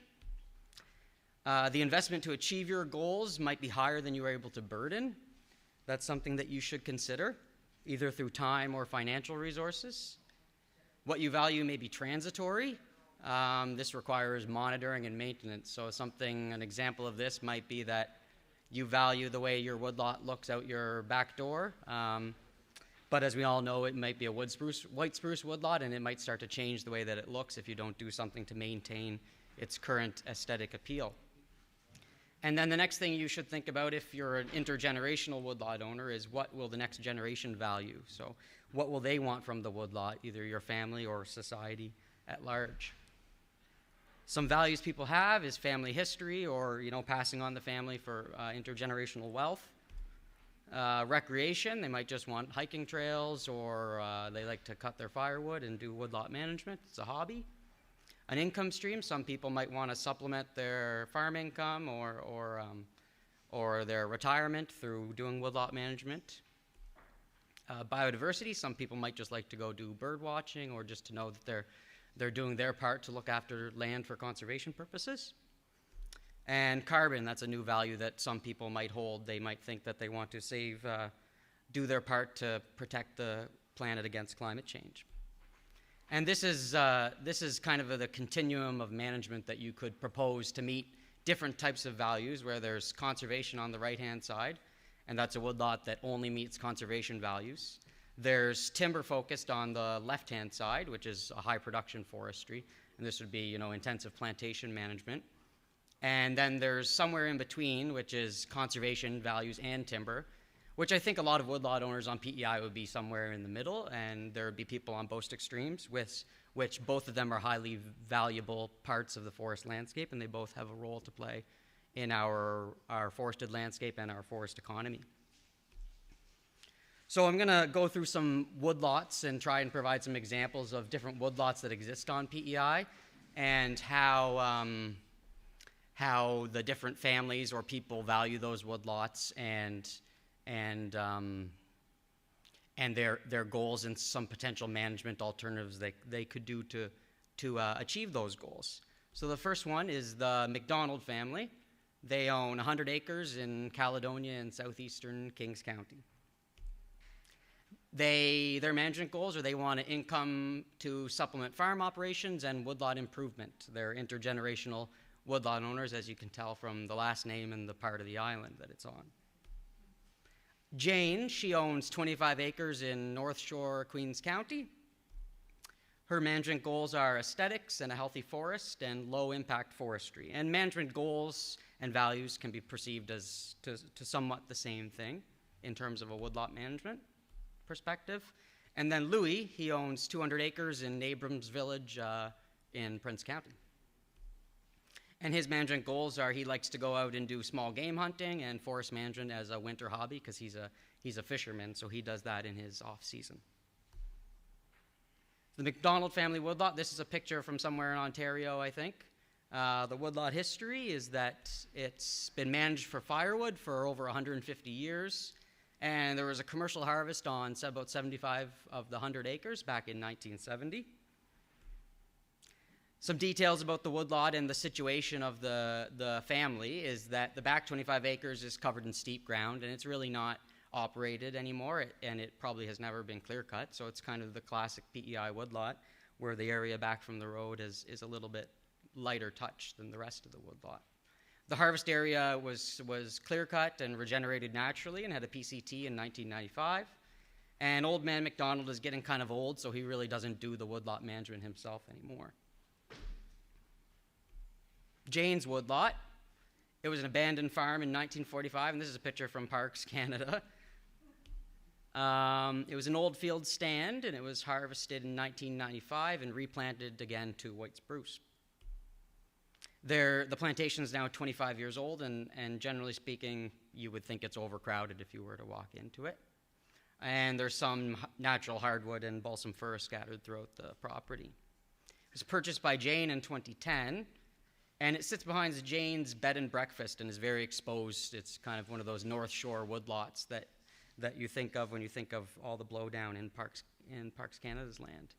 The investment to achieve your goals might be higher than you are able to burden. That's something that you should consider, either through time or financial resources. What you value may be transitory. This requires monitoring and maintenance. So an example of this might be that you value the way your woodlot looks out your back door. But as we all know, it might be a white spruce woodlot, and it might start to change the way that it looks if you don't do something to maintain its current aesthetic appeal. And then the next thing you should think about if you're an intergenerational woodlot owner is what will the next generation value? So what will they want from the woodlot, either your family or society at large? Some values people have is family history or, passing on the family for intergenerational wealth. Recreation, they might just want hiking trails or they like to cut their firewood and do woodlot management. It's a hobby. An income stream, some people might want to supplement their farm income or their retirement through doing woodlot management. Biodiversity, some people might just like to go do bird watching or just to know that they're doing their part to look after land for conservation purposes. And carbon, that's a new value that some people might hold. They might think that they want to do their part to protect the planet against climate change. And this is kind of the continuum of management that you could propose to meet different types of values, where there's conservation on the right-hand side, and that's a woodlot that only meets conservation values. There's timber focused on the left-hand side, which is a high production forestry, and this would be, intensive plantation management. And then there's somewhere in between, which is conservation values and timber, which I think a lot of woodlot owners on PEI would be somewhere in the middle, and there would be people on both extremes, which both of them are highly valuable parts of the forest landscape, and they both have a role to play in our forested landscape and our forest economy. So I'm going to go through some woodlots and try and provide some examples of different woodlots that exist on PEI and how the different families or people value those woodlots and their goals and some potential management alternatives they could do to achieve those goals. So the first one is the McDonald family. They own 100 acres in Caledonia in southeastern Kings County. Their management goals are they want an income to supplement farm operations and woodlot improvement. They're intergenerational woodlot owners, as you can tell from the last name and the part of the island that it's on. Jane, she owns 25 acres in North Shore, Queens County. Her management goals are aesthetics and a healthy forest and low-impact forestry. And management goals and values can be perceived as to somewhat the same thing in terms of a woodlot management perspective. And then Louis, he owns 200 acres in Abrams Village in Prince County. And his management goals are he likes to go out and do small game hunting and forest management as a winter hobby because he's a fisherman, so he does that in his off season. The McDonald family woodlot, this is a picture from somewhere in Ontario, I think. The woodlot history is that it's been managed for firewood for over 150 years, and there was a commercial harvest on about 75 of the 100 acres back in 1970. Some details about the woodlot and the situation of the family is that the back 25 acres is covered in steep ground, and it's really not operated anymore, and it probably has never been clear-cut, so it's kind of the classic PEI woodlot, where the area back from the road is a little bit lighter touch than the rest of the woodlot. The harvest area was clear-cut and regenerated naturally and had a PCT in 1995, and old man McDonald is getting kind of old, so he really doesn't do the woodlot management himself anymore. Jane's woodlot. It was an abandoned farm in 1945, and this is a picture from Parks Canada. It was an old field stand, and it was harvested in 1995 and replanted again to white spruce. The plantation is now 25 years old, and generally speaking, you would think it's overcrowded if you were to walk into it. And there's some natural hardwood and balsam fir scattered throughout the property. It was purchased by Jane in 2010, and it sits behind Jane's bed and breakfast and is very exposed. It's kind of one of those North Shore woodlots that you think of when you think of all the blowdown in Parks Canada's land.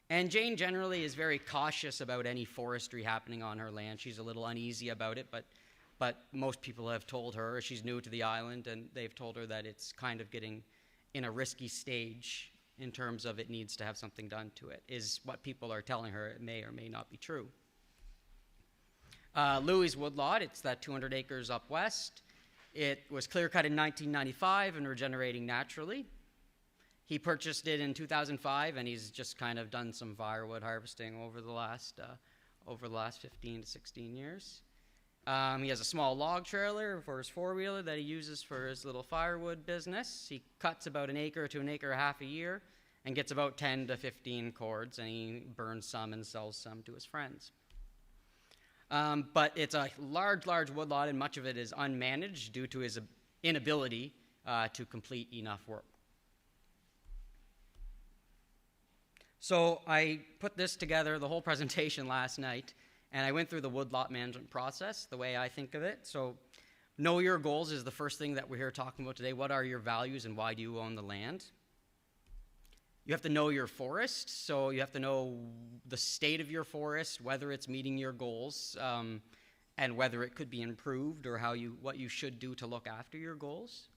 And Jane generally is very cautious about any forestry happening on her land. She's a little uneasy about it, but most people have told her, she's new to the island, and they've told her that it's kind of getting in a risky stage in terms of it needs to have something done to it, is what people are telling her. It may or may not be true. Louis' Woodlot, it's that 200 acres up west. It was clear-cut in 1995 and regenerating naturally. He purchased it in 2005, and he's just kind of done some firewood harvesting over the last 15 to 16 years. He has a small log trailer for his four-wheeler that he uses for his little firewood business. He cuts about an acre to an acre and a half a year and gets about 10 to 15 cords, and he burns some and sells some to his friends. But it's a large woodlot, and much of it is unmanaged due to his inability to complete enough work. So I put this together, the whole presentation last night, and I went through the woodlot management process, the way I think of it. So know your goals is the first thing that we're here talking about today. What are your values and why do you own the land? You have to know your forest, so you have to know the state of your forest, whether it's meeting your goals, and whether it could be improved or what you should do to look after your goals.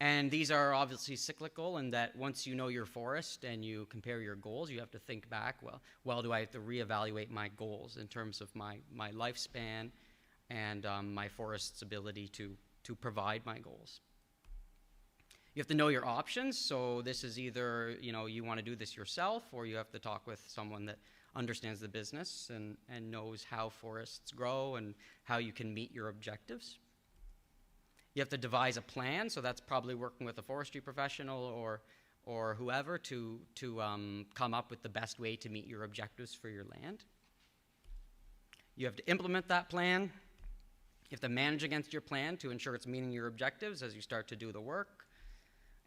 And these are obviously cyclical in that once you know your forest and you compare your goals, you have to think back, well, do I have to reevaluate my goals in terms of my lifespan and my forest's ability to provide my goals? You have to know your options, so this is either, you want to do this yourself, or you have to talk with someone that understands the business and knows how forests grow and how you can meet your objectives. You have to devise a plan, so that's probably working with a forestry professional or whoever to come up with the best way to meet your objectives for your land. You have to implement that plan. You have to manage against your plan to ensure it's meeting your objectives as you start to do the work.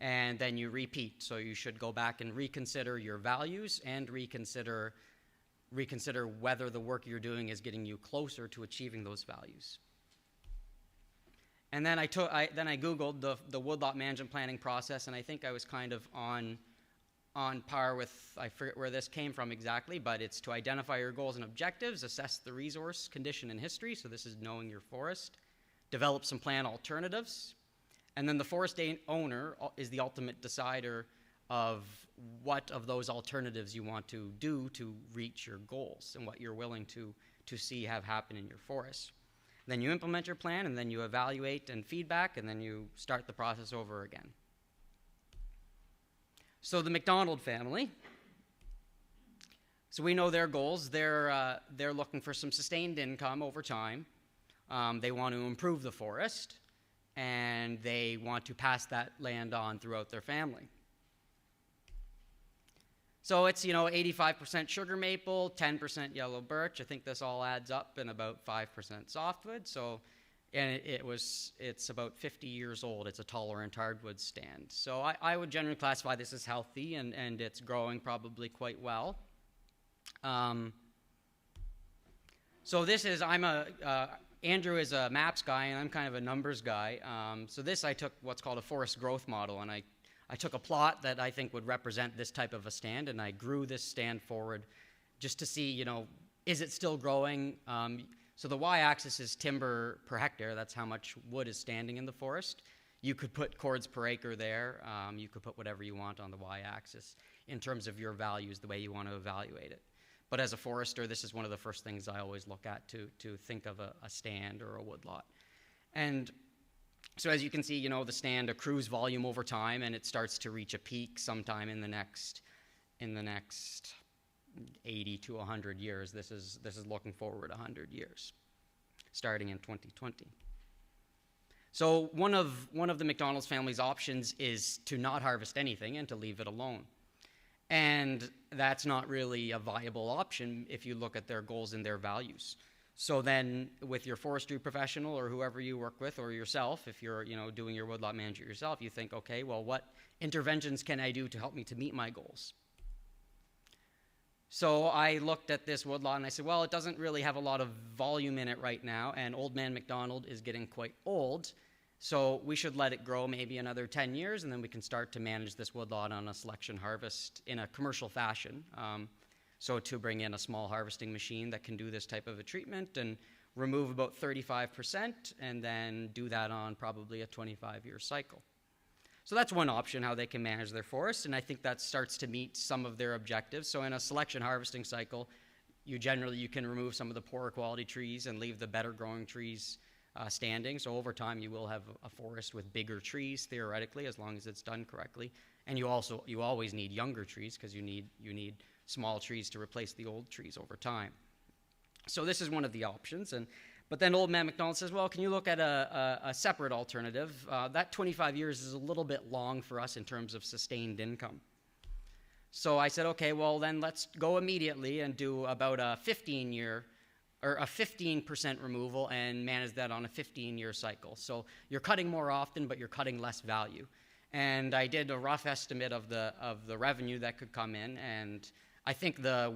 And then you repeat, so you should go back and reconsider your values and reconsider whether the work you're doing is getting you closer to achieving those values. And then I Googled the woodlot management planning process, and I think I was kind of on par with, I forget where this came from exactly, but it's to identify your goals and objectives, assess the resource condition and history, so this is knowing your forest, develop some plan alternatives, and then the forest owner is the ultimate decider of what of those alternatives you want to do to reach your goals and what you're willing to see have happen in your forest. Then you implement your plan, and then you evaluate and feedback, and then you start the process over again. So the McDonald family, so we know their goals. They're looking for some sustained income over time. They want to improve the forest, and they want to pass that land on throughout their family. So it's, 85% sugar maple, 10% yellow birch. I think this all adds up in about 5% softwood. So, and it's about 50 years old. It's a tolerant hardwood stand. So I would generally classify this as healthy, and it's growing probably quite well. So this is, Andrew is a maps guy, and I'm kind of a numbers guy. So this, I took what's called a forest growth model, and I took a plot that I think would represent this type of a stand, and I grew this stand forward just to see, is it still growing? So the y-axis is timber per hectare. That's how much wood is standing in the forest. You could put cords per acre there. You could put whatever you want on the y-axis in terms of your values, the way you want to evaluate it. But as a forester, this is one of the first things I always look at to think of a stand or a woodlot. And so as you can see, the stand accrues volume over time, and it starts to reach a peak sometime in the next 80 to 100 years. This is looking forward 100 years, starting in 2020. So one of the McDonald's family's options is to not harvest anything and to leave it alone. And that's not really a viable option if you look at their goals and their values. So then with your forestry professional or whoever you work with, or yourself, if you're, doing your woodlot management yourself, you think, okay, well, what interventions can I do to help me to meet my goals? So I looked at this woodlot and I said, well, it doesn't really have a lot of volume in it right now, and Old Man McDonald is getting quite old, so we should let it grow maybe another 10 years, and then we can start to manage this woodlot on a selection harvest in a commercial fashion. So to bring in a small harvesting machine that can do this type of a treatment and remove about 35%, and then do that on probably a 25-year cycle. So that's one option, how they can manage their forest, and I think that starts to meet some of their objectives. So in a selection harvesting cycle, you can remove some of the poorer quality trees and leave the better growing trees standing. So over time, you will have a forest with bigger trees, theoretically, as long as it's done correctly. And you always need younger trees, because you need small trees to replace the old trees over time. So this is one of the options. But then Old Man McDonald says, well, can you look at a separate alternative? That 25 years is a little bit long for us in terms of sustained income. So I said, okay, well, then let's go immediately and do about a 15-year or a 15% removal and manage that on a 15-year cycle. So you're cutting more often, but you're cutting less value. And I did a rough estimate of the revenue that could come in, and I think the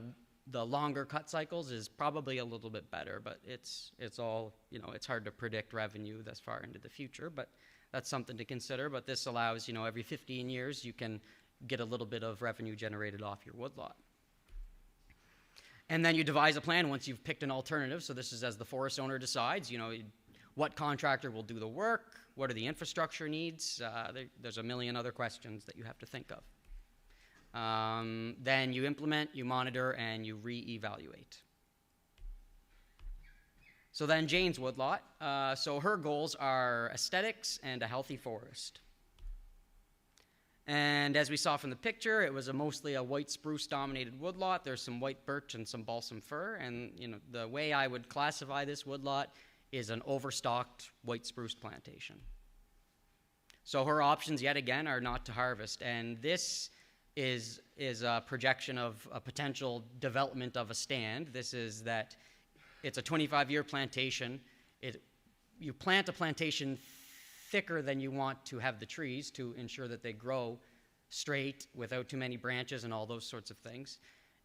longer cut cycles is probably a little bit better, but it's all, it's hard to predict revenue this far into the future, but that's something to consider. But this allows, every 15 years you can get a little bit of revenue generated off your woodlot. And then you devise a plan once you've picked an alternative. So this is as the forest owner decides, what contractor will do the work, what are the infrastructure needs. There's a million other questions that you have to think of. Then you implement, you monitor, and you re-evaluate. So then Jane's woodlot. So her goals are aesthetics and a healthy forest. And as we saw from the picture, it was mostly a white spruce dominated woodlot. There's some white birch and some balsam fir. And the way I would classify this woodlot is an overstocked white spruce plantation. So her options, yet again, are not to harvest. And this is a projection of a potential development of a stand. This is that it's a 25-year plantation. You plant a plantation thicker than you want to have the trees to ensure that they grow straight without too many branches and all those sorts of things.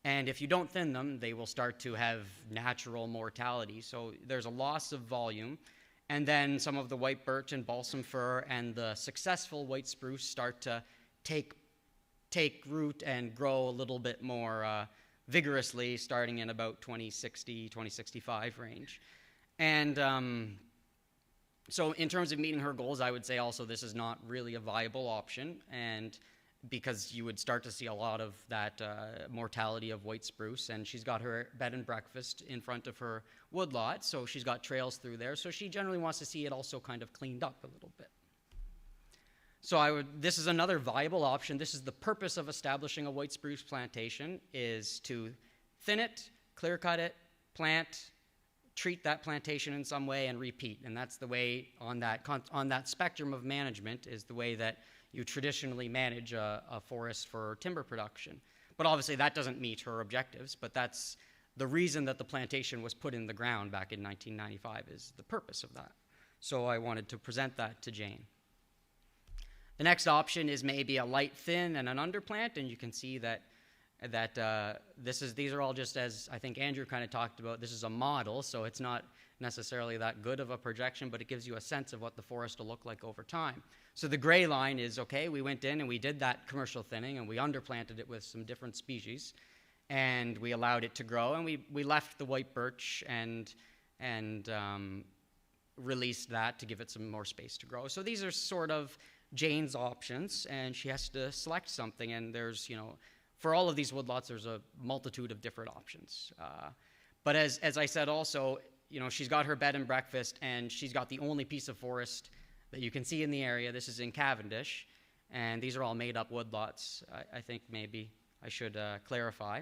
And if you don't thin them, they will start to have natural mortality. So there's a loss of volume. And then some of the white birch and balsam fir and the successful white spruce start to take root and grow a little bit more vigorously, starting in about 2060, 2065 range. And so in terms of meeting her goals, I would say also this is not really a viable option, and because you would start to see a lot of that mortality of white spruce. And she's got her bed and breakfast in front of her woodlot, so she's got trails through there. So she generally wants to see it also kind of cleaned up a little bit. So this is another viable option. This is the purpose of establishing a white spruce plantation, is to thin it, clear cut it, plant, treat that plantation in some way, and repeat. And that's the way on that spectrum of management is the way that you traditionally manage a forest for timber production. But obviously that doesn't meet her objectives, but that's the reason that the plantation was put in the ground back in 1995 is the purpose of that. So I wanted to present that to Jane. The next option is maybe a light thin and an underplant, and you can see that these are all just, as I think Andrew kind of talked about, this is a model, so it's not necessarily that good of a projection, but it gives you a sense of what the forest will look like over time. So the gray line is, okay, we went in and we did that commercial thinning and we underplanted it with some different species, and we allowed it to grow, and we left the white birch and released that to give it some more space to grow. So these are sort of Jane's options, and she has to select something, and there's, for all of these woodlots, there's a multitude of different options. But as I said also, she's got her bed and breakfast, and she's got the only piece of forest that you can see in the area. This is in Cavendish, and these are all made-up woodlots. I think maybe I should clarify.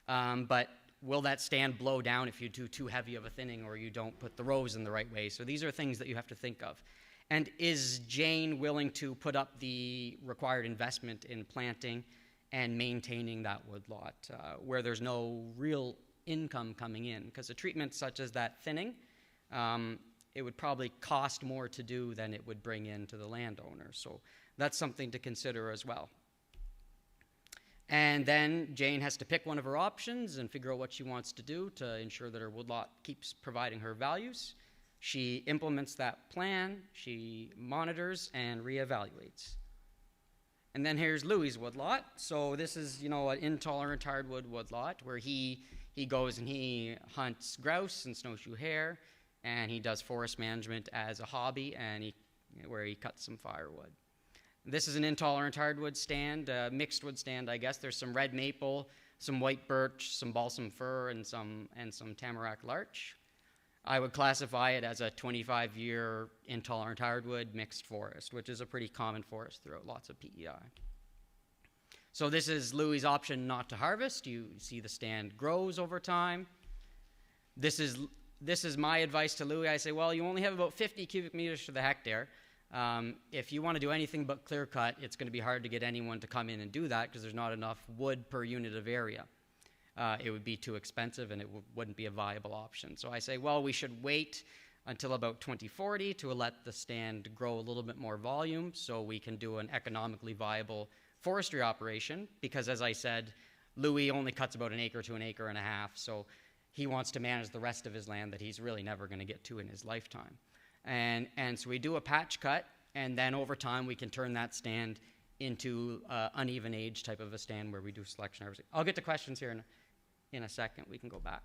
But will that stand blow down if you do too heavy of a thinning or you don't put the rows in the right way? So these are things that you have to think of. And is Jane willing to put up the required investment in planting and maintaining that woodlot, where there's no real income coming in, because a treatment such as that thinning, it would probably cost more to do than it would bring in to the landowner. So that's something to consider as well. And then Jane has to pick one of her options and figure out what she wants to do to ensure that her woodlot keeps providing her values. She implements that plan, she monitors and reevaluates. And then here's Louis' woodlot. So this is, an intolerant hardwood woodlot where he goes and he hunts grouse and snowshoe hare, and he does forest management as a hobby, and where he cuts some firewood. This is an intolerant hardwood stand, mixed wood stand, I guess. There's some red maple, some white birch, some balsam fir, and some tamarack larch. I would classify it as a 25-year intolerant hardwood mixed forest, which is a pretty common forest throughout lots of PEI. So this is Louis' option not to harvest. You see the stand grows over time. This is my advice to Louis. I say, well, you only have about 50 cubic meters to the hectare. If you want to do anything but clear cut, it's going to be hard to get anyone to come in and do that because there's not enough wood per unit of area. It would be too expensive and it wouldn't be a viable option. So I say, well, we should wait until about 2040 to let the stand grow a little bit more volume so we can do an economically viable forestry operation, because as I said, Louis only cuts about an acre to an acre and a half, so he wants to manage the rest of his land that he's really never going to get to in his lifetime. And so we do a patch cut, and then over time we can turn that stand into uneven age type of a stand where we do selection harvesting. I'll get to questions here in a second. We can go back.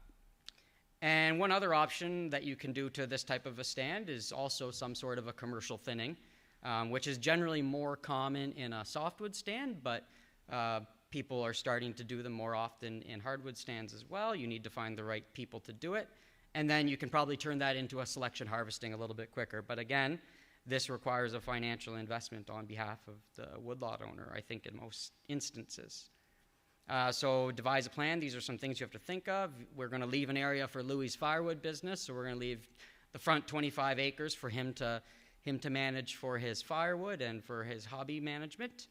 And one other option that you can do to this type of a stand is also some sort of a commercial thinning, which is generally more common in a softwood stand, but people are starting to do them more often in hardwood stands as well. You need to find the right people to do it. And then you can probably turn that into a selection harvesting a little bit quicker. But again, this requires a financial investment on behalf of the woodlot owner, I think, in most instances. So devise a plan. These are some things you have to think of. We're going to leave an area for Louis' firewood business, so we're going to leave the front 25 acres for him to manage for his firewood and for his hobby management.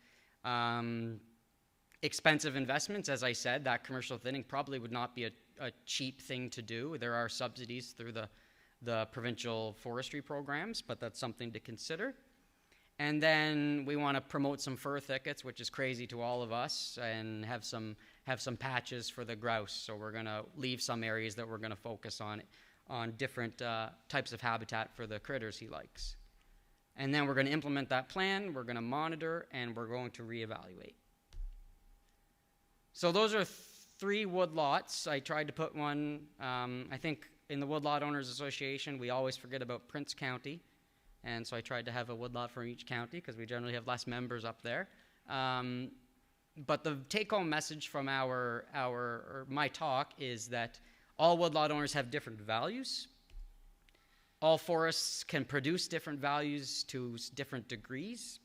Expensive investments, as I said, that commercial thinning probably would not be a cheap thing to do. There are subsidies through the provincial forestry programs, but that's something to consider. And then we want to promote some fir thickets, which is crazy to all of us, and have some patches for the grouse. So we're going to leave some areas that we're going to focus on different types of habitat for the critters he likes. And then we're going to implement that plan, we're going to monitor, and we're going to reevaluate. So those are 3 woodlots. I tried to put one, I think in the Woodlot Owners Association, we always forget about Prince County. And so I tried to have a woodlot from each county because we generally have less members up there. But the take-home message from my talk is that all woodlot owners have different values. All forests can produce different values to different degrees.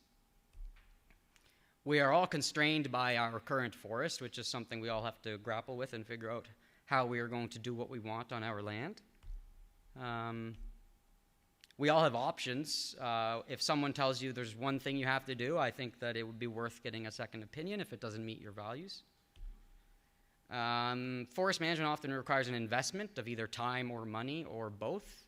We are all constrained by our current forest, which is something we all have to grapple with and figure out how we are going to do what we want on our land. We all have options. If someone tells you there's one thing you have to do, I think that it would be worth getting a second opinion if it doesn't meet your values. Forest management often requires an investment of either time or money or both.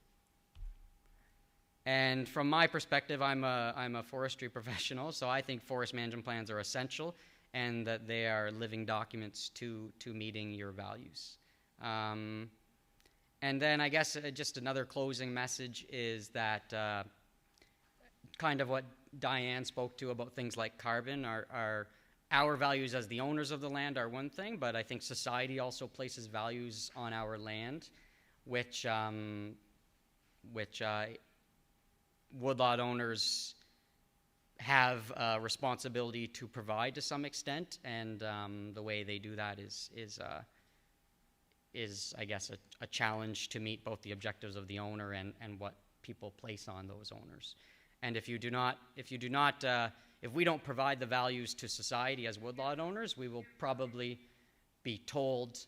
And from my perspective, I'm a forestry professional, so I think forest management plans are essential and that they are living documents to meeting your values. And then I guess just another closing message is that kind of what Diane spoke to about things like carbon our values as the owners of the land are one thing, but I think society also places values on our land, which woodlot owners have a responsibility to provide to some extent, and the way they do that is I guess a challenge to meet both the objectives of the owner and what people place on those owners. And if we don't provide the values to society as woodlot owners, we will probably be told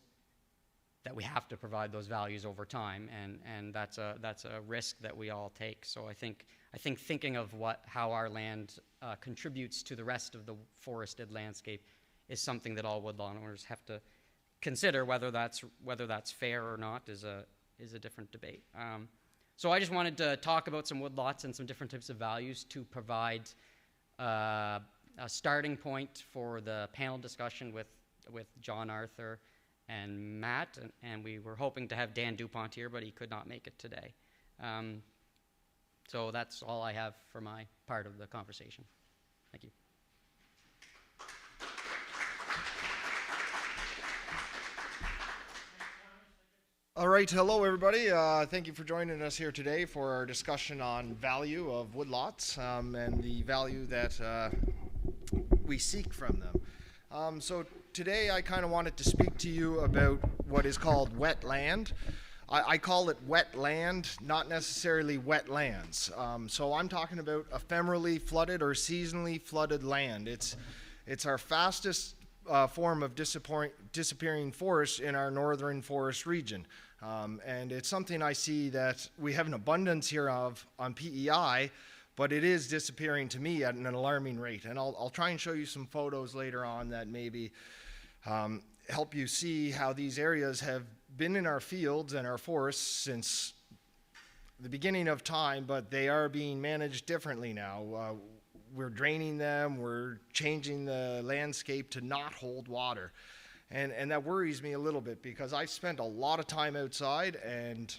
that we have to provide those values over time, and that's a risk that we all take. So I think thinking of how our land contributes to the rest of the forested landscape is something that all woodlot owners have to consider whether that's fair or not is a different debate. So I just wanted to talk about some woodlots and some different types of values to provide a starting point for the panel discussion with John Arthur and Matt, and we were hoping to have Dan DuPont here, but he could not make it today. So that's all I have for my part of the conversation. Thank you. All right, hello everybody. Thank you for joining us here today for our discussion on value of woodlots and the value that we seek from them. So today I kind of wanted to speak to you about what is called wet land. I call it wet land, not necessarily wetlands. So I'm talking about ephemerally flooded or seasonally flooded land. It's our fastest form of disappearing forest in our northern forest region. And it's something I see that we have an abundance here of on PEI, but it is disappearing to me at an alarming rate. And I'll try and show you some photos later on that maybe help you see how these areas have been in our fields and our forests since the beginning of time, but they are being managed differently now. We're draining them, we're changing the landscape to not hold water. And that worries me a little bit because I've spent a lot of time outside, and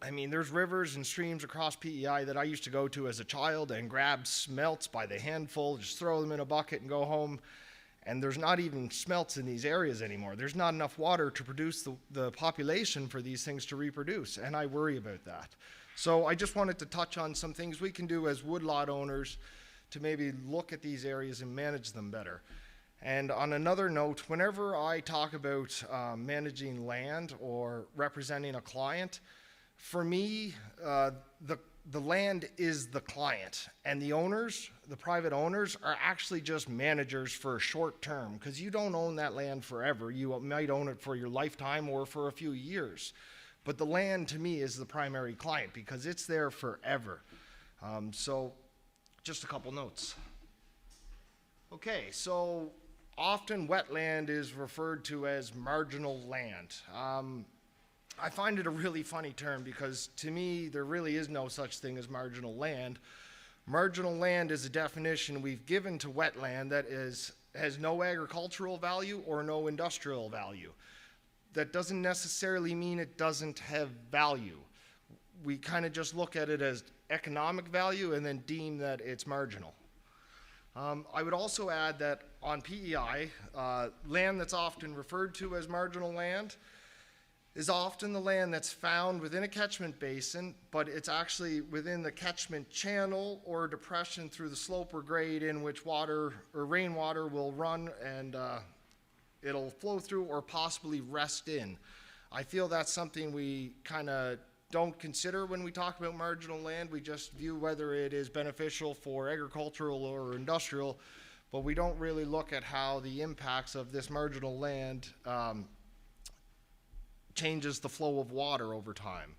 I mean, there's rivers and streams across PEI that I used to go to as a child and grab smelts by the handful, just throw them in a bucket and go home. And there's not even smelts in these areas anymore. There's not enough water to produce the population for these things to reproduce, and I worry about that. So I just wanted to touch on some things we can do as woodlot owners to maybe look at these areas and manage them better. And on another note, whenever I talk about managing land or representing a client, for me, the land is the client, and the owners, the private owners, are actually just managers for a short term, because you don't own that land forever. You might own it for your lifetime or for a few years. But the land, to me, is the primary client because it's there forever. So just a couple notes. Okay, so often wetland is referred to as marginal land. I find it a really funny term because to me, there really is no such thing as marginal land. Marginal land is a definition we've given to wetland that has no agricultural value or no industrial value. That doesn't necessarily mean it doesn't have value. We kind of just look at it as economic value and then deem that it's marginal. I would also add that on PEI, land that's often referred to as marginal land is often the land that's found within a catchment basin, but it's actually within the catchment channel or depression through the slope or grade in which water or rainwater will run and it'll flow through or possibly rest in. I feel that's something we kind of don't consider when we talk about marginal land. We just view whether it is beneficial for agricultural or industrial, but we don't really look at how the impacts of this marginal land changes the flow of water over time.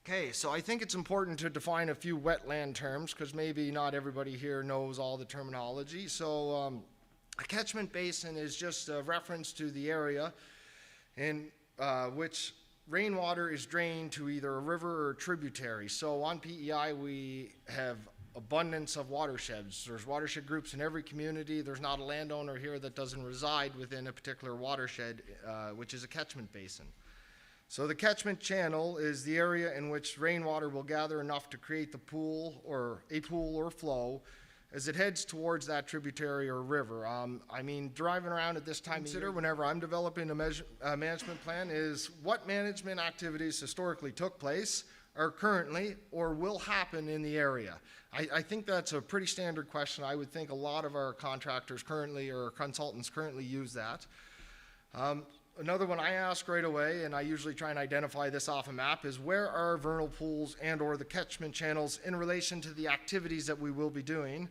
Okay, so I think it's important to define a few wetland terms because maybe not everybody here knows all the terminology. So a catchment basin is just a reference to the area in which rainwater is drained to either a river or a tributary. So on PEI, we have abundance of watersheds. There's watershed groups in every community. There's not a landowner here that doesn't reside within a particular watershed, which is a catchment basin. So the catchment channel is the area in which rainwater will gather enough to create the pool or flow as it heads towards that tributary or river. I mean, driving around at this time of year, whenever I'm developing a management plan, is what management activities historically took place, are currently, or will happen in the area. I think that's a pretty standard question. I would think a lot of our contractors currently or consultants currently use that. Another one I ask right away, and I usually try and identify this off a map, is where are vernal pools and or the catchment channels in relation to the activities that we will be doing,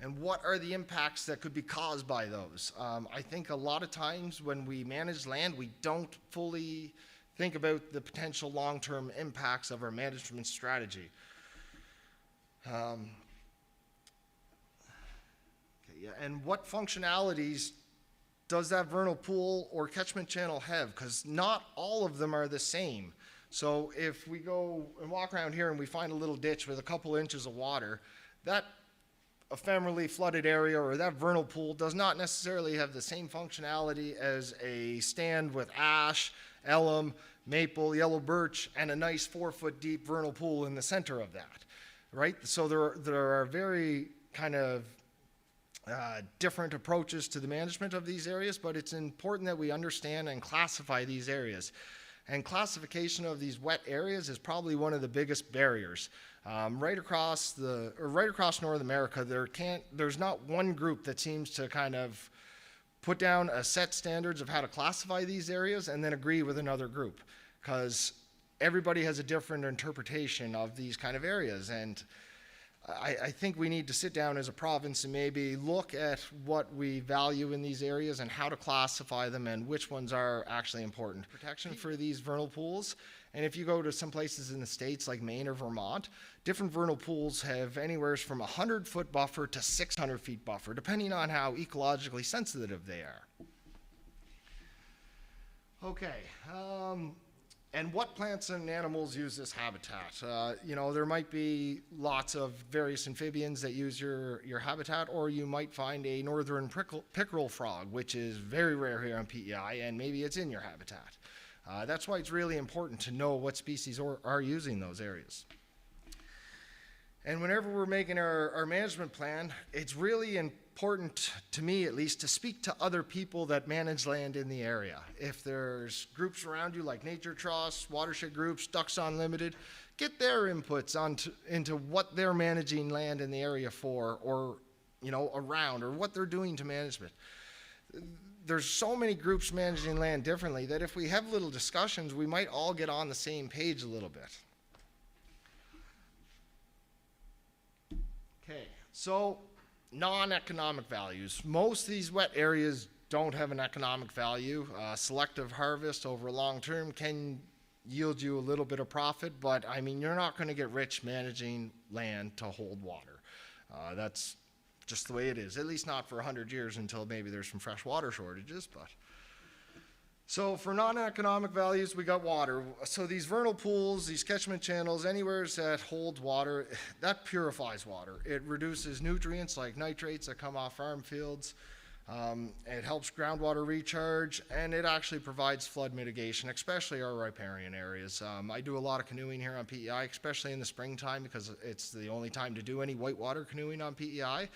and what are the impacts that could be caused by those? I think a lot of times when we manage land, we don't fully think about the potential long-term impacts of our management strategy. And what functionalities does that vernal pool or catchment channel have? Because not all of them are the same. So if we go and walk around here and we find a little ditch with a couple inches of water, that ephemerally flooded area or that vernal pool does not necessarily have the same functionality as a stand with ash, elm, maple, yellow birch, and a nice 4-foot deep vernal pool in the center of that, right? So there are very kind of different approaches to the management of these areas, but it's important that we understand and classify these areas. And classification of these wet areas is probably one of the biggest barriers. Right across North America, there's not one group that seems to kind of put down a set standards of how to classify these areas and then agree with another group, because everybody has a different interpretation of these kind of areas. And I think we need to sit down as a province and maybe look at what we value in these areas and how to classify them and which ones are actually important. Protection for these vernal pools. And if you go to some places in the States like Maine or Vermont, different vernal pools have anywhere from 100-foot buffer to 600 feet buffer, depending on how ecologically sensitive they are. Okay. And what plants and animals use this habitat? There might be lots of various amphibians that use your habitat, or you might find a northern pickerel frog, which is very rare here on PEI, and maybe it's in your habitat. That's why it's really important to know what species are using those areas. And whenever we're making our management plan, it's really important, to me at least, to speak to other people that manage land in the area. If there's groups around you like Nature Trust, watershed groups, Ducks Unlimited, get their inputs into what they're managing land in the area for, or around, or what they're doing to management. There's so many groups managing land differently that if we have little discussions, we might all get on the same page a little bit. Okay, so non-economic values. Most of these wet areas don't have an economic value. Selective harvest over long term can yield you a little bit of profit, but I mean, you're not going to get rich managing land to hold water. That's just the way it is, at least not for 100 years until maybe there's some fresh water shortages. But so for non-economic values, we got water. So these vernal pools, these catchment channels, anywhere that holds water, that purifies water. It reduces nutrients like nitrates that come off farm fields. It helps groundwater recharge, and it actually provides flood mitigation, especially our riparian areas. I do a lot of canoeing here on PEI, especially in the springtime, because it's the only time to do any whitewater canoeing on PEI.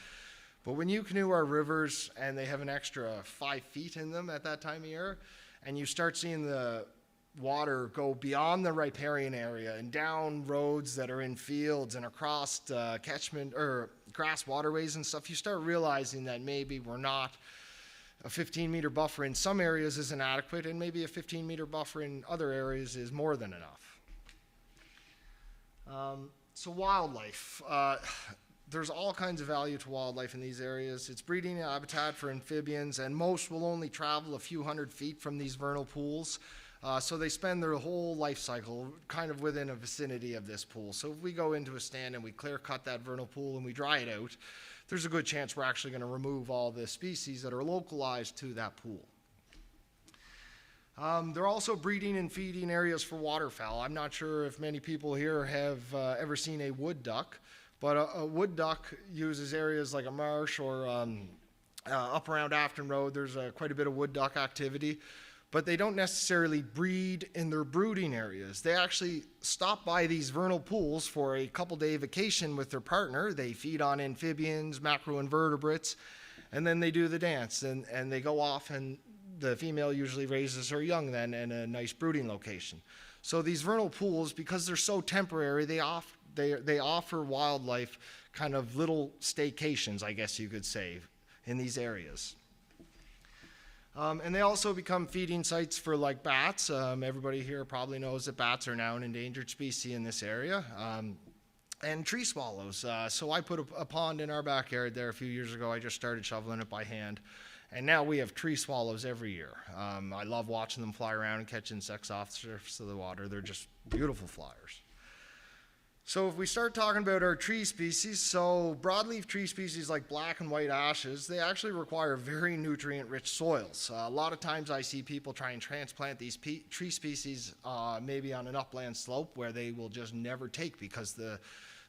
But when you canoe our rivers and they have an extra 5 feet in them at that time of year, and you start seeing the water go beyond the riparian area and down roads that are in fields and across catchment or grass waterways and stuff, you start realizing that maybe we're not a 15-meter buffer in some areas is inadequate, and maybe a 15-meter buffer in other areas is more than enough. So wildlife. There's all kinds of value to wildlife in these areas. It's breeding habitat for amphibians, and most will only travel a few hundred feet from these vernal pools. So they spend their whole life cycle kind of within a vicinity of this pool. So if we go into a stand and we clear cut that vernal pool and we dry it out, there's a good chance we're actually going to remove all the species that are localized to that pool. They're also breeding and feeding areas for waterfowl. I'm not sure if many people here have ever seen a wood duck, but a wood duck uses areas like a marsh or up around Afton Road. There's quite a bit of wood duck activity, but they don't necessarily breed in their brooding areas. They actually stop by these vernal pools for a couple-day vacation with their partner. They feed on amphibians, macroinvertebrates, and then they do the dance, and they go off, and the female usually raises her young then in a nice brooding location. So these vernal pools, because they're so temporary, they offer wildlife kind of little staycations, I guess you could say, in these areas. And they also become feeding sites for like bats. Everybody here probably knows that bats are now an endangered species in this area. And tree swallows. So I put a pond in our backyard there a few years ago. I just started shoveling it by hand. And now we have tree swallows every year. I love watching them fly around and catch insects off the surface of the water. They're just beautiful flyers. So if we start talking about our tree species, so broadleaf tree species like black and white ashes, they actually require very nutrient-rich soils. A lot of times I see people try and transplant these tree species maybe on an upland slope where they will just never take because the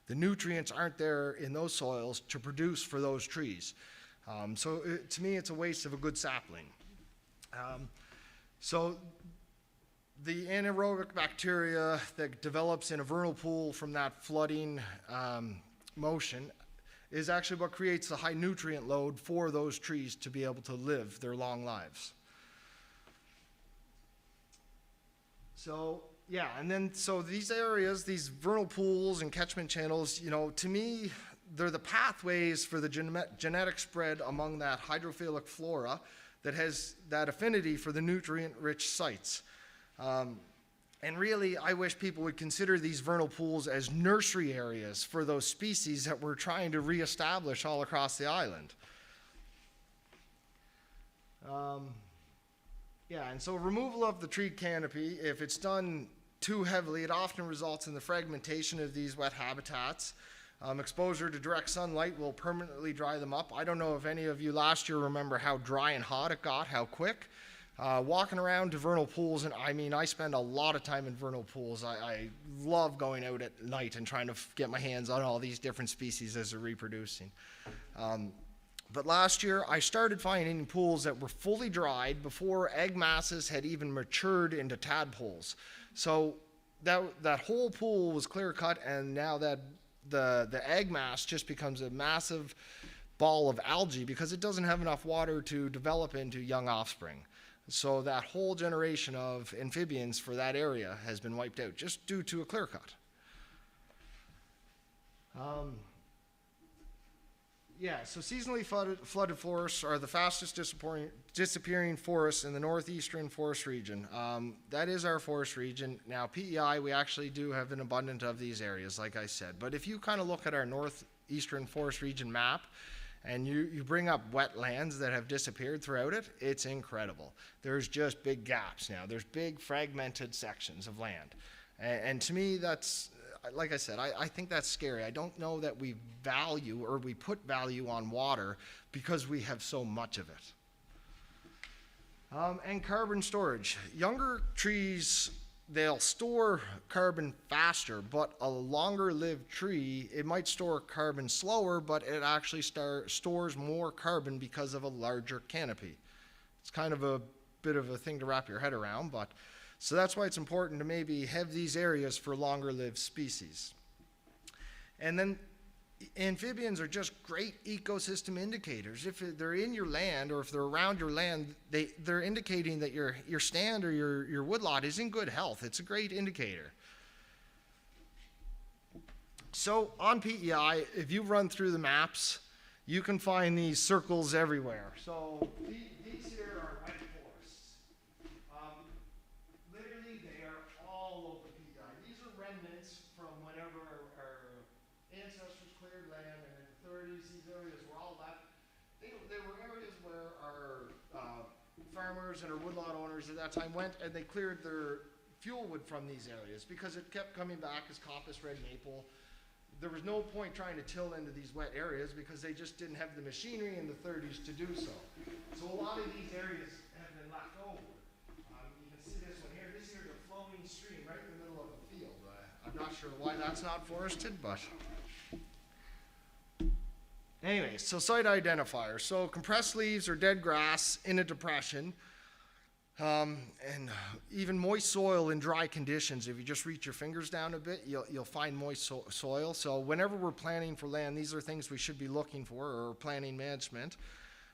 nutrients aren't there in those soils to produce for those trees. To me, it's a waste of a good sapling. So the anaerobic bacteria that develops in a vernal pool from that flooding motion is actually what creates the high nutrient load for those trees to be able to live their long lives. So yeah, and then so these areas, these vernal pools and catchment channels, you know, to me, they're the pathways for the genetic spread among that hydrophilic flora that has that affinity for the nutrient-rich sites. And really, I wish people would consider these vernal pools as nursery areas for those species that we're trying to reestablish all across the island. Yeah, and so removal of the tree canopy, if it's done too heavily, it often results in the fragmentation of these wet habitats. Exposure to direct sunlight will permanently dry them up. I don't know if any of you last year remember how dry and hot it got, how quick. Walking around to vernal pools, and I mean, I spend a lot of time in vernal pools. I love going out at night and trying to get my hands on all these different species as they're reproducing. But last year, I started finding pools that were fully dried before egg masses had even matured into tadpoles. So that whole pool was clear cut, and now that the egg mass just becomes a massive ball of algae because it doesn't have enough water to develop into young offspring. So that whole generation of amphibians for that area has been wiped out just due to a clear cut. Yeah, so seasonally flooded forests are the fastest disappearing forests in the northeastern forest region. That is our forest region. Now, PEI, we actually do have an abundance of these areas, like I said. But if you kind of look at our northeastern forest region map, and you bring up wetlands that have disappeared throughout it, it's incredible. There's just big gaps now. There's big fragmented sections of land. And to me, that's, like I said, I think that's scary. I don't know that we value or we put value on water because we have so much of it. And carbon storage. Younger trees, they'll store carbon faster, but a longer lived tree, it might store carbon slower, but it actually stores more carbon because of a larger canopy. It's kind of a bit of a thing to wrap your head around, but so that's why it's important to maybe have these areas for longer lived species. And then amphibians are just great ecosystem indicators. If they're in your land or if they're around your land, they're indicating that your stand or your woodlot is in good health. It's a great indicator. So on PEI, if you run through the maps, you can find these circles everywhere. So these here are wet forests. Literally, they are all over PEI. These are remnants from whenever our ancestors cleared land, and in the 30s, these areas were all left. They were areas where our farmers and our woodlot owners at that time went and they cleared their fuel wood from these areas because it kept coming back as coppice red maple. There was no point trying to till into these wet areas because they just didn't have the machinery in the 30s to do so. So a lot of these areas have been left over. You can see this one here. This here is a flowing stream right in the middle of the field. I'm not sure why that's not forested, but anyway, so site identifier. So compressed leaves or dead grass in a depression, and even moist soil in dry conditions. If you just reach your fingers down a bit, you'll find moist soil. So whenever we're planning for land, these are things we should be looking for, or planning management.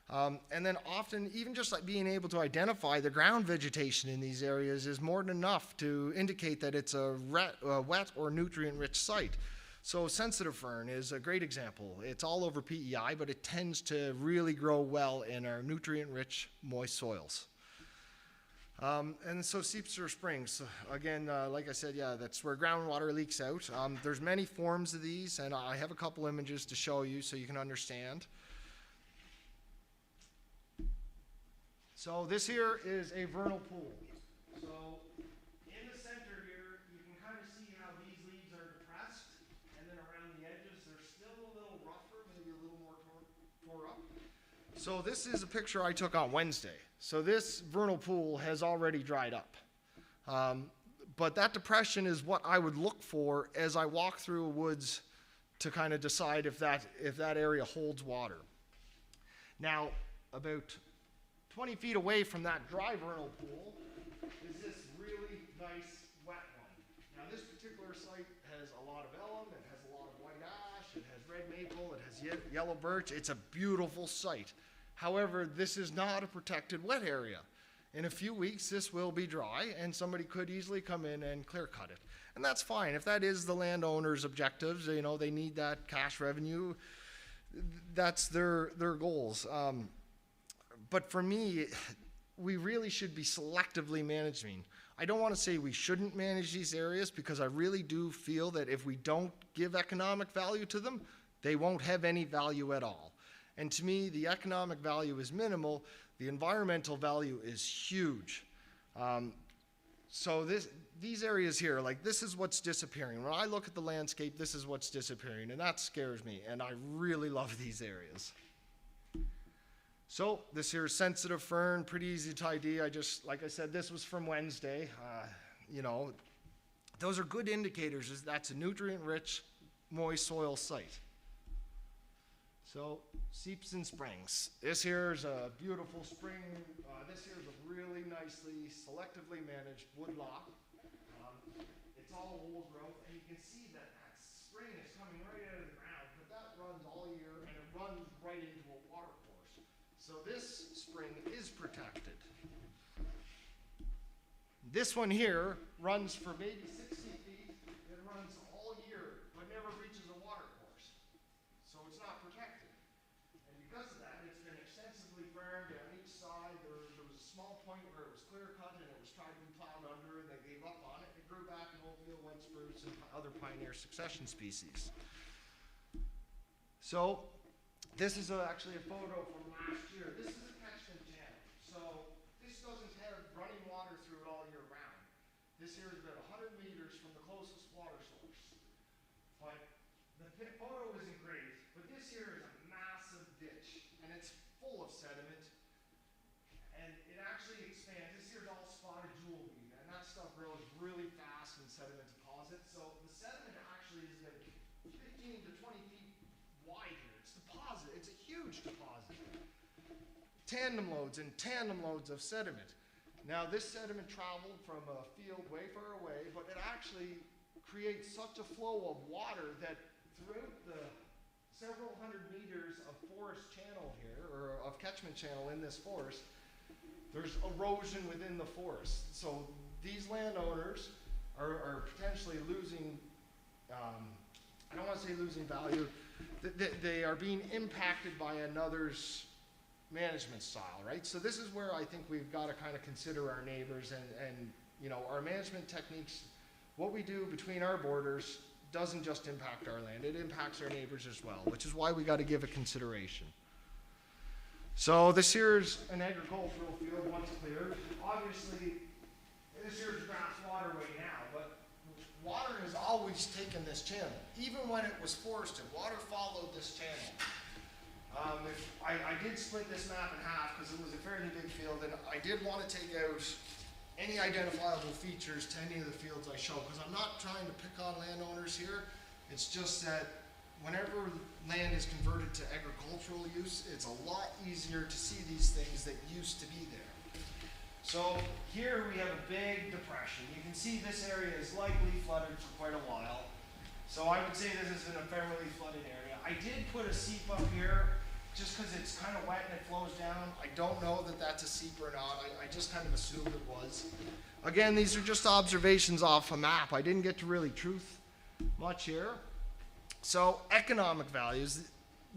And then often, even just like being able to identify the ground vegetation in these areas is more than enough to indicate that it's a wet or nutrient-rich site. So sensitive fern is a great example. It's all over PEI, but it tends to really grow well in our nutrient-rich, moist soils. And so Seepster Springs, again, like I said, yeah, that's where groundwater leaks out. There's many forms of these, and I have a couple images to show you so you can understand. So this here is a vernal pool. So in the center here, you can kind of see how these leaves are depressed. So this is a picture I took on Wednesday. So this vernal pool has already dried up. But that depression is what I would look for as I walk through woods to kind of decide if that area holds water. Now, about 20 feet away from that dry vernal pool is this really nice wet one. Now this particular site has a lot of elm, it has a lot of white ash, it has red maple, it has yellow birch. It's a beautiful site. However, this is not a protected wet area. In a few weeks, this will be dry, and somebody could easily come in and clear cut it. And that's fine. If that is the landowner's objectives, you know, they need that cash revenue, that's their goals. But for me, we really should be selectively managing. I don't want to say we shouldn't manage these areas, because I really do feel that if we don't give economic value to them, they won't have any value at all. And to me, the economic value is minimal. The environmental value is huge. So these areas here, like this is what's disappearing. When I look at the landscape, this is what's disappearing, and that scares me, and I really love these areas. So this here is sensitive fern, pretty easy to ID. Like I said, this was from Wednesday. You know, those are good indicators. That's a nutrient-rich, moist soil site. So, seeps and springs. This here is a beautiful spring. This here is a really nicely, selectively managed woodlot. It's all old growth, and you can see that spring is coming right out of the ground, but that runs all year, and it runs right into a water course. So this spring is protected. This one here runs for maybe 60 feet. It runs all year, but never reaches a water course. So it's not protected. And because of that, it's been extensively burned on each side. There was a small point where it was clear cut and it was tried to be plowed under, and they gave up on it. It grew back in oatmeal, white spruce, and other pioneer succession species. So this is actually a photo from last year. This is a catchment channel. So this doesn't have running water through it all year round. This here is about 100 meters from the closest water source. But the photo isn't great, but this here is a massive ditch, and it's full of sediment, and it actually expands. This here is all spotted jewelweed, and that stuff grows really fast in sediment deposits. So the sediment actually is about 15 to 20 feet wide here. It's deposit. It's a huge deposit. Tandem loads and tandem loads of sediment. Now this sediment traveled from a field way far away, but it actually creates such a flow of water that throughout the several hundred meters of forest channel here, or of catchment channel in this forest, there's erosion within the forest. So these landowners are potentially losing, I don't want to say losing value, they are being impacted by another's management style, right? So this is where I think we've got to kind of consider our neighbors and you know, our management techniques. What we do between our borders doesn't just impact our land, it impacts our neighbors as well, which is why we got to give it consideration. So this here's an agricultural field once cleared. Obviously, this here's grass waterway now, but water has always taken this channel. Even when it was forested, water followed this channel. I did split this map in half because it was a fairly big field, and I did want to take out any identifiable features to any of the fields I show, because I'm not trying to pick on landowners here. It's just that whenever land is converted to agricultural use, it's a lot easier to see these things that used to be there. So here we have a big depression. You can see this area is likely flooded for quite a while. So I would say this is an ephemerally flooded area. I did put a seep up here just because it's kind of wet and it flows down. I don't know that that's a seep or not. I just kind of assumed it was. Again, these are just observations off a map. I didn't get to really truth much here. So economic values.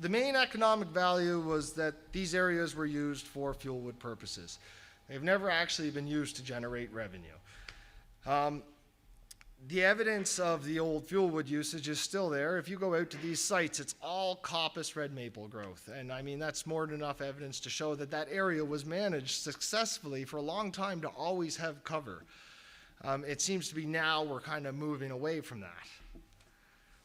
The main economic value was that these areas were used for fuel wood purposes. They've never actually been used to generate revenue. The evidence of the old fuel wood usage is still there. If you go out to these sites, it's all coppice red maple growth. And I mean, that's more than enough evidence to show that that area was managed successfully for a long time to always have cover. It seems to be now we're kind of moving away from that.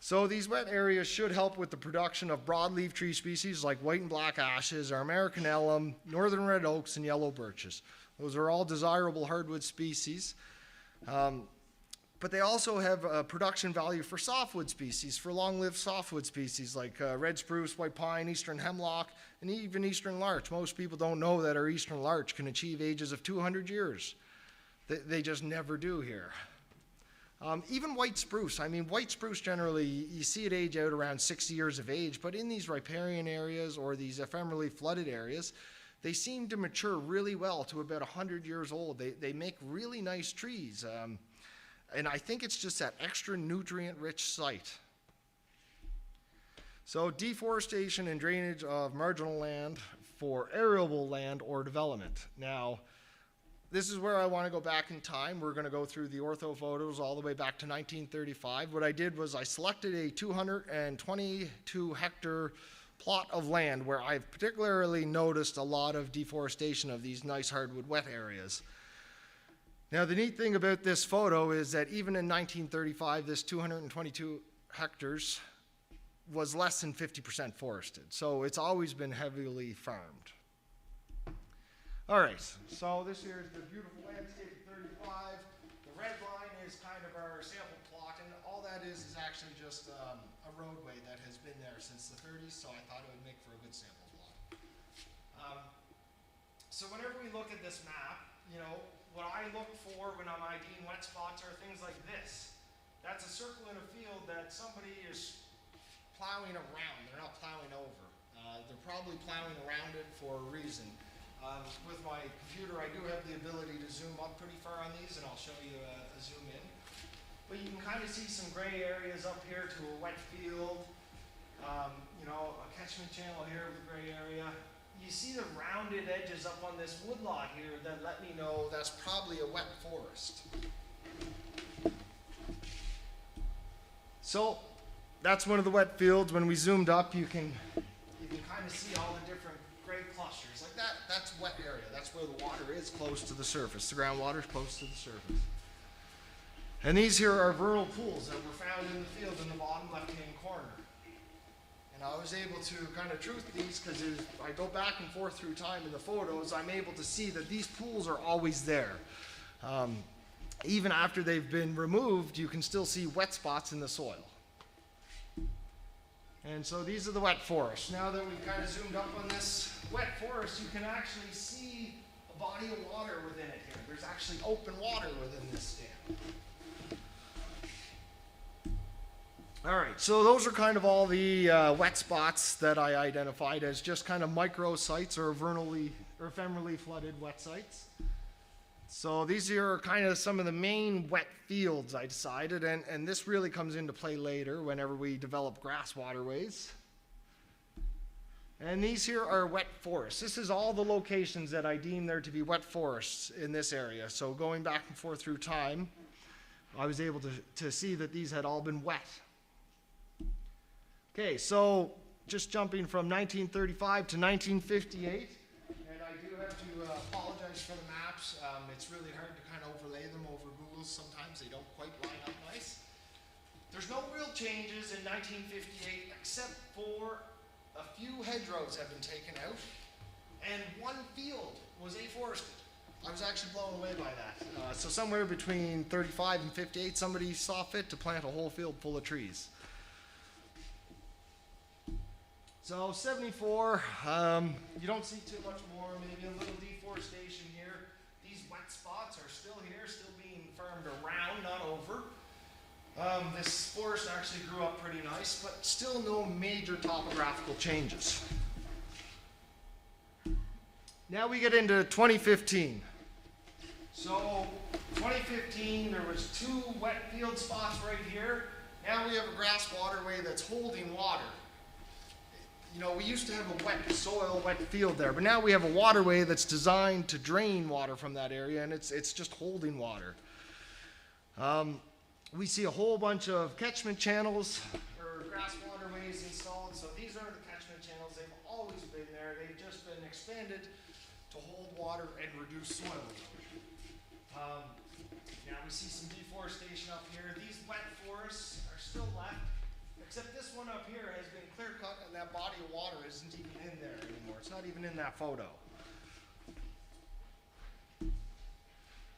So these wet areas should help with the production of broadleaf tree species like white and black ashes, our American elm, northern red oaks, and yellow birches. Those are all desirable hardwood species. But they also have a production value for softwood species, for long-lived softwood species like red spruce, white pine, eastern hemlock, and even eastern larch. Most people don't know that our eastern larch can achieve ages of 200 years. They just never do here. Even white spruce. I mean, white spruce generally, you see it age out around 60 years of age, but in these riparian areas or these ephemerally flooded areas, they seem to mature really well to about 100 years old. They make really nice trees. And I think it's just that extra nutrient-rich site. So deforestation and drainage of marginal land for arable land or development. Now, this is where I want to go back in time. We're going to go through the ortho photos all the way back to 1935. What I did was I selected a 222 hectare plot of land where I've particularly noticed a lot of deforestation of these nice hardwood wet areas. Now, the neat thing about this photo is that even in 1935, this 222 hectares was less than 50% forested. So it's always been heavily farmed. All right, so this here is the beautiful landscape of 35. The red line is kind of our sample plot, and all that is actually just a roadway that has been there since the 30s, so I thought it would make for a good sample plot. So whenever we look at this map, you know, what I look for when I'm IDing wet spots are things like this. That's a circle in a field that somebody is plowing around. They're not plowing over. They're probably plowing around it for a reason. With my computer, I do have the ability to zoom up pretty far on these, and I'll show you a zoom in. But you can kind of see some gray areas up here to a wet field. You know, a catchment channel here with a gray area. You see the rounded edges up on this woodlot here that let me know that's probably a wet forest. So that's one of the wet fields. When we zoomed up, you can kind of see all the different gray clusters. Like that's wet area. That's where the water is close to the surface. The groundwater is close to the surface. And these here are vernal pools that were found in the field in the bottom left-hand corner. And I was able to kind of truth these because I go back and forth through time in the photos, I'm able to see that these pools are always there. Even after they've been removed, you can still see wet spots in the soil. And so these are the wet forests. Now that we've kind of zoomed up on this wet forest, you can actually see a body of water within it here. There's actually open water within this dam. All right, so those are kind of all the wet spots that I identified as just kind of micro sites or ephemerally flooded wet sites. So these are kind of some of the main wet fields I decided, and this really comes into play later whenever we develop grass waterways. And these here are wet forests. This is all the locations that I deem there to be wet forests in this area. So going back and forth through time, I was able to see that these had all been wet. Okay, so just jumping from 1935 to 1958, and I do have to apologize for the maps. It's really hard to kind of overlay them over Google. Sometimes they don't quite line up nice. There's no real changes in 1958 except for a few hedgerows have been taken out, and one field was afforested. I was actually blown away by that. So somewhere between 35 and 58, somebody saw fit to plant a whole field full of trees. So 74, you don't see too much more, maybe a little deforestation here. These wet spots are still here, still being farmed around, not over. This forest actually grew up pretty nice, but still no major topographical changes. Now we get into 2015. So 2015, there was 2 wet field spots right here. Now we have a grass waterway that's holding water. You know, we used to have a wet soil, wet field there, but now we have a waterway that's designed to drain water from that area, and it's just holding water. We see a whole bunch of catchment channels or grass waterways installed. So these are the catchment channels. They've always been there. They've just been expanded to hold water and reduce soil erosion. Now we see some deforestation up here. These wet forests are still left. Except this one up here has been clear cut and that body of water isn't even in there anymore. It's not even in that photo.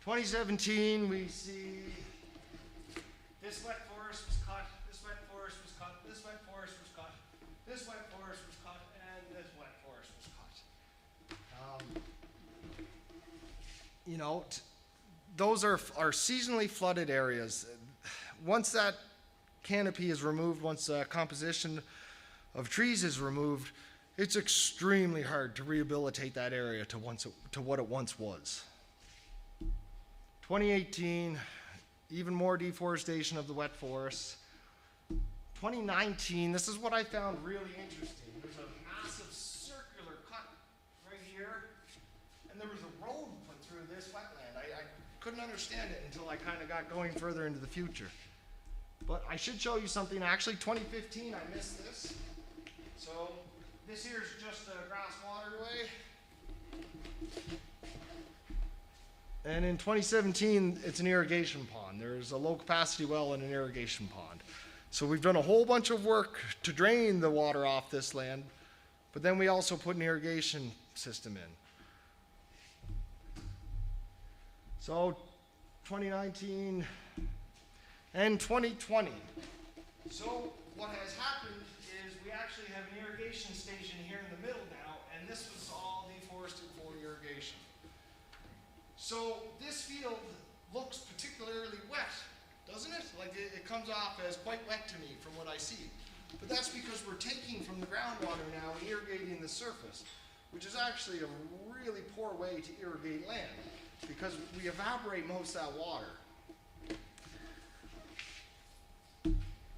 2017, we see this wet forest was cut, this wet forest was cut, this wet forest was cut, this wet forest was cut, and this wet forest was cut. You know, those are seasonally flooded areas. Once that canopy is removed, once the composition of trees is removed, it's extremely hard to rehabilitate that area to what it once was. 2018, even more deforestation of the wet forests. 2019, this is what I found really interesting. There's a massive circular cut right here, and there was a road put through this wetland. I couldn't understand it until I kind of got going further into the future. But I should show you something. Actually, 2015, I missed this. So this here is just a grass waterway. And in 2017, it's an irrigation pond. There's a low capacity well and an irrigation pond. So we've done a whole bunch of work to drain the water off this land, but then we also put an irrigation system in. So 2019 and 2020. So what has happened is we actually have an irrigation station here in the middle now, and this was all deforested for irrigation. So this field looks particularly wet, doesn't it? Like it comes off as quite wet to me from what I see. But that's because we're taking from the groundwater now and irrigating the surface, which is actually a really poor way to irrigate land because we evaporate most of that water.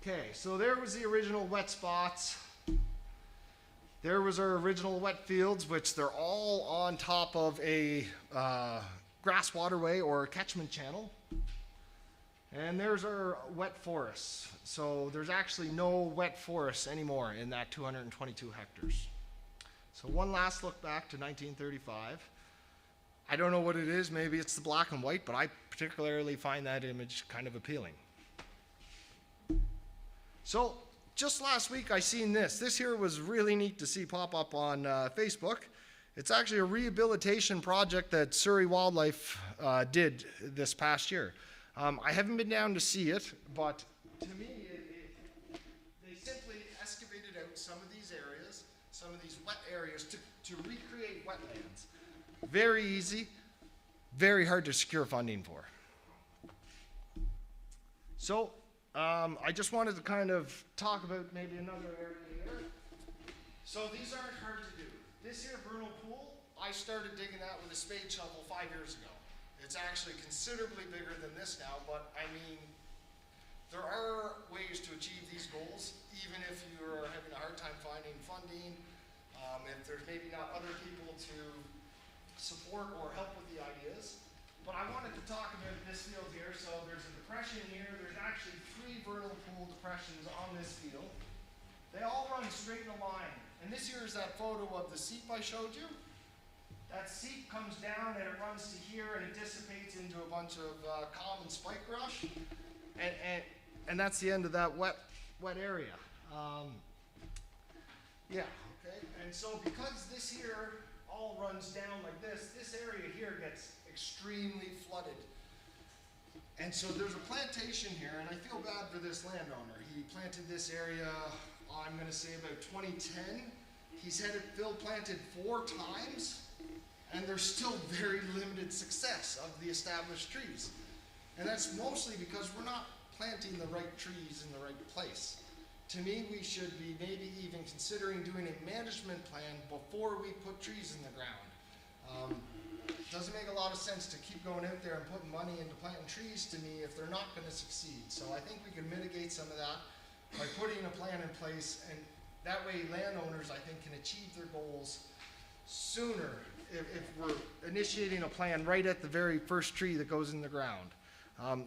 Okay, so there was the original wet spots. There was our original wet fields, which they're all on top of a grass waterway or catchment channel. And there's our wet forests. So there's actually no wet forests anymore in that 222 hectares. So one last look back to 1935. I don't know what it is, maybe it's the black and white, but I particularly find that image kind of appealing. So just last week I seen this. This here was really neat to see pop up on Facebook. It's actually a rehabilitation project that Surrey Wildlife did this past year. I haven't been down to see it, but to me, they simply excavated out some of these areas, some of these wet areas to recreate wetlands. Very easy, very hard to secure funding for. So I just wanted to kind of talk about maybe another area here. So these aren't hard to do. This here vernal pool, I started digging that with a spade shovel 5 years ago. It's actually considerably bigger than this now, but I mean, there are ways to achieve these goals, even if you're having a hard time finding funding, if there's maybe not other people to support or help with the ideas. But I wanted to talk about this field here. So there's a depression here. There's actually 3 vernal pool depressions on this field. They all run straight in a line. And this here is that photo of the seep I showed you. That seep comes down and it runs to here and it dissipates into a bunch of common spike brush. And that's the end of that wet area. Yeah, okay. And so because this here all runs down like this area here gets extremely flooded. And so there's a plantation here, and I feel bad for this landowner. He planted this area, I'm going to say about 2010. He's had it field planted 4 times, and there's still very limited success of the established trees. And that's mostly because we're not planting the right trees in the right place. To me, we should be maybe even considering doing a management plan before we put trees in the ground. It doesn't make a lot of sense to keep going out there and putting money into planting trees to me if they're not going to succeed. So I think we can mitigate some of that by putting a plan in place, and that way landowners, I think, can achieve their goals sooner if we're initiating a plan right at the very first tree that goes in the ground.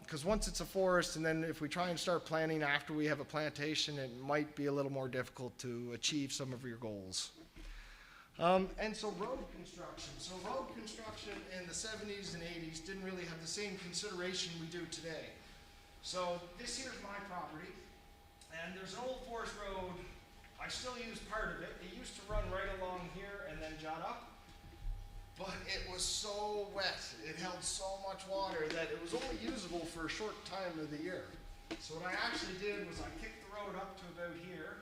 Because once it's a forest, and then if we try and start planning after we have a plantation, it might be a little more difficult to achieve some of your goals. And so road construction. So road construction in the 70s and 80s didn't really have the same consideration we do today. So this here's my property, And there's an old forest road. I still use part of it. It used to run right along here and then jut up. But it was so wet, it held so much water that it was only usable for a short time of the year. So what I actually did was I kicked the road up to about here,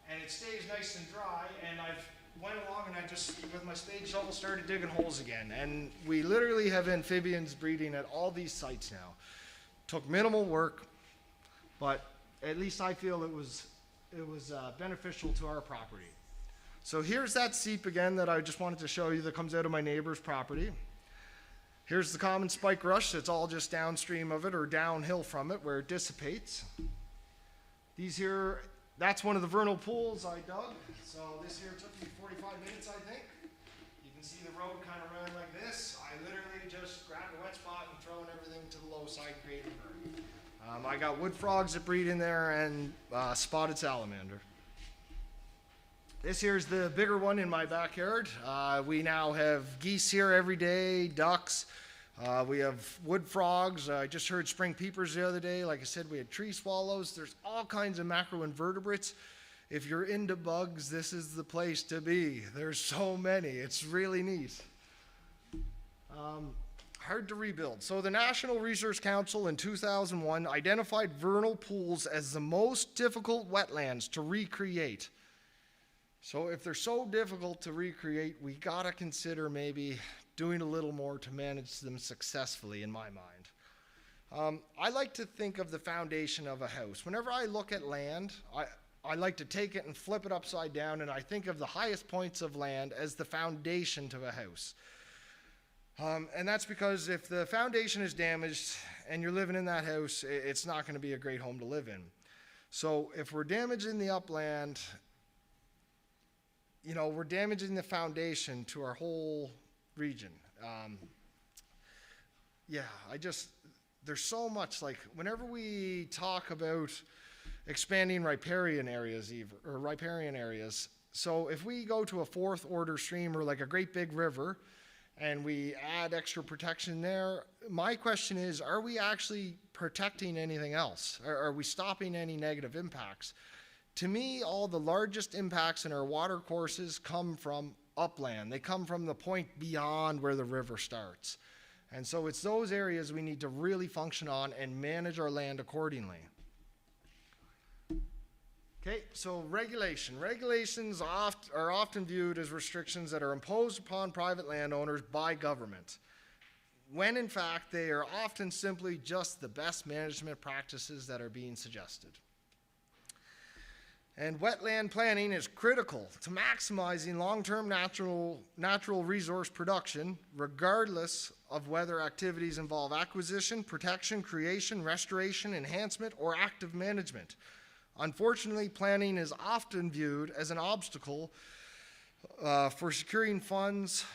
and it stays nice and dry, and I've went along and I just, with my spade shovel, started digging holes again. And we literally have amphibians breeding at all these sites now. Took minimal work, but at least I feel it was beneficial to our property. So here's that seep again that I just wanted to show you that comes out of my neighbor's property. Here's the common spike rush that's all just downstream of it or downhill from it where it dissipates. These here, that's one of the vernal pools I dug. So this here took me 45 minutes, I think. You can see the road kind of ran like this. I literally just grabbed a wet spot and thrown everything to the low side, creating burn. I got wood frogs that breed in there and spotted salamander. This here's the bigger one in my backyard. We now have geese here every day, ducks. We have wood frogs. I just heard spring peepers the other day. Like I said, we had tree swallows. There's all kinds of macroinvertebrates. If you're into bugs, this is the place to be. There's so many. It's really neat. Hard to rebuild. So the National Resource Council in 2001 identified vernal pools as the most difficult wetlands to recreate. So if they're so difficult to recreate, we gotta consider maybe doing a little more to manage them successfully, in my mind. I like to think of the foundation of a house. Whenever I look at land, I like to take it and flip it upside down, and I think of the highest points of land as the foundation to a house. And that's because if the foundation is damaged and you're living in that house, it's not gonna be a great home to live in. So if we're damaging the upland, you know, we're damaging the foundation to our whole region. There's so much, like, whenever we talk about expanding riparian areas, so if we go to a fourth order stream or like a great big river and we add extra protection there, my question is, are we actually protecting anything else? Are we stopping any negative impacts? To me, all the largest impacts in our water courses come from upland. They come from the point beyond where the river starts. And so it's those areas we need to really function on and manage our land accordingly. Okay, so regulation. Regulations are often viewed as restrictions that are imposed upon private landowners by government, when in fact they are often simply just the best management practices that are being suggested. And wetland planning is critical to maximizing long-term natural resource production, regardless of whether activities involve acquisition, protection, creation, restoration, enhancement, or active management. Unfortunately, planning is often viewed as an obstacle for securing funds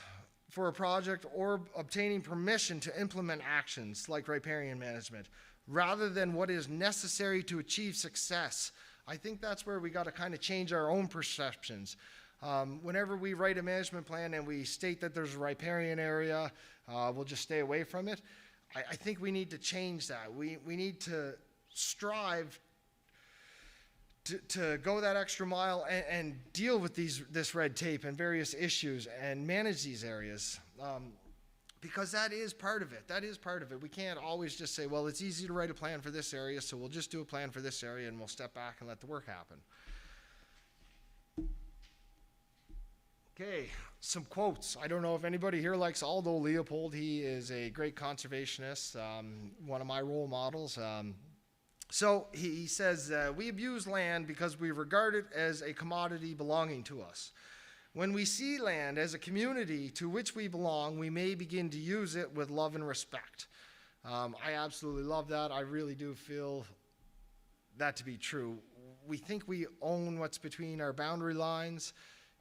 for a project or obtaining permission to implement actions like riparian management, rather than what is necessary to achieve success. I think that's where we got to kind of change our own perceptions. Whenever we write a management plan and we state that there's a riparian area, we'll just stay away from it. I think we need to change that. We need to strive to go that extra mile and deal with this red tape and various issues and manage these areas. Because that is part of it. That is part of it. We can't always just say, well, it's easy to write a plan for this area, so we'll just do a plan for this area and we'll step back and let the work happen. Okay, some quotes. I don't know if anybody here likes Aldo Leopold. He is a great conservationist, one of my role models. So he says, we abuse land because we regard it as a commodity belonging to us. When we see land as a community to which we belong, we may begin to use it with love and respect. I absolutely love that. I really do feel that to be true. We think we own what's between our boundary lines,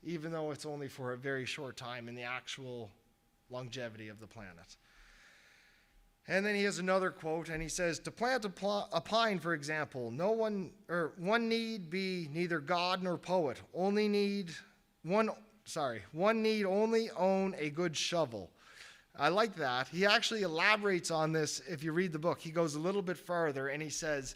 even though it's only for a very short time in the actual longevity of the planet. And then he has another quote, and he says, to plant a pine, for example, one need be neither God nor poet, one need only own a good shovel. I like that. He actually elaborates on this if you read the book. He goes a little bit farther and he says,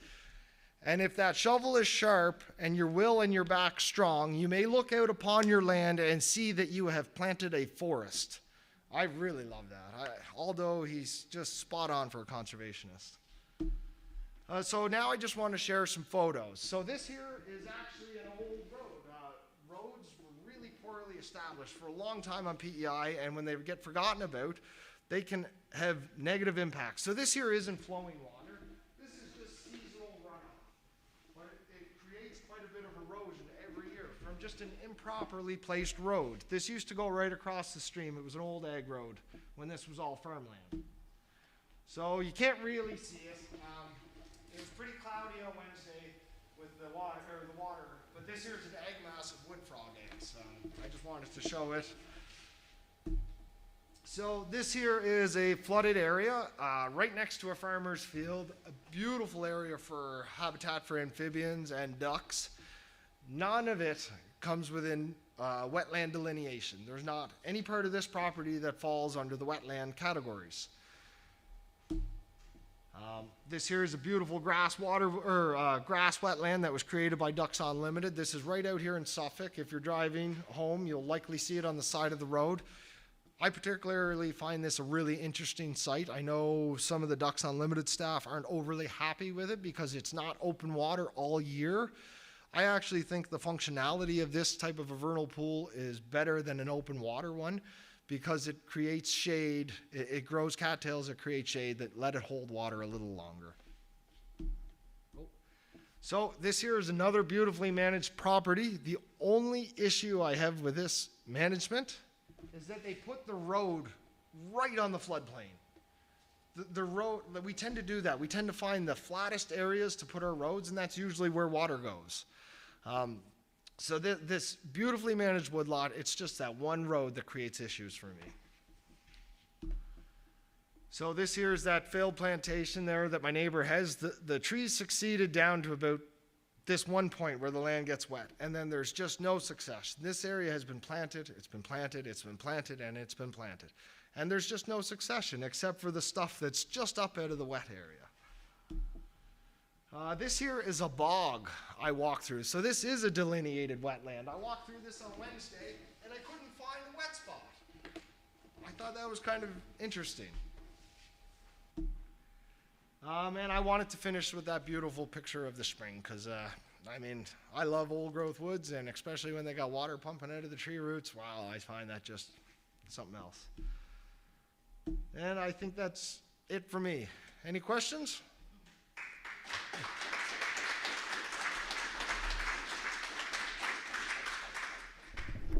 And if that shovel is sharp and your will and your back strong, you may look out upon your land and see that you have planted a forest. I really love that. Although he's just spot on for a conservationist. So now I just want to share some photos. So this here is actually an old road. Roads were really poorly established for a long time on PEI, and when they get forgotten about, they can have negative impacts. So this here isn't flowing water. This is just seasonal runoff. But it creates quite a bit of erosion every year from just an improperly placed road. This used to go right across the stream. It was an old ag road when this was all farmland. So you can't really see it. It was pretty cloudy on Wednesday with the water, but this here is an egg mass of wood frog eggs. I just wanted to show it. So this here is a flooded area right next to a farmer's field, a beautiful area for habitat for amphibians and ducks. None of it comes within wetland delineation. There's not any part of this property that falls under the wetland categories. This here is a beautiful grass wetland that was created by Ducks Unlimited. This is right out here in Suffolk. If you're driving home, you'll likely see it on the side of the road. I particularly find this a really interesting site. I know some of the Ducks Unlimited staff aren't overly happy with it because it's not open water all year. I actually think the functionality of this type of a vernal pool is better than an open water one, because it creates shade, it grows cattails that create shade that let it hold water a little longer. So this here is another beautifully managed property. The only issue I have with this management is that they put the road right on the floodplain. The road, we tend to do that. We tend to find the flattest areas to put our roads, and that's usually where water goes. So this beautifully managed woodlot, it's just that one road that creates issues for me. So this here is that failed plantation there that my neighbor has. The trees succeeded down to about this one point where the land gets wet, and then there's just no success. This area has been planted, it's been planted, it's been planted, and it's been planted. And there's just no succession except for the stuff that's just up out of the wet area. This here is a bog I walked through. So this is a delineated wetland. I walked through this on Wednesday, and I couldn't find the wet spot. I thought that was kind of interesting. And I wanted to finish with that beautiful picture of the spring, because, I mean, I love old growth woods, and especially when they got water pumping out of the tree roots, wow, I find that just something else. And I think that's it for me. Any questions?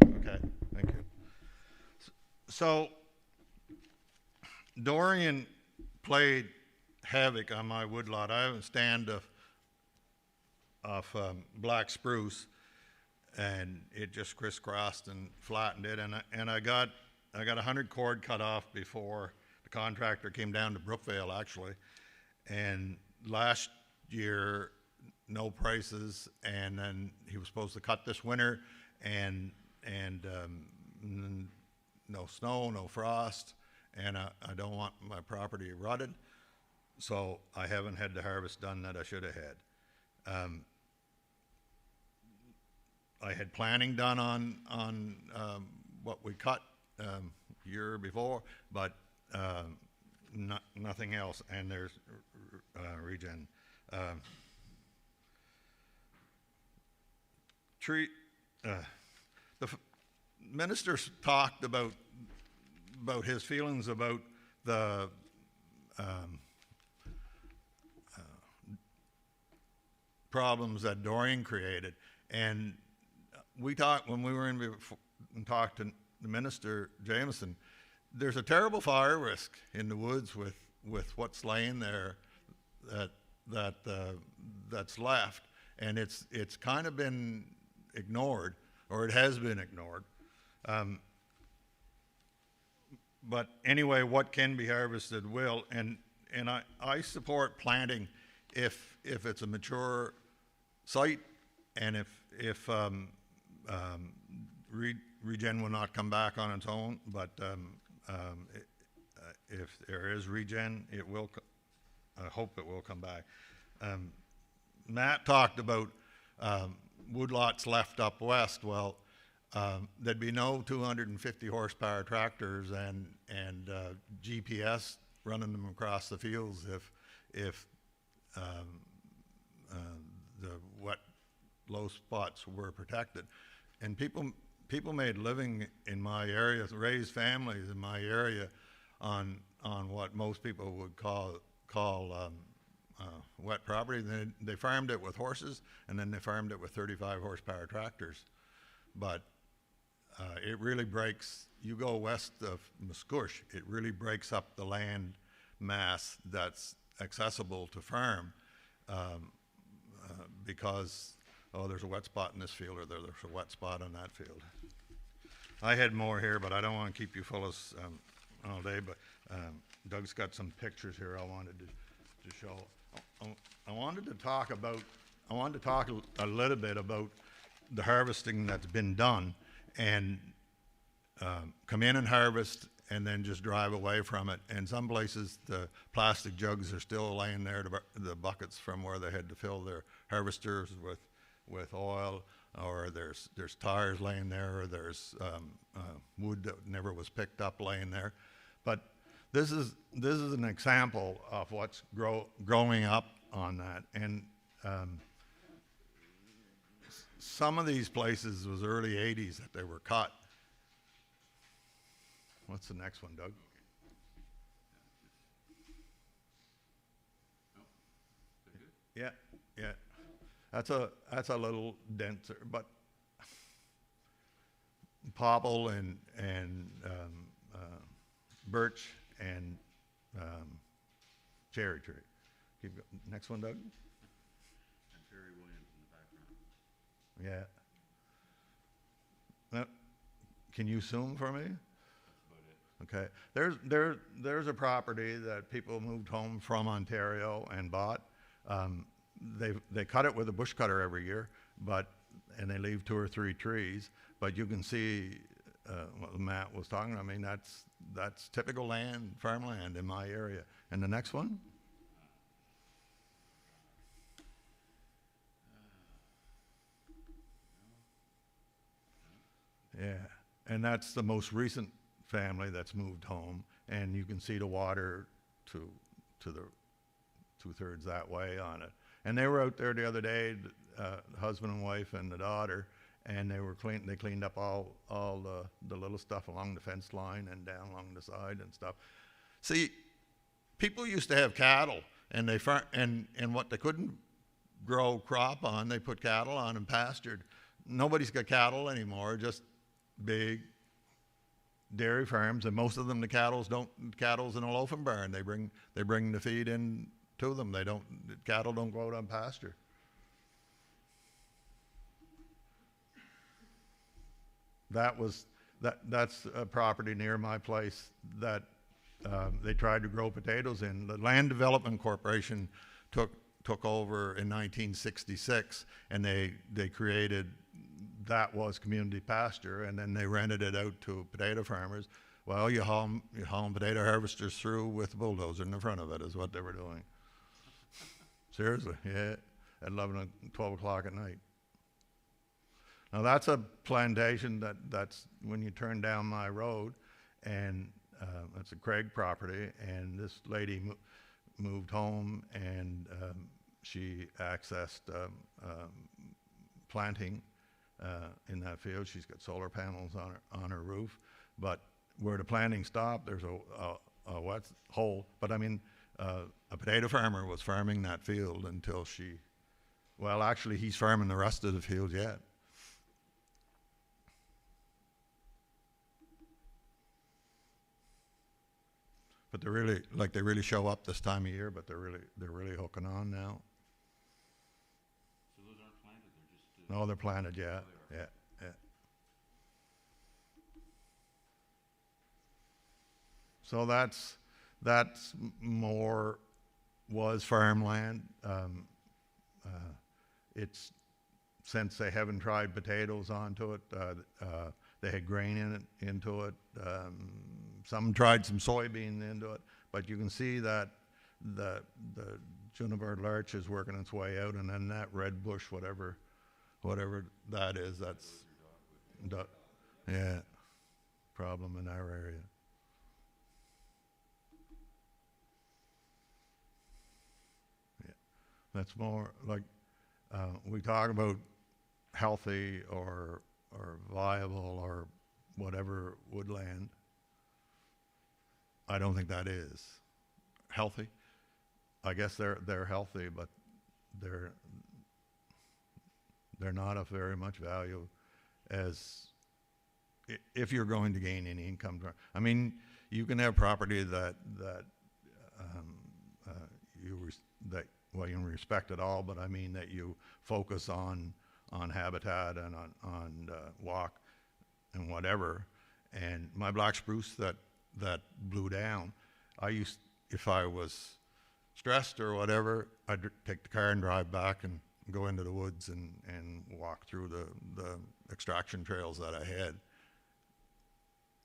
Okay, thank you. So, Dorian played havoc on my woodlot. I have a stand of black spruce, and it just crisscrossed and flattened it. And I got 100 cord cut off before the contractor came down to Brookvale, actually. And last year, no prices, and then he was supposed to cut this winter, and no snow, no frost, and I don't want my property rotted, so I haven't had the harvest done that I should have had. I had planning done on what we cut year before, but nothing else, and there's regen. The minister's talked about his feelings about the problems that Dorian created, and we talked when we were in and talked to the minister Jameson. There's a terrible fire risk in the woods with what's laying there that's left, and it's kind of been ignored, or it has been ignored. But anyway, what can be harvested will, and I support planting if it's a mature site, and if regen will not come back on its own, but if there is regen, it will. I hope it will come back. Matt talked about woodlots left up west. Well, there'd be no 250 horsepower tractors and GPS running them across the fields if the wet low spots were protected. And people made living in my area, raised families in my area on what most people would call wet property. They farmed it with horses, and then they farmed it with 35 horsepower tractors. But it really breaks, you go west of Musqush, it really breaks up the land mass that's accessible to farm because, oh, there's a wet spot in this field, or there's a wet spot on that field. I had more here, but I don't want to keep you fellas all day, but Doug's got some pictures here I wanted to show. I wanted to talk a little bit about the harvesting that's been done, and come in and harvest and then just drive away from it. And some places the plastic jugs are still laying there, the buckets from where they had to fill their harvesters with oil, or there's tires laying there, or there's wood that never was picked up laying there. But this is an example of what's growing up on that. And some of these places was early 80s that they were cut. What's the next one, Doug? Yeah, yeah. That's a little denser, but popple and birch and cherry tree. Keep going. Next one, Doug. And Terry Williams in the background. Yeah. Now, can you zoom for me? Okay. There's a property that people moved home from Ontario and bought. They cut it with a bush cutter every year, and they leave 2 or 3 trees. But you can see what Matt was talking about. I mean, that's typical land, farmland in my area. And the next one? Yeah, and that's the most recent family that's moved home, and you can see the water to the 2/3 that way on it. And they were out there the other day, husband and wife and the daughter, and they cleaned up all the little stuff along the fence line and down along the side and stuff. See, people used to have cattle, and and what they couldn't grow crop on, they put cattle on and pastured. Nobody's got cattle anymore, just big dairy farms, and most of them, cattle's in a loafing barn. They bring the feed in to them. Cattle don't go out on pasture. That's a property near my place that they tried to grow potatoes in. The Land Development Corporation took over in 1966, and they created, that was community pasture, and then they rented it out to potato farmers. Well, you haul potato harvesters through with a bulldozer in the front of it is what they were doing. Seriously, yeah, at 11 or 12 o'clock at night. Now that's a plantation that's when you turn down my road, and that's a Craig property, and this lady moved home, and she accessed planting in that field. She's got solar panels on her roof, but where the planting stopped, there's a wet hole. But I mean, a potato farmer was farming that field until actually he's farming the rest of the field yet. But they really show up this time of year, but they're really hooking on now. So those aren't planted, they're just... No, they're planted, yeah. Yeah. So that's more was farmland. It's since they haven't tried potatoes onto it, they had grain into it. Some tried some soybean into it, but you can see that the juniper larch is working its way out, and then that red bush, whatever that is, that's, yeah, problem in our area. Yeah, that's more like, we talk about healthy or viable or whatever woodland. I don't think that is healthy. I guess they're healthy, but they're not of very much value as if you're going to gain any income. I mean, you can have property that you can respect it all, but I mean that you focus on habitat and on walk and whatever. And my black spruce that blew down, if I was stressed or whatever, I'd take the car and drive back and go into the woods and walk through the extraction trails that I had.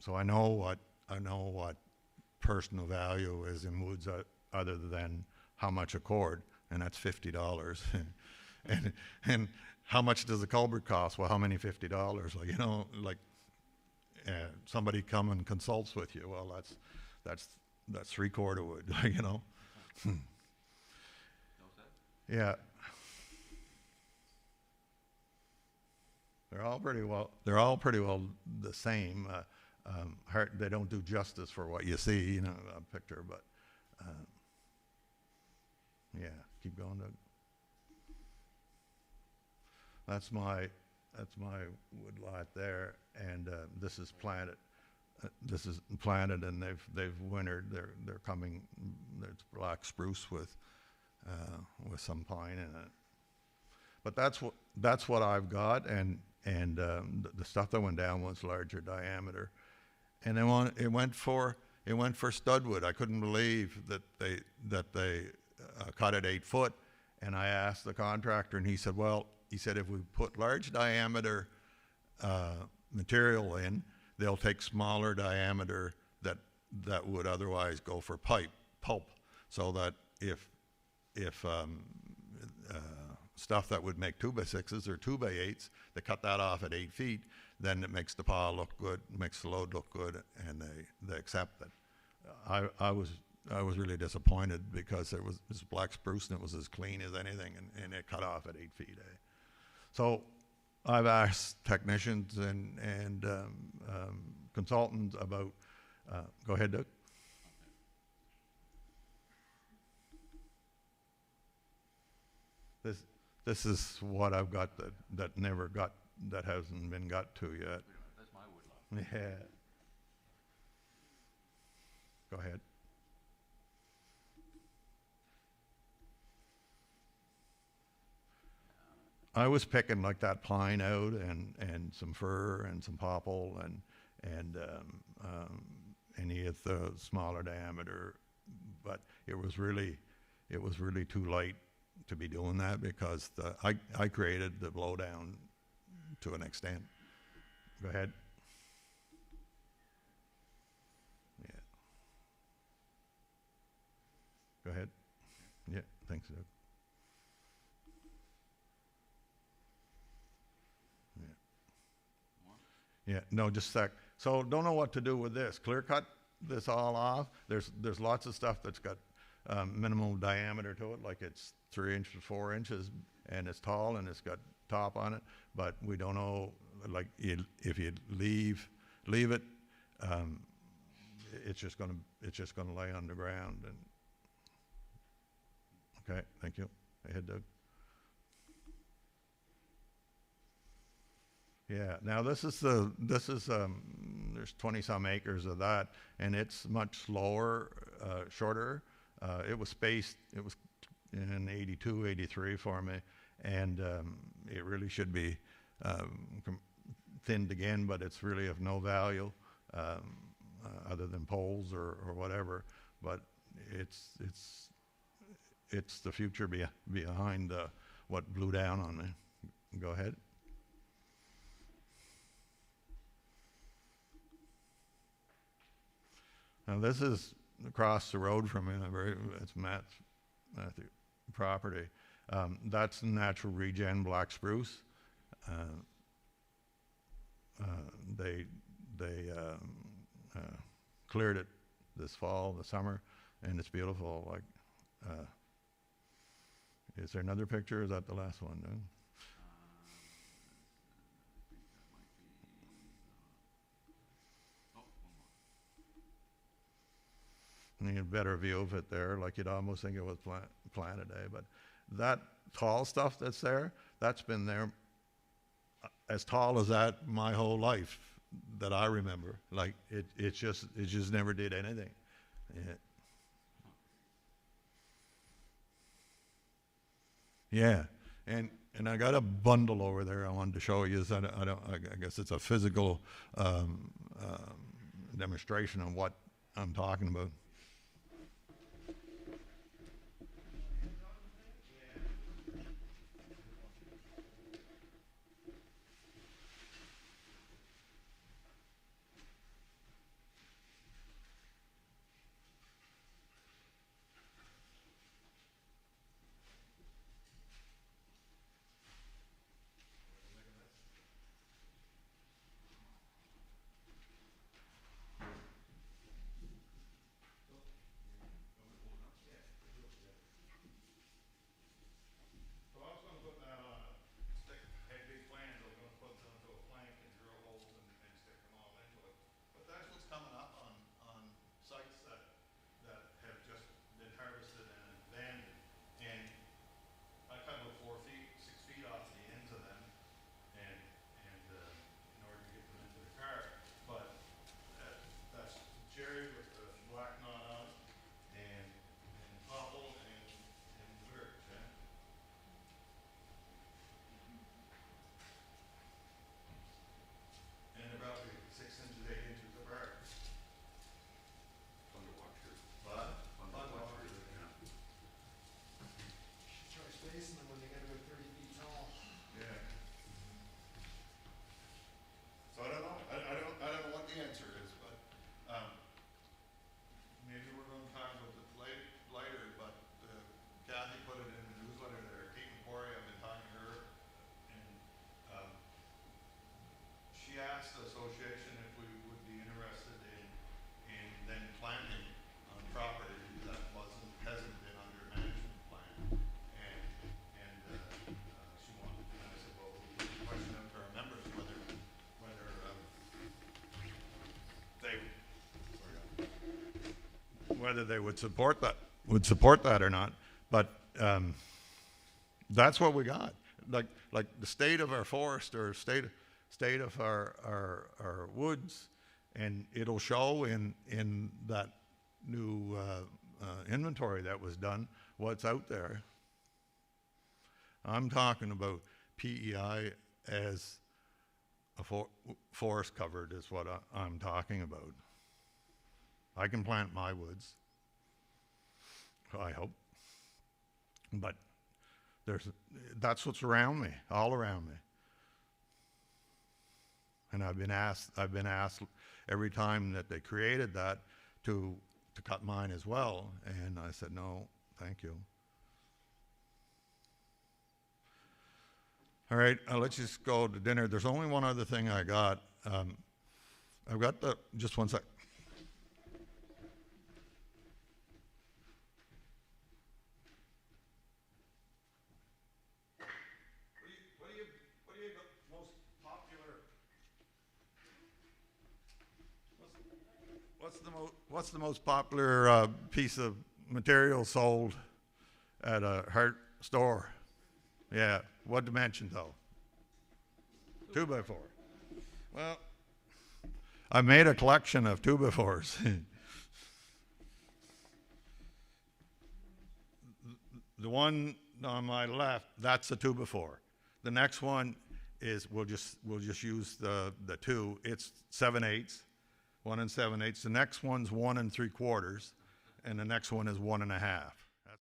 So I know what personal value is in woods other than how much a cord, and that's $50. and how much does a culvert cost? Well, how many $50? Well, somebody come and consults with you. Well, that's 3/4 wood, Yeah. They're all pretty well the same. They don't do justice for what you see, a picture, but yeah, keep going, Doug. That's my woodlot there, and this is planted. And they've wintered. They're coming. There's black spruce with some pine in it. But that's what I've got, and the stuff that went down was larger diameter, and it went for studwood. I couldn't believe that they cut it 8 foot, and I asked the contractor, and he said, if we put large diameter material in, they'll take smaller diameter that would otherwise go for pulp, so that if stuff that would make 2x6s or 2x8s, they cut that off at 8 feet, then it makes the pile look good, makes the load look good, and they accept it. I was really disappointed because it was black spruce and it was as clean as anything, and it cut off at 8 feet. So I've asked technicians and consultants about, go ahead, Doug. This is what I've got that hasn't been got to yet. That's my woodlot. Yeah. Go ahead. I was picking like that pine out and some fir and some popple and any of the smaller diameter, but it was really too light to be doing that because I created the blowdown to an extent. Go ahead. Yeah. Go ahead. Yeah, thanks, Doug. Yeah, no, just a sec. So don't know what to do with this. Clear cut this all off. There's lots of stuff that's got minimal diameter to it, like it's 3 inches, 4 inches, and it's tall and it's got top on it. But we don't know, like if you leave it, it's just gonna lay on the ground. And okay, thank you. Go ahead, Doug. Yeah, now there's 20 some acres of that, and it's much lower, shorter. It was spaced, it was in 82, 83 for me, and it really should be thinned again, but it's really of no value other than poles or whatever. But it's the future behind what blew down on me. Go ahead. Now this is across the road from me. It's Matthew. property. That's natural regen black spruce. They cleared it this fall, the summer, and it's beautiful. Like, is there another picture? Is that the last one? No? You get a better view of it there, like you'd almost think it was planted, eh? But that tall stuff that's there, that's been there as tall as that my whole life that I remember. Like it just never did anything. Yeah, and I got a bundle over there I wanted to show you. I guess it's a physical demonstration of what I'm talking about. Association if we would be interested in then planting on property that hasn't been under management plan, and she wanted, and I said, well, we can question out to our members whether they would support that or not, but that's what we got. Like the state of our forest or state of our woods, and it'll show in that new inventory that was done what's out there. I'm talking about PEI as a forest covered is what I'm talking about. I can plant my woods, I hope, but that's what's around me, all around me. And I've been asked every time that they created that to cut mine as well, and I said no, thank you. All right, let's just go to dinner. There's only one other thing I got. I've got just one sec. What's the most popular piece of material sold at a hardware store? Yeah, what dimension though? 2x4. Well, I made a collection of 2x4s. The one on my left, that's a 2x4. The next one is we'll just use the 2. It's 7/8. 1 7/8. The next one's 1 3/4, and the next one is 1 1/2.